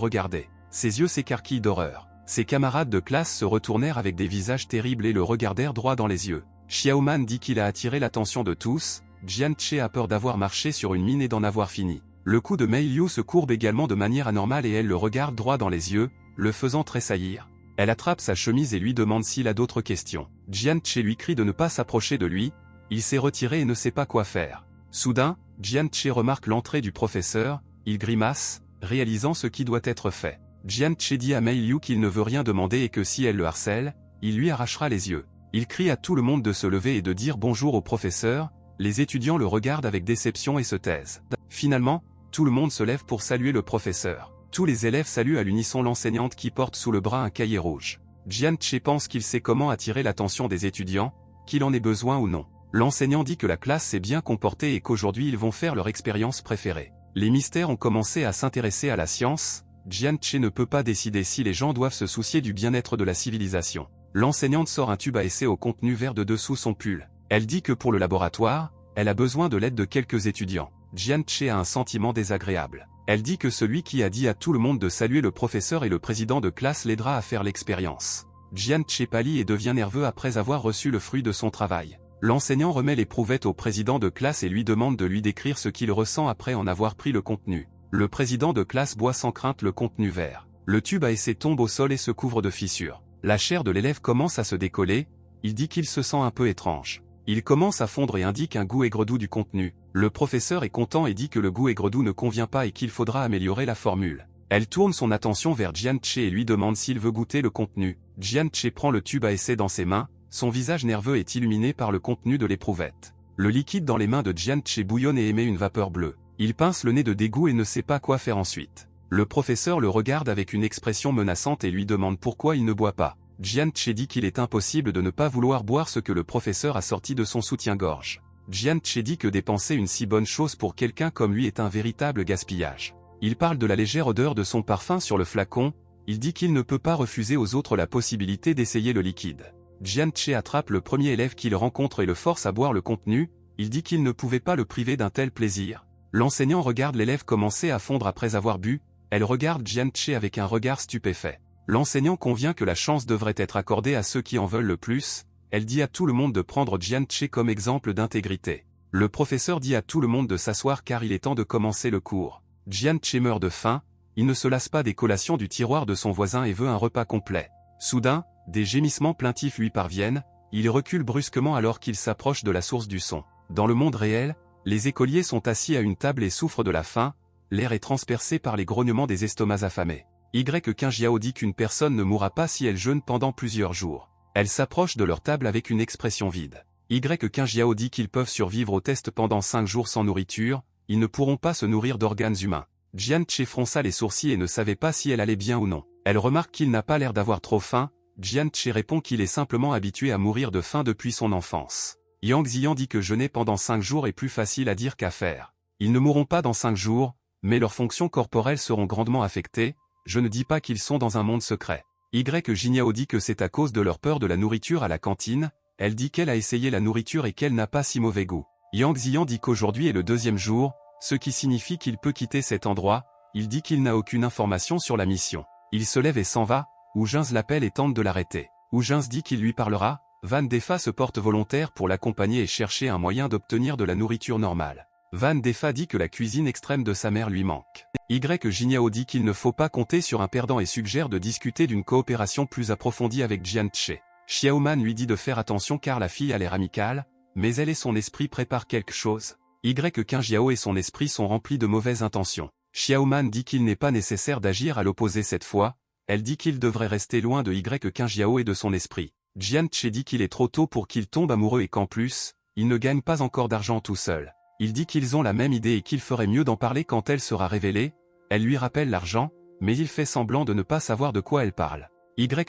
regarder. Ses yeux s'écarquillent d'horreur. Ses camarades de classe se retournèrent avec des visages terribles et le regardèrent droit dans les yeux. Xiaoman dit qu'il a attiré l'attention de tous, Jian-che a peur d'avoir marché sur une mine et d'en avoir fini. Le cou de Mei Liu se courbe également de manière anormale et elle le regarde droit dans les yeux, le faisant tressaillir. Elle attrape sa chemise et lui demande s'il a d'autres questions. Jian-che lui crie de ne pas s'approcher de lui, il s'est retiré et ne sait pas quoi faire. Soudain, Jian-che remarque l'entrée du professeur, il grimace, réalisant ce qui doit être fait. Jian-che dit à Mei Liu qu'il ne veut rien demander et que si elle le harcèle, il lui arrachera les yeux. Il crie à tout le monde de se lever et de dire bonjour au professeur, les étudiants le regardent avec déception et se taisent. Finalement, tout le monde se lève pour saluer le professeur. Tous les élèves saluent à l'unisson l'enseignante qui porte sous le bras un cahier rouge. Jian-che pense qu'il sait comment attirer l'attention des étudiants, qu'il en ait besoin ou non. L'enseignant dit que la classe s'est bien comportée et qu'aujourd'hui ils vont faire leur expérience préférée. Les mystères ont commencé à s'intéresser à la science, Jian-che ne peut pas décider si les gens doivent se soucier du bien-être de la civilisation. L'enseignante sort un tube à essai au contenu vert de dessous son pull. Elle dit que pour le laboratoire, elle a besoin de l'aide de quelques étudiants. Jian-che a un sentiment désagréable. Elle dit que celui qui a dit à tout le monde de saluer le professeur et le président de classe l'aidera à faire l'expérience. Jian-che pâlit et devient nerveux après avoir reçu le fruit de son travail. L'enseignant remet l'éprouvette au président de classe et lui demande de lui décrire ce qu'il ressent après en avoir pris le contenu. Le président de classe boit sans crainte le contenu vert. Le tube à essai tombe au sol et se couvre de fissures. La chair de l'élève commence à se décoller, il dit qu'il se sent un peu étrange. Il commence à fondre et indique un goût aigre-doux du contenu. Le professeur est content et dit que le goût aigre-doux ne convient pas et qu'il faudra améliorer la formule. Elle tourne son attention vers Jian-che et lui demande s'il veut goûter le contenu. Jian-che prend le tube à essai dans ses mains, son visage nerveux est illuminé par le contenu de l'éprouvette. Le liquide dans les mains de Jian-che bouillonne et émet une vapeur bleue. Il pince le nez de dégoût et ne sait pas quoi faire ensuite. Le professeur le regarde avec une expression menaçante et lui demande pourquoi il ne boit pas. Jian-che dit qu'il est impossible de ne pas vouloir boire ce que le professeur a sorti de son soutien-gorge. Jian-che dit que dépenser une si bonne chose pour quelqu'un comme lui est un véritable gaspillage. Il parle de la légère odeur de son parfum sur le flacon, il dit qu'il ne peut pas refuser aux autres la possibilité d'essayer le liquide. Jian-che attrape le premier élève qu'il rencontre et le force à boire le contenu, il dit qu'il ne pouvait pas le priver d'un tel plaisir. L'enseignant regarde l'élève commencer à fondre après avoir bu, elle regarde Jian-che avec un regard stupéfait. L'enseignant convient que la chance devrait être accordée à ceux qui en veulent le plus, elle dit à tout le monde de prendre Jian-che comme exemple d'intégrité. Le professeur dit à tout le monde de s'asseoir car il est temps de commencer le cours. Jian-che meurt de faim, il ne se lasse pas des collations du tiroir de son voisin et veut un repas complet. Soudain, des gémissements plaintifs lui parviennent, il recule brusquement alors qu'il s'approche de la source du son. Dans le monde réel, les écoliers sont assis à une table et souffrent de la faim, l'air est transpercé par les grognements des estomacs affamés. Qingjiao dit qu'une personne ne mourra pas si elle jeûne pendant plusieurs jours. Elle s'approche de leur table avec une expression vide. Qingjiao dit qu'ils peuvent survivre au test pendant 5 jours sans nourriture, ils ne pourront pas se nourrir d'organes humains. Jian-che fronça les sourcils et ne savait pas si elle allait bien ou non. Elle remarque qu'il n'a pas l'air d'avoir trop faim, Jian-che répond qu'il est simplement habitué à mourir de faim depuis son enfance. Yang Ziyan dit que jeûner pendant 5 jours est plus facile à dire qu'à faire. Ils ne mourront pas dans 5 jours, mais leurs fonctions corporelles seront grandement affectées, je ne dis pas qu'ils sont dans un monde secret. Jinyao dit que c'est à cause de leur peur de la nourriture à la cantine, elle dit qu'elle a essayé la nourriture et qu'elle n'a pas si mauvais goût. Yang Ziyan dit qu'aujourd'hui est le 2e jour, ce qui signifie qu'il peut quitter cet endroit, il dit qu'il n'a aucune information sur la mission. Il se lève et s'en va, Wu Jins l'appelle et tente de l'arrêter. Wu Jins dit qu'il lui parlera, Van Defa se porte volontaire pour l'accompagner et chercher un moyen d'obtenir de la nourriture normale. Van Defa dit que la cuisine extrême de sa mère lui manque. Jinyao dit qu'il ne faut pas compter sur un perdant et suggère de discuter d'une coopération plus approfondie avec Jian-che. Xiaoman lui dit de faire attention car la fille a l'air amicale, mais elle et son esprit préparent quelque chose. Qingjiao et son esprit sont remplis de mauvaises intentions. Xiaoman dit qu'il n'est pas nécessaire d'agir à l'opposé cette fois, elle dit qu'il devrait rester loin de Qingjiao et de son esprit. Jian-che dit qu'il est trop tôt pour qu'il tombe amoureux et qu'en plus, il ne gagne pas encore d'argent tout seul. Il dit qu'ils ont la même idée et qu'il ferait mieux d'en parler quand elle sera révélée. Elle lui rappelle l'argent, mais il fait semblant de ne pas savoir de quoi elle parle.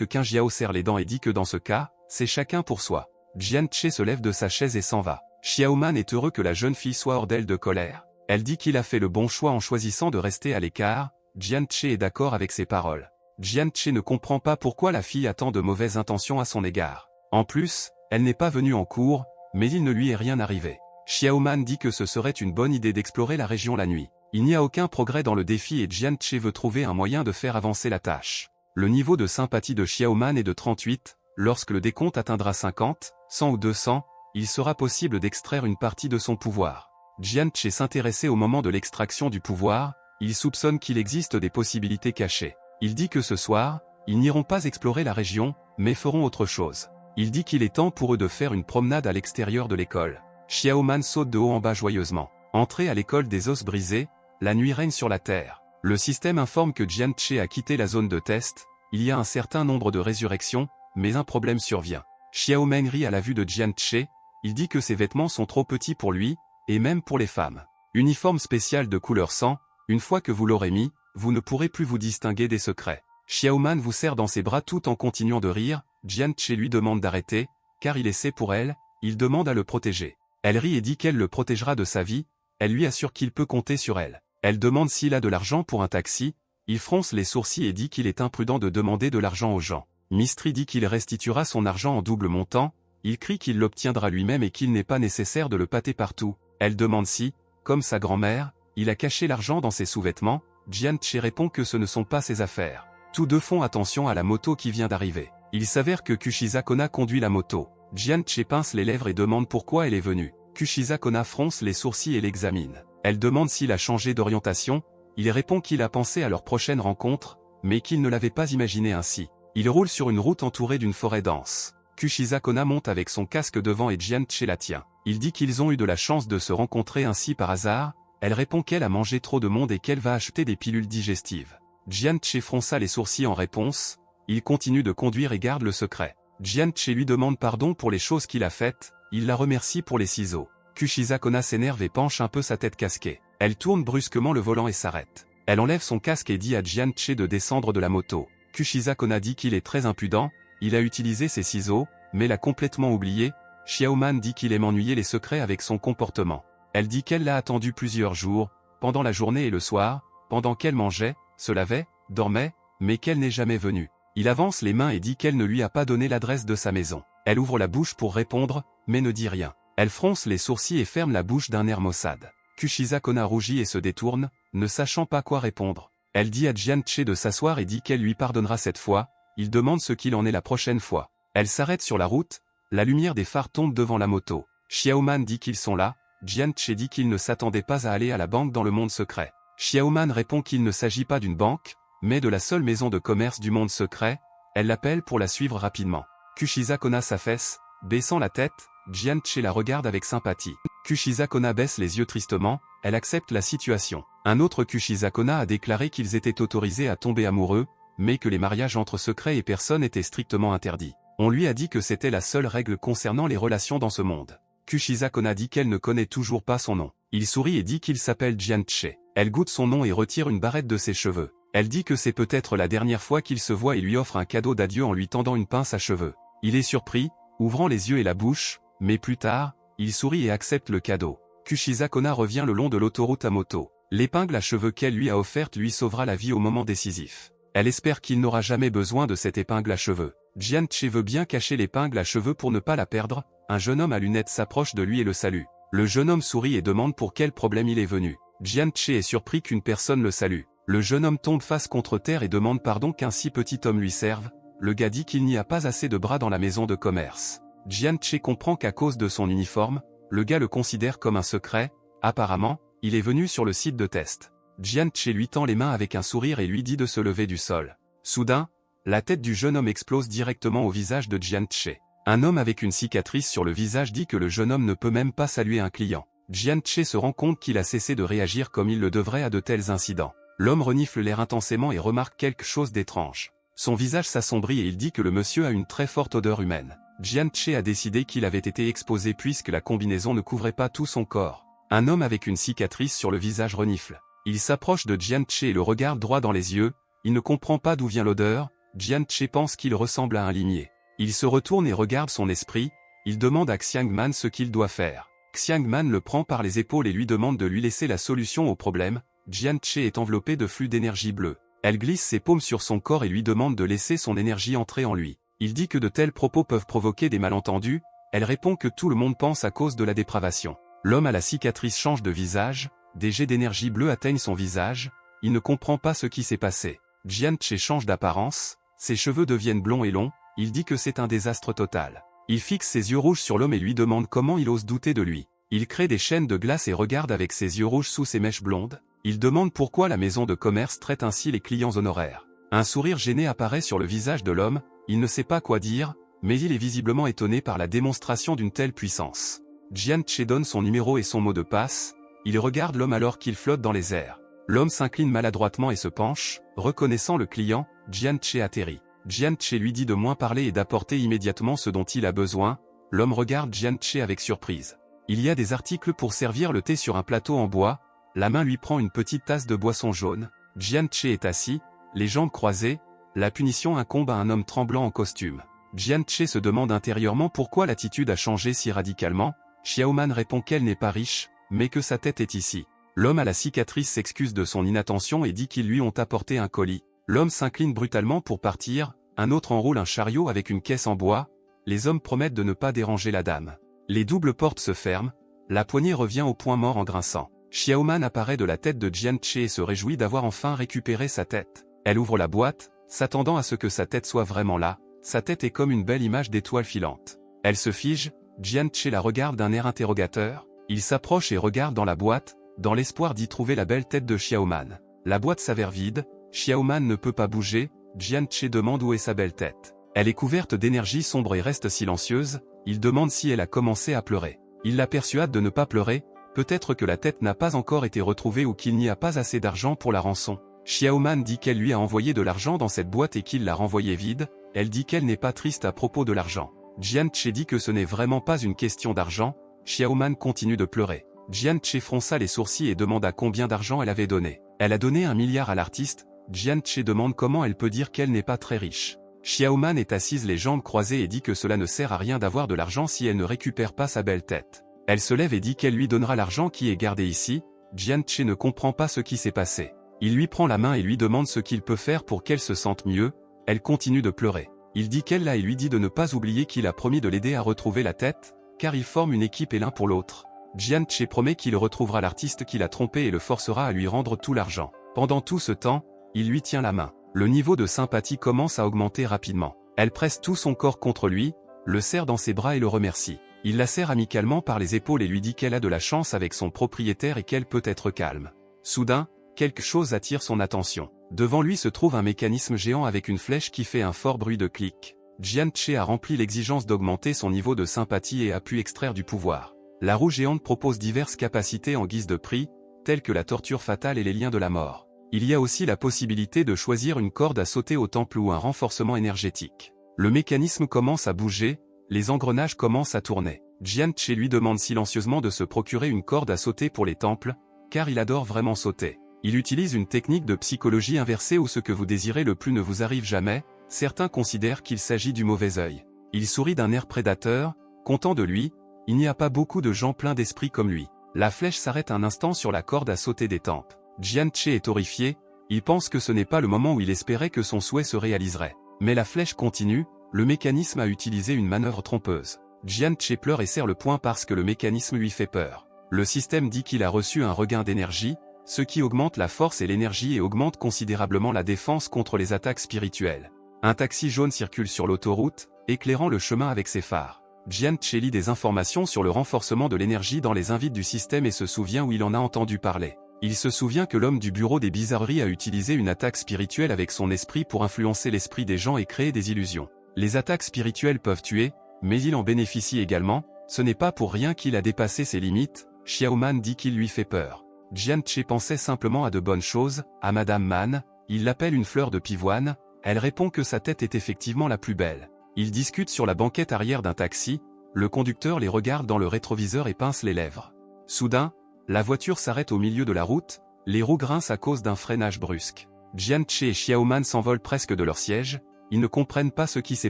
Qu'un Jiao serre les dents et dit que dans ce cas, c'est chacun pour soi. Jian Che se lève de sa chaise et s'en va. Xiaoman est heureux que la jeune fille soit hors d'elle de colère. Elle dit qu'il a fait le bon choix en choisissant de rester à l'écart. Jian Che est d'accord avec ses paroles. Jian Che ne comprend pas pourquoi la fille a tant de mauvaises intentions à son égard. En plus, elle n'est pas venue en cours, mais il ne lui est rien arrivé. Xiaoman dit que ce serait une bonne idée d'explorer la région la nuit. Il n'y a aucun progrès dans le défi et Jian Che veut trouver un moyen de faire avancer la tâche. Le niveau de sympathie de Xiaoman est de 38, lorsque le décompte atteindra 50, 100 ou 200, il sera possible d'extraire une partie de son pouvoir. Jian Che s'intéressait au moment de l'extraction du pouvoir, il soupçonne qu'il existe des possibilités cachées. Il dit que ce soir, ils n'iront pas explorer la région, mais feront autre chose. Il dit qu'il est temps pour eux de faire une promenade à l'extérieur de l'école. Xiaoman saute de haut en bas joyeusement. Entré à l'école des os brisés, la nuit règne sur la Terre. Le système informe que Jian Che a quitté la zone de test, il y a un certain nombre de résurrections, mais un problème survient. Xiaoman rit à la vue de Jian Che, il dit que ses vêtements sont trop petits pour lui, et même pour les femmes. Uniforme spécial de couleur sang, une fois que vous l'aurez mis, vous ne pourrez plus vous distinguer des secrets. Xiaoman vous serre dans ses bras tout en continuant de rire, Jian Che lui demande d'arrêter, car il essaie pour elle, il demande à le protéger. Elle rit et dit qu'elle le protégera de sa vie, elle lui assure qu'il peut compter sur elle. Elle demande s'il a de l'argent pour un taxi, il fronce les sourcils et dit qu'il est imprudent de demander de l'argent aux gens. Mystery dit qu'il restituera son argent en double montant, il crie qu'il l'obtiendra lui-même et qu'il n'est pas nécessaire de le pâter partout. Elle demande si, comme sa grand-mère, il a caché l'argent dans ses sous-vêtements, Jian Che répond que ce ne sont pas ses affaires. Tous deux font attention à la moto qui vient d'arriver. Il s'avère que Kushiza Kona conduit la moto. Jian Che pince les lèvres et demande pourquoi elle est venue. Kushiza Kona fronce les sourcils et l'examine. Elle demande s'il a changé d'orientation, il répond qu'il a pensé à leur prochaine rencontre, mais qu'il ne l'avait pas imaginé ainsi. Il roule sur une route entourée d'une forêt dense. Kushiza Kona monte avec son casque devant et Jian Che la tient. Il dit qu'ils ont eu de la chance de se rencontrer ainsi par hasard, elle répond qu'elle a mangé trop de monde et qu'elle va acheter des pilules digestives. Jian Che fronça les sourcils en réponse, il continue de conduire et garde le secret. Jian Che lui demande pardon pour les choses qu'il a faites, il la remercie pour les ciseaux. Kushiza Kona s'énerve et penche un peu sa tête casquée. Elle tourne brusquement le volant et s'arrête. Elle enlève son casque et dit à Jian Che de descendre de la moto. Kushiza Kona dit qu'il est très impudent, il a utilisé ses ciseaux, mais l'a complètement oublié. Xiaoman dit qu'il aime ennuyer les secrets avec son comportement. Elle dit qu'elle l'a attendu plusieurs jours, pendant la journée et le soir, pendant qu'elle mangeait, se lavait, dormait, mais qu'elle n'est jamais venue. Il avance les mains et dit qu'elle ne lui a pas donné l'adresse de sa maison. Elle ouvre la bouche pour répondre, mais ne dit rien. Elle fronce les sourcils et ferme la bouche d'un air maussade. Kushiza Kona rougit et se détourne, ne sachant pas quoi répondre. Elle dit à Jian Che de s'asseoir et dit qu'elle lui pardonnera cette fois, il demande ce qu'il en est la prochaine fois. Elle s'arrête sur la route, la lumière des phares tombe devant la moto. Xiaoman dit qu'ils sont là, Jian Che dit qu'il ne s'attendait pas à aller à la banque dans le monde secret. Xiaoman répond qu'il ne s'agit pas d'une banque, mais de la seule maison de commerce du monde secret, elle l'appelle pour la suivre rapidement. Kushiza Kona s'affaisse, baissant la tête, Jian Che la regarde avec sympathie. Kushiza Kona baisse les yeux tristement, elle accepte la situation. Un autre Kushiza Kona a déclaré qu'ils étaient autorisés à tomber amoureux, mais que les mariages entre secrets et personnes étaient strictement interdits. On lui a dit que c'était la seule règle concernant les relations dans ce monde. Kushiza Kona dit qu'elle ne connaît toujours pas son nom. Il sourit et dit qu'il s'appelle Jian Che. Elle goûte son nom et retire une barrette de ses cheveux. Elle dit que c'est peut-être la dernière fois qu'il se voit et lui offre un cadeau d'adieu en lui tendant une pince à cheveux. Il est surpris, ouvrant les yeux et la bouche, mais plus tard, il sourit et accepte le cadeau. Kushiza Kona revient le long de l'autoroute à moto. L'épingle à cheveux qu'elle lui a offerte lui sauvera la vie au moment décisif. Elle espère qu'il n'aura jamais besoin de cette épingle à cheveux. Jian Che veut bien cacher l'épingle à cheveux pour ne pas la perdre. Un jeune homme à lunettes s'approche de lui et le salue. Le jeune homme sourit et demande pour quel problème il est venu. Jian Che est surpris qu'une personne le salue. Le jeune homme tombe face contre terre et demande pardon qu'un si petit homme lui serve. Le gars dit qu'il n'y a pas assez de bras dans la maison de commerce. Jian Che comprend qu'à cause de son uniforme, le gars le considère comme un secret. Apparemment, il est venu sur le site de test. Jian Che lui tend les mains avec un sourire et lui dit de se lever du sol. Soudain, la tête du jeune homme explose directement au visage de Jian Che. Un homme avec une cicatrice sur le visage dit que le jeune homme ne peut même pas saluer un client. Jian Che se rend compte qu'il a cessé de réagir comme il le devrait à de tels incidents. L'homme renifle l'air intensément et remarque quelque chose d'étrange. Son visage s'assombrit et il dit que le monsieur a une très forte odeur humaine. Jian-Che a décidé qu'il avait été exposé puisque la combinaison ne couvrait pas tout son corps. Un homme avec une cicatrice sur le visage renifle. Il s'approche de Jian-Che et le regarde droit dans les yeux, il ne comprend pas d'où vient l'odeur, Jian-Che pense qu'il ressemble à un limier. Il se retourne et regarde son esprit, il demande à Xiangman ce qu'il doit faire. Xiangman le prend par les épaules et lui demande de lui laisser la solution au problème. Jian-Che est enveloppé de flux d'énergie bleue. Elle glisse ses paumes sur son corps et lui demande de laisser son énergie entrer en lui. Il dit que de tels propos peuvent provoquer des malentendus, elle répond que tout le monde pense à cause de la dépravation. L'homme à la cicatrice change de visage, des jets d'énergie bleue atteignent son visage, il ne comprend pas ce qui s'est passé. Jian-Che change d'apparence, ses cheveux deviennent blonds et longs, il dit que c'est un désastre total. Il fixe ses yeux rouges sur l'homme et lui demande comment il ose douter de lui. Il crée des chaînes de glace et regarde avec ses yeux rouges sous ses mèches blondes. Il demande pourquoi la maison de commerce traite ainsi les clients honoraires. Un sourire gêné apparaît sur le visage de l'homme, il ne sait pas quoi dire, mais il est visiblement étonné par la démonstration d'une telle puissance. Jian-Che donne son numéro et son mot de passe, il regarde l'homme alors qu'il flotte dans les airs. L'homme s'incline maladroitement et se penche, reconnaissant le client, Jian-Che atterrit. Jian-Che lui dit de moins parler et d'apporter immédiatement ce dont il a besoin, l'homme regarde Jian-Che avec surprise. Il y a des articles pour servir le thé sur un plateau en bois, la main lui prend une petite tasse de boisson jaune, Jian-Che est assis, les jambes croisées, la punition incombe à un homme tremblant en costume. Jian-Che se demande intérieurement pourquoi l'attitude a changé si radicalement, Xiaoman répond qu'elle n'est pas riche, mais que sa tête est ici. L'homme à la cicatrice s'excuse de son inattention et dit qu'ils lui ont apporté un colis. L'homme s'incline brutalement pour partir, un autre enroule un chariot avec une caisse en bois, les hommes promettent de ne pas déranger la dame. Les doubles portes se ferment, la poignée revient au point mort en grinçant. Xiaoman apparaît de la tête de Jian-Che et se réjouit d'avoir enfin récupéré sa tête. Elle ouvre la boîte, s'attendant à ce que sa tête soit vraiment là, sa tête est comme une belle image d'étoile filante. Elle se fige, Jian-Che la regarde d'un air interrogateur, il s'approche et regarde dans la boîte, dans l'espoir d'y trouver la belle tête de Xiaoman. La boîte s'avère vide, Xiaoman ne peut pas bouger, Jian-Che demande où est sa belle tête. Elle est couverte d'énergie sombre et reste silencieuse, il demande si elle a commencé à pleurer. Il la persuade de ne pas pleurer, peut-être que la tête n'a pas encore été retrouvée ou qu'il n'y a pas assez d'argent pour la rançon. Xiaoman dit qu'elle lui a envoyé de l'argent dans cette boîte et qu'il l'a renvoyée vide, elle dit qu'elle n'est pas triste à propos de l'argent. Jian-Che dit que ce n'est vraiment pas une question d'argent, Xiaoman continue de pleurer. Jian-Che fronça les sourcils et demanda combien d'argent elle avait donné. Elle a donné 1 milliard à l'artiste, Jian-Che demande comment elle peut dire qu'elle n'est pas très riche. Xiaoman est assise les jambes croisées et dit que cela ne sert à rien d'avoir de l'argent si elle ne récupère pas sa belle tête. Elle se lève et dit qu'elle lui donnera l'argent qui est gardé ici, Jian-Che ne comprend pas ce qui s'est passé. Il lui prend la main et lui demande ce qu'il peut faire pour qu'elle se sente mieux, elle continue de pleurer. Il dit qu'elle l'a et lui dit de ne pas oublier qu'il a promis de l'aider à retrouver la tête, car ils forment une équipe et l'un pour l'autre. Jian-Che promet qu'il retrouvera l'artiste qui l'a trompé et le forcera à lui rendre tout l'argent. Pendant tout ce temps, il lui tient la main. Le niveau de sympathie commence à augmenter rapidement. Elle presse tout son corps contre lui, le serre dans ses bras et le remercie. Il la serre amicalement par les épaules et lui dit qu'elle a de la chance avec son propriétaire et qu'elle peut être calme. Soudain, quelque chose attire son attention. Devant lui se trouve un mécanisme géant avec une flèche qui fait un fort bruit de clic. Jian-Che a rempli l'exigence d'augmenter son niveau de sympathie et a pu extraire du pouvoir. La roue géante propose diverses capacités en guise de prix, telles que la torture fatale et les liens de la mort. Il y a aussi la possibilité de choisir une corde à sauter au temple ou un renforcement énergétique. Le mécanisme commence à bouger, les engrenages commencent à tourner. Jian-Che lui demande silencieusement de se procurer une corde à sauter pour les temples, car il adore vraiment sauter. Il utilise une technique de psychologie inversée où ce que vous désirez le plus ne vous arrive jamais, certains considèrent qu'il s'agit du mauvais œil. Il sourit d'un air prédateur, content de lui, il n'y a pas beaucoup de gens pleins d'esprit comme lui. La flèche s'arrête un instant sur la corde à sauter des temples. Jian-Che est horrifié, il pense que ce n'est pas le moment où il espérait que son souhait se réaliserait. Mais la flèche continue, le mécanisme a utilisé une manœuvre trompeuse. Jian-Che pleure et serre le poing parce que le mécanisme lui fait peur. Le système dit qu'il a reçu un regain d'énergie, ce qui augmente la force et l'énergie et augmente considérablement la défense contre les attaques spirituelles. Un taxi jaune circule sur l'autoroute, éclairant le chemin avec ses phares. Jian-Che lit des informations sur le renforcement de l'énergie dans les invites du système et se souvient où il en a entendu parler. Il se souvient que l'homme du bureau des bizarreries a utilisé une attaque spirituelle avec son esprit pour influencer l'esprit des gens et créer des illusions. Les attaques spirituelles peuvent tuer, mais il en bénéficie également, ce n'est pas pour rien qu'il a dépassé ses limites, Xiaoman dit qu'il lui fait peur. Jian-Che pensait simplement à de bonnes choses, à Madame Man, il l'appelle une fleur de pivoine, elle répond que sa tête est effectivement la plus belle. Ils discutent sur la banquette arrière d'un taxi, le conducteur les regarde dans le rétroviseur et pince les lèvres. Soudain, la voiture s'arrête au milieu de la route, les roues grincent à cause d'un freinage brusque. Jian-Che et Xiaoman s'envolent presque de leur siège, ils ne comprennent pas ce qui s'est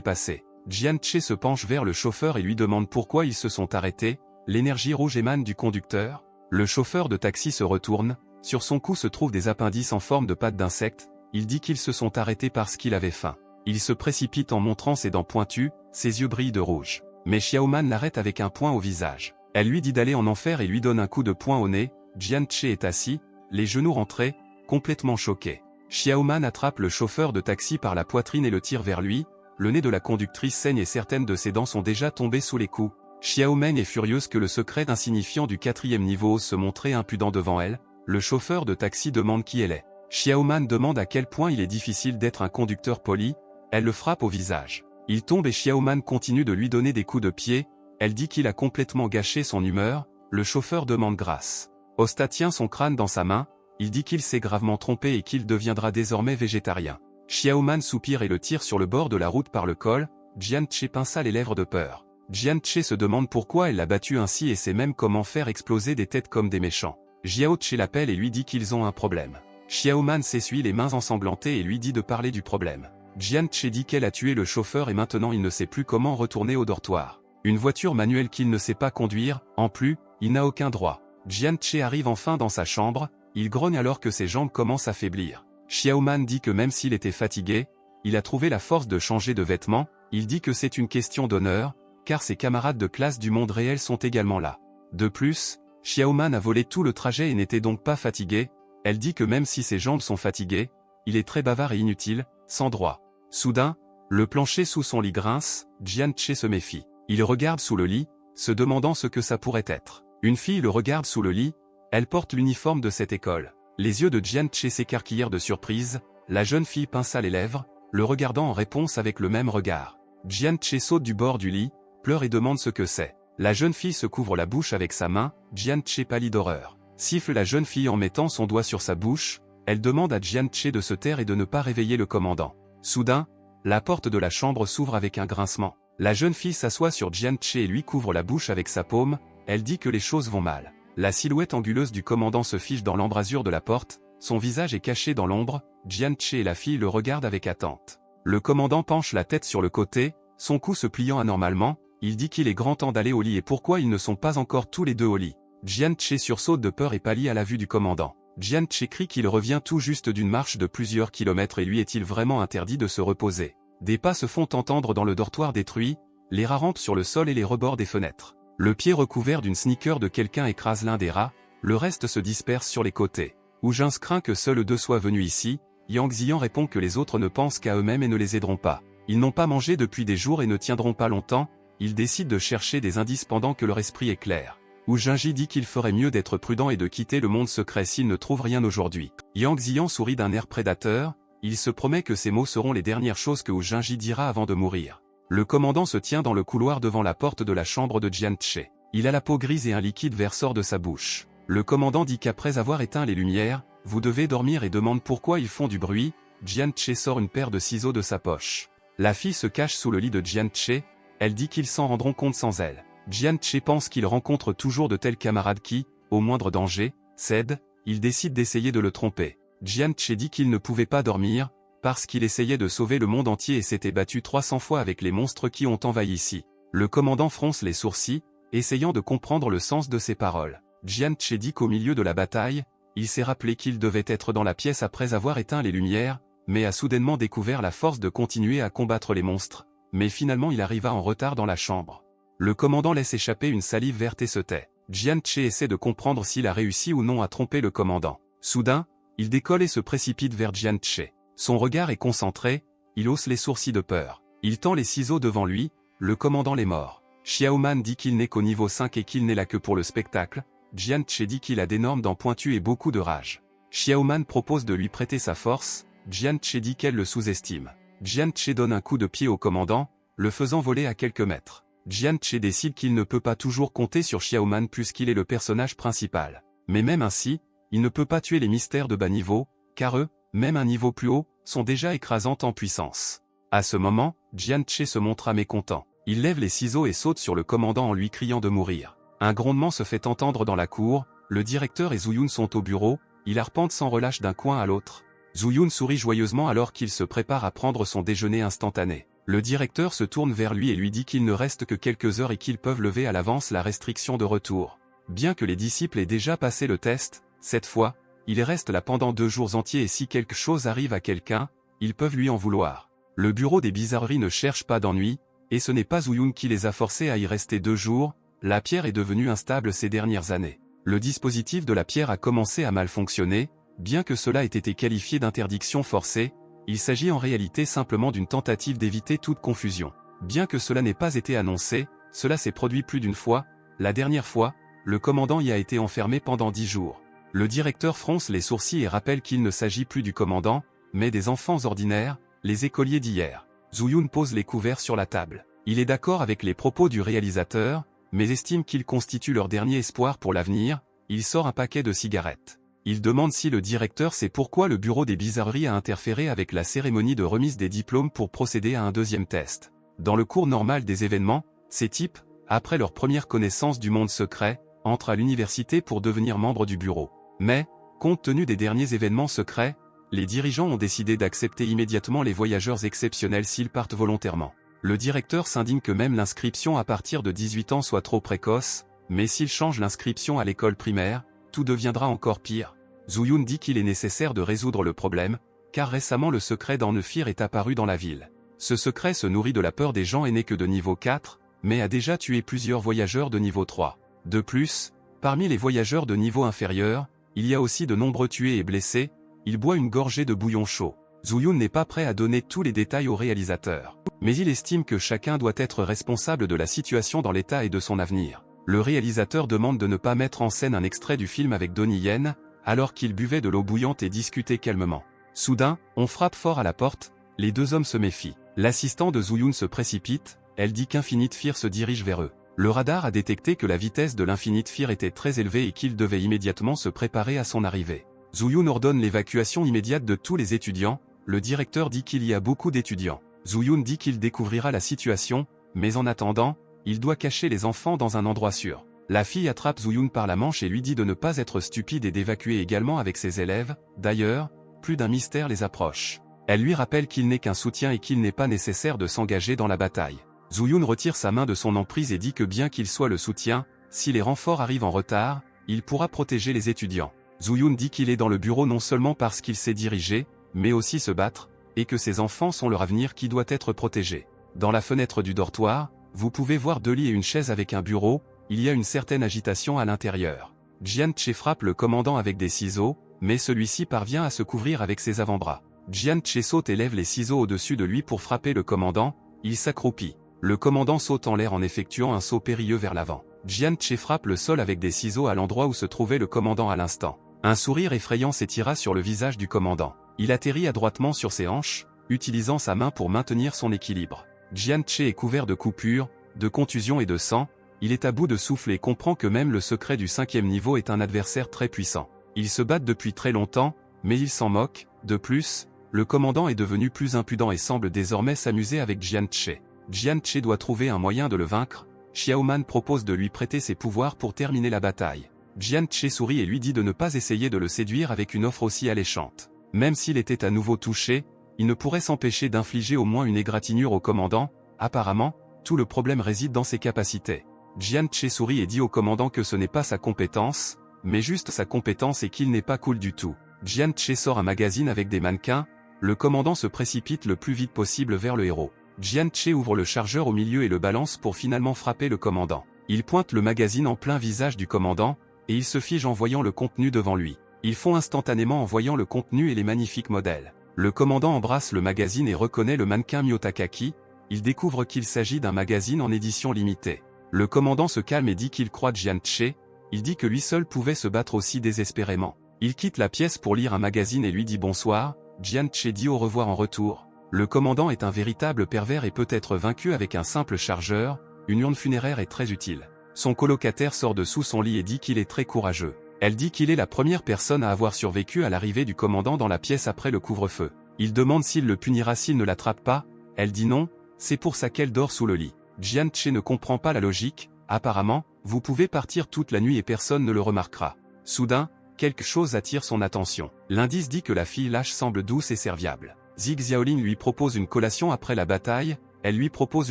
passé. Jian-Che se penche vers le chauffeur et lui demande pourquoi ils se sont arrêtés, l'énergie rouge émane du conducteur. Le chauffeur de taxi se retourne, sur son cou se trouvent des appendices en forme de pattes d'insectes, il dit qu'ils se sont arrêtés parce qu'il avait faim. Il se précipite en montrant ses dents pointues, ses yeux brillent de rouge. Mais Xiaoman l'arrête avec un poing au visage. Elle lui dit d'aller en enfer et lui donne un coup de poing au nez. Jian-Che est assis, les genoux rentrés, complètement choqué. Xiaoman attrape le chauffeur de taxi par la poitrine et le tire vers lui, le nez de la conductrice saigne et certaines de ses dents sont déjà tombées sous les coups. Xiaoman est furieuse que le secret insignifiant du 4e niveau ose se montrer impudent devant elle, le chauffeur de taxi demande qui elle est. Xiaoman demande à quel point il est difficile d'être un conducteur poli, elle le frappe au visage. Il tombe et Xiaoman continue de lui donner des coups de pied, elle dit qu'il a complètement gâché son humeur, le chauffeur demande grâce. Osta tient son crâne dans sa main, il dit qu'il s'est gravement trompé et qu'il deviendra désormais végétarien. Xiaoman soupire et le tire sur le bord de la route par le col, Jian-Che pinça les lèvres de peur. Jian-Che se demande pourquoi elle l'a battu ainsi et sait même comment faire exploser des têtes comme des méchants. Jiao-Che l'appelle et lui dit qu'ils ont un problème. Xiaoman s'essuie les mains ensanglantées et lui dit de parler du problème. Jian-Che dit qu'elle a tué le chauffeur et maintenant il ne sait plus comment retourner au dortoir. Une voiture manuelle qu'il ne sait pas conduire, en plus, il n'a aucun droit. Jian-Che arrive enfin dans sa chambre, il grogne alors que ses jambes commencent à faiblir. Xiaoman dit que même s'il était fatigué, il a trouvé la force de changer de vêtements, il dit que c'est une question d'honneur, car ses camarades de classe du monde réel sont également là. De plus, Xiaoman a volé tout le trajet et n'était donc pas fatigué, elle dit que même si ses jambes sont fatiguées, il est très bavard et inutile, sans droit. Soudain, le plancher sous son lit grince, Jian-Che se méfie. Il regarde sous le lit, se demandant ce que ça pourrait être. Une fille le regarde sous le lit, elle porte l'uniforme de cette école. Les yeux de Jian-Che s'écarquillèrent de surprise, la jeune fille pinça les lèvres, le regardant en réponse avec le même regard. Jian-Che saute du bord du lit, pleure et demande ce que c'est. La jeune fille se couvre la bouche avec sa main, Jian-Che pâlit d'horreur. Siffle la jeune fille en mettant son doigt sur sa bouche, elle demande à Jian-Che de se taire et de ne pas réveiller le commandant. Soudain, la porte de la chambre s'ouvre avec un grincement. La jeune fille s'assoit sur Jian-Che et lui couvre la bouche avec sa paume, elle dit que les choses vont mal. La silhouette anguleuse du commandant se fiche dans l'embrasure de la porte, son visage est caché dans l'ombre, Jian-Che et la fille le regardent avec attente. Le commandant penche la tête sur le côté, son cou se pliant anormalement, il dit qu'il est grand temps d'aller au lit et pourquoi ils ne sont pas encore tous les deux au lit. Jian-Che sursaute de peur et pâlit à la vue du commandant. Jian-Che crie qu'il revient tout juste d'une marche de plusieurs kilomètres et lui est-il vraiment interdit de se reposer. Des pas se font entendre dans le dortoir détruit, les rats rampent sur le sol et les rebords des fenêtres. Le pied recouvert d'une sneaker de quelqu'un écrase l'un des rats, le reste se disperse sur les côtés. Oujins craint que seuls deux soient venus ici, Yang Ziyan répond que les autres ne pensent qu'à eux-mêmes et ne les aideront pas. Ils n'ont pas mangé depuis des jours et ne tiendront pas longtemps, ils décident de chercher des indices pendant que leur esprit est clair. Wu Jinji dit qu'il ferait mieux d'être prudent et de quitter le monde secret s'il ne trouve rien aujourd'hui. Yang Ziyan sourit d'un air prédateur, il se promet que ces mots seront les dernières choses que Wu Jinji dira avant de mourir. Le commandant se tient dans le couloir devant la porte de la chambre de Jian-Che. Il a la peau grise et un liquide vert sort de sa bouche. Le commandant dit qu'après avoir éteint les lumières, vous devez dormir et demande pourquoi ils font du bruit. Jian-Che sort une paire de ciseaux de sa poche. La fille se cache sous le lit de Jian-Che, elle dit qu'ils s'en rendront compte sans elle. Jian-Che pense qu'il rencontre toujours de tels camarades qui, au moindre danger, cèdent, il décide d'essayer de le tromper. Jian-Che dit qu'il ne pouvait pas dormir, parce qu'il essayait de sauver le monde entier et s'était battu 300 fois avec les monstres qui ont envahi ici. Le commandant fronce les sourcils, essayant de comprendre le sens de ses paroles. Jian-Che dit qu'au milieu de la bataille, il s'est rappelé qu'il devait être dans la pièce après avoir éteint les lumières, mais a soudainement découvert la force de continuer à combattre les monstres, mais finalement il arriva en retard dans la chambre. Le commandant laisse échapper une salive verte et se tait. Jian-Che essaie de comprendre s'il a réussi ou non à tromper le commandant. Soudain, il décolle et se précipite vers Jian-Che. Son regard est concentré, il hausse les sourcils de peur. Il tend les ciseaux devant lui, le commandant les mord. Xiaoman dit qu'il n'est qu'au niveau 5 et qu'il n'est là que pour le spectacle. Jian-Che dit qu'il a d'énormes dents pointues et beaucoup de rage. Xiaoman propose de lui prêter sa force, Jian-Che dit qu'elle le sous-estime. Jian-Che donne un coup de pied au commandant, le faisant voler à quelques mètres. Jian-Che décide qu'il ne peut pas toujours compter sur Xiaoman puisqu'il est le personnage principal. Mais même ainsi, il ne peut pas tuer les mystères de bas niveau, car eux, même un niveau plus haut, sont déjà écrasants en puissance. À ce moment, Jian-che se montra mécontent. Il lève les ciseaux et saute sur le commandant en lui criant de mourir. Un grondement se fait entendre dans la cour, le directeur et Zhu-Yun sont au bureau, il arpente sans relâche d'un coin à l'autre. Zhu-Yun sourit joyeusement alors qu'il se prépare à prendre son déjeuner instantané. Le directeur se tourne vers lui et lui dit qu'il ne reste que quelques heures et qu'ils peuvent lever à l'avance la restriction de retour. Bien que les disciples aient déjà passé le test, cette fois, il reste là pendant 2 jours entiers et si quelque chose arrive à quelqu'un, ils peuvent lui en vouloir. Le bureau des bizarreries ne cherche pas d'ennui, et ce n'est pas Zhu-Yun qui les a forcés à y rester 2 jours, la pierre est devenue instable ces dernières années. Le dispositif de la pierre a commencé à mal fonctionner, bien que cela ait été qualifié d'interdiction forcée, il s'agit en réalité simplement d'une tentative d'éviter toute confusion. Bien que cela n'ait pas été annoncé, cela s'est produit plus d'une fois, la dernière fois, le commandant y a été enfermé pendant 10 jours. Le directeur fronce les sourcils et rappelle qu'il ne s'agit plus du commandant, mais des enfants ordinaires, les écoliers d'hier. Zhu-Yun pose les couverts sur la table. Il est d'accord avec les propos du réalisateur, mais estime qu'ils constituent leur dernier espoir pour l'avenir, il sort un paquet de cigarettes. Il demande si le directeur sait pourquoi le bureau des bizarreries a interféré avec la cérémonie de remise des diplômes pour procéder à un deuxième test. Dans le cours normal des événements, ces types, après leur première connaissance du monde secret, entrent à l'université pour devenir membres du bureau. Mais, compte tenu des derniers événements secrets, les dirigeants ont décidé d'accepter immédiatement les voyageurs exceptionnels s'ils partent volontairement. Le directeur s'indigne que même l'inscription à partir de 18 ans soit trop précoce, mais s'il change l'inscription à l'école primaire, tout deviendra encore pire. Zhu-Yun dit qu'il est nécessaire de résoudre le problème, car récemment le secret d'Ennephir est apparu dans la ville. Ce secret se nourrit de la peur des gens et n'est que de niveau 4, mais a déjà tué plusieurs voyageurs de niveau 3. De plus, parmi les voyageurs de niveau inférieur, il y a aussi de nombreux tués et blessés, il boit une gorgée de bouillon chaud. Zhu-Yun n'est pas prêt à donner tous les détails au réalisateur. Mais il estime que chacun doit être responsable de la situation dans l'état et de son avenir. Le réalisateur demande de ne pas mettre en scène un extrait du film avec Donnie Yen, alors qu'il buvait de l'eau bouillante et discutait calmement. Soudain, on frappe fort à la porte, les 2 hommes se méfient. L'assistant de Zhu-Yun se précipite, elle dit qu'Infinite Fear se dirige vers eux. Le radar a détecté que la vitesse de l'Infinite Fear était très élevée et qu'il devait immédiatement se préparer à son arrivée. Zhu-Yun ordonne l'évacuation immédiate de tous les étudiants, le directeur dit qu'il y a beaucoup d'étudiants. Zhu-Yun dit qu'il découvrira la situation, mais en attendant, il doit cacher les enfants dans un endroit sûr. La fille attrape Zhu-Yun par la manche et lui dit de ne pas être stupide et d'évacuer également avec ses élèves, d'ailleurs, plus d'un mystère les approche. Elle lui rappelle qu'il n'est qu'un soutien et qu'il n'est pas nécessaire de s'engager dans la bataille. Zhu-Yun retire sa main de son emprise et dit que bien qu'il soit le soutien, si les renforts arrivent en retard, il pourra protéger les étudiants. Zhu-Yun dit qu'il est dans le bureau non seulement parce qu'il sait diriger, mais aussi se battre, et que ses enfants sont leur avenir qui doit être protégé. Dans la fenêtre du dortoir, vous pouvez voir 2 lits et une chaise avec un bureau, il y a une certaine agitation à l'intérieur. Jian-che frappe le commandant avec des ciseaux, mais celui-ci parvient à se couvrir avec ses avant-bras. Jian-che saute et lève les ciseaux au-dessus de lui pour frapper le commandant, il s'accroupit. Le commandant saute en l'air en effectuant un saut périlleux vers l'avant. Jian-che frappe le sol avec des ciseaux à l'endroit où se trouvait le commandant à l'instant. Un sourire effrayant s'étira sur le visage du commandant. Il atterrit adroitement sur ses hanches, utilisant sa main pour maintenir son équilibre. Jian-che est couvert de coupures, de contusions et de sang, il est à bout de souffle et comprend que même le secret du 5e niveau est un adversaire très puissant. Ils se battent depuis très longtemps, mais il s'en moque. De plus, le commandant est devenu plus impudent et semble désormais s'amuser avec Jian-che. Jian-che doit trouver un moyen de le vaincre, Xiaoman propose de lui prêter ses pouvoirs pour terminer la bataille. Jian-che sourit et lui dit de ne pas essayer de le séduire avec une offre aussi alléchante. Même s'il était à nouveau touché, il ne pourrait s'empêcher d'infliger au moins une égratignure au commandant, apparemment, tout le problème réside dans ses capacités. Jian-che sourit et dit au commandant que ce n'est pas sa compétence, mais juste sa compétence et qu'il n'est pas cool du tout. Jian-che sort un magazine avec des mannequins, le commandant se précipite le plus vite possible vers le héros. Jian-che ouvre le chargeur au milieu et le balance pour finalement frapper le commandant. Il pointe le magazine en plein visage du commandant, et il se fige en voyant le contenu devant lui. Il fond instantanément en voyant le contenu et les magnifiques modèles. Le commandant embrasse le magazine et reconnaît le mannequin Mio Takaki, il découvre qu'il s'agit d'un magazine en édition limitée. Le commandant se calme et dit qu'il croit Jian-che, il dit que lui seul pouvait se battre aussi désespérément. Il quitte la pièce pour lire un magazine et lui dit bonsoir, Jian-che dit au revoir en retour. Le commandant est un véritable pervers et peut être vaincu avec un simple chargeur, une urne funéraire est très utile. Son colocataire sort de sous son lit et dit qu'il est très courageux. Elle dit qu'il est la première personne à avoir survécu à l'arrivée du commandant dans la pièce après le couvre-feu. Il demande s'il le punira s'il ne l'attrape pas, Elle dit non, c'est pour ça qu'elle dort sous le lit. Jian Che ne comprend pas la logique, apparemment, vous pouvez partir toute la nuit et personne ne le remarquera. Soudain, quelque chose attire son attention. L'indice dit que la fille lâche semble douce et serviable. Zig Xiaoling lui propose une collation après la bataille, elle lui propose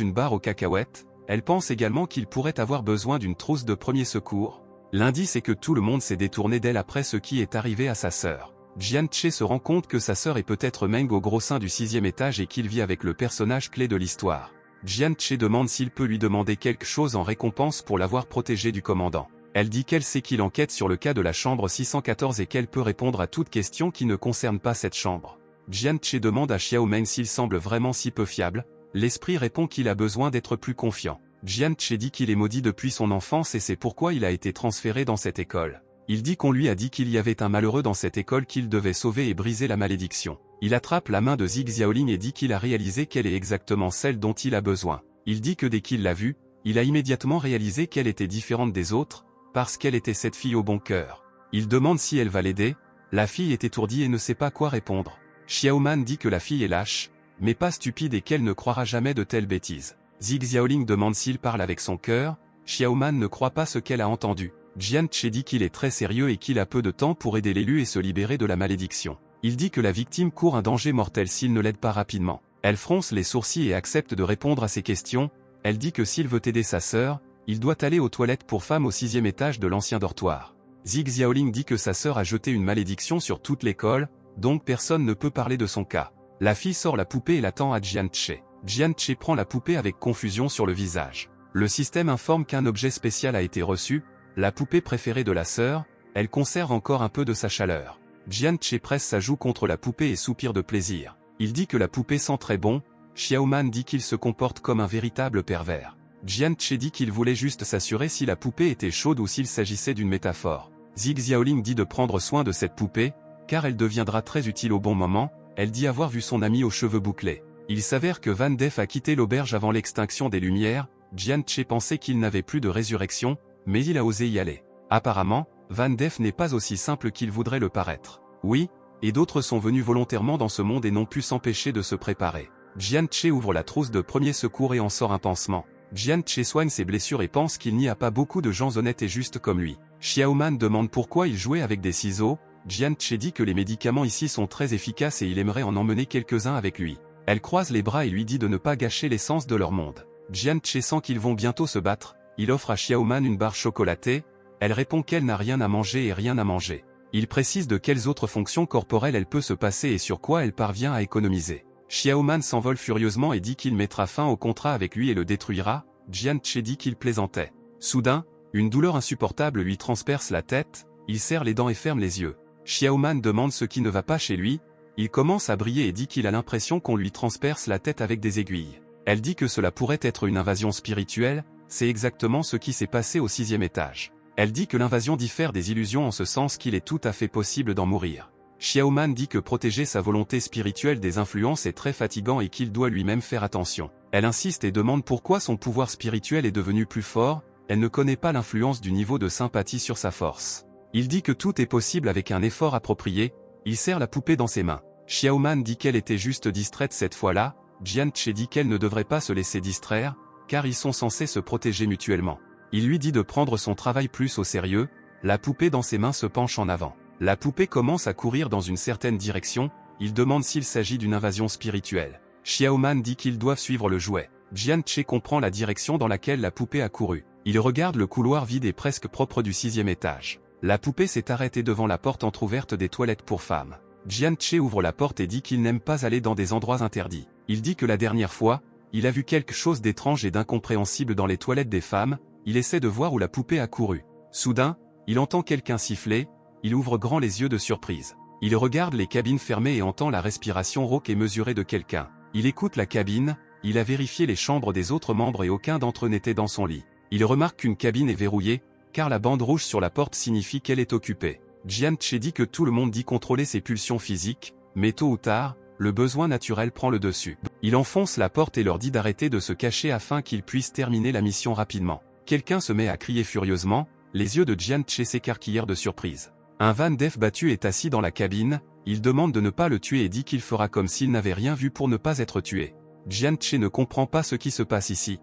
une barre aux cacahuètes, elle pense également qu'il pourrait avoir besoin d'une trousse de premier secours. L'indice est que tout le monde s'est détourné d'elle après ce qui est arrivé à sa sœur. Jian Che se rend compte que sa sœur est peut-être Meng au gros sein du 6e étage et qu'il vit avec le personnage clé de l'histoire. Jian Che demande s'il peut lui demander quelque chose en récompense pour l'avoir protégé du commandant. Elle dit qu'elle sait qu'il enquête sur le cas de la chambre 614 et qu'elle peut répondre à toute question qui ne concerne pas cette chambre. Jian Che demande à Xiao Meng s'il semble vraiment si peu fiable, l'esprit répond qu'il a besoin d'être plus confiant. Jian Che dit qu'il est maudit depuis son enfance et c'est pourquoi il a été transféré dans cette école. Il dit qu'on lui a dit qu'il y avait un malheureux dans cette école qu'il devait sauver et briser la malédiction. Il attrape la main de Zig Xiaoling et dit qu'il a réalisé qu'elle est exactement celle dont il a besoin. Il dit que dès qu'il l'a vue, il a immédiatement réalisé qu'elle était différente des autres, parce qu'elle était cette fille au bon cœur. Il demande si elle va l'aider, la fille est étourdie et ne sait pas quoi répondre. Xiaoman dit que la fille est lâche, mais pas stupide et qu'elle ne croira jamais de telles bêtises. Zig Xiaoling demande s'il parle avec son cœur, Xiaoman ne croit pas ce qu'elle a entendu. Jian Che dit qu'il est très sérieux et qu'il a peu de temps pour aider l'élu et se libérer de la malédiction. Il dit que la victime court un danger mortel s'il ne l'aide pas rapidement. Elle fronce les sourcils et accepte de répondre à ses questions, elle dit que s'il veut aider sa sœur, il doit aller aux toilettes pour femmes au 6e étage de l'ancien dortoir. Zig Xiaoling dit que sa sœur a jeté une malédiction sur toute l'école, donc personne ne peut parler de son cas. La fille sort la poupée et l'attend à Jian Che. Jian Che prend la poupée avec confusion sur le visage. Le système informe qu'un objet spécial a été reçu, la poupée préférée de la sœur, elle conserve encore un peu de sa chaleur. Jian Che presse sa joue contre la poupée et soupire de plaisir. Il dit que la poupée sent très bon, Xiaoman dit qu'il se comporte comme un véritable pervers. Jian Che dit qu'il voulait juste s'assurer si la poupée était chaude ou s'il s'agissait d'une métaphore. Zig Xiaoling dit de prendre soin de cette poupée, car elle deviendra très utile au bon moment, elle dit avoir vu son ami aux cheveux bouclés. Il s'avère que Van Def a quitté l'auberge avant l'extinction des Lumières, Jian Che pensait qu'il n'avait plus de résurrection, mais il a osé y aller. Apparemment, Van Def n'est pas aussi simple qu'il voudrait le paraître. Oui, et d'autres sont venus volontairement dans ce monde et n'ont pu s'empêcher de se préparer. Jian Che ouvre la trousse de premier secours et en sort un pansement. Jian Che soigne ses blessures et pense qu'il n'y a pas beaucoup de gens honnêtes et justes comme lui. Xiaoman demande pourquoi il jouait avec des ciseaux, Jian Che dit que les médicaments ici sont très efficaces et il aimerait en emmener quelques-uns avec lui. Elle croise les bras et lui dit de ne pas gâcher l'essence de leur monde. Jian Che sent qu'ils vont bientôt se battre, il offre à Xiaoman une barre chocolatée, elle répond qu'elle n'a rien à manger et rien à manger. Il précise de quelles autres fonctions corporelles elle peut se passer et sur quoi elle parvient à économiser. Xiaoman s'envole furieusement et dit qu'il mettra fin au contrat avec lui et le détruira, Jian Che dit qu'il plaisantait. Soudain, une douleur insupportable lui transperce la tête, il serre les dents et ferme les yeux. Xiaoman demande ce qui ne va pas chez lui, il commence à briller et dit qu'il a l'impression qu'on lui transperce la tête avec des aiguilles. Elle dit que cela pourrait être une invasion spirituelle, c'est exactement ce qui s'est passé au 6e étage. Elle dit que l'invasion diffère des illusions en ce sens qu'il est tout à fait possible d'en mourir. Xiaoman dit que protéger sa volonté spirituelle des influences est très fatigant et qu'il doit lui-même faire attention. Elle insiste et demande pourquoi son pouvoir spirituel est devenu plus fort, elle ne connaît pas l'influence du niveau de sympathie sur sa force. Il dit que tout est possible avec un effort approprié, il serre la poupée dans ses mains. Xiaoman dit qu'elle était juste distraite cette fois-là, Jian Che dit qu'elle ne devrait pas se laisser distraire, car ils sont censés se protéger mutuellement. Il lui dit de prendre son travail plus au sérieux, la poupée dans ses mains se penche en avant. La poupée commence à courir dans une certaine direction, il demande s'il s'agit d'une invasion spirituelle. Xiaoman dit qu'ils doivent suivre le jouet. Jian Che comprend la direction dans laquelle la poupée a couru. Il regarde le couloir vide et presque propre du 6e étage. La poupée s'est arrêtée devant la porte entrouverte des toilettes pour femmes. Jian Che ouvre la porte et dit qu'il n'aime pas aller dans des endroits interdits. Il dit que la dernière fois, il a vu quelque chose d'étrange et d'incompréhensible dans les toilettes des femmes, il essaie de voir où la poupée a couru. Soudain, il entend quelqu'un siffler, il ouvre grand les yeux de surprise. Il regarde les cabines fermées et entend la respiration rauque et mesurée de quelqu'un. Il écoute la cabine, il a vérifié les chambres des autres membres et aucun d'entre eux n'était dans son lit. Il remarque qu'une cabine est verrouillée, car la bande rouge sur la porte signifie qu'elle est occupée. Jian Che dit que tout le monde dit contrôler ses pulsions physiques, mais tôt ou tard, le besoin naturel prend le dessus. Il enfonce la porte et leur dit d'arrêter de se cacher afin qu'ils puissent terminer la mission rapidement. Quelqu'un se met à crier furieusement, les yeux de Jian Che s'écarquillèrent de surprise. Un Van Def battu est assis dans la cabine, il demande de ne pas le tuer et dit qu'il fera comme s'il n'avait rien vu pour ne pas être tué. Jian Che ne comprend pas ce qui se passe ici.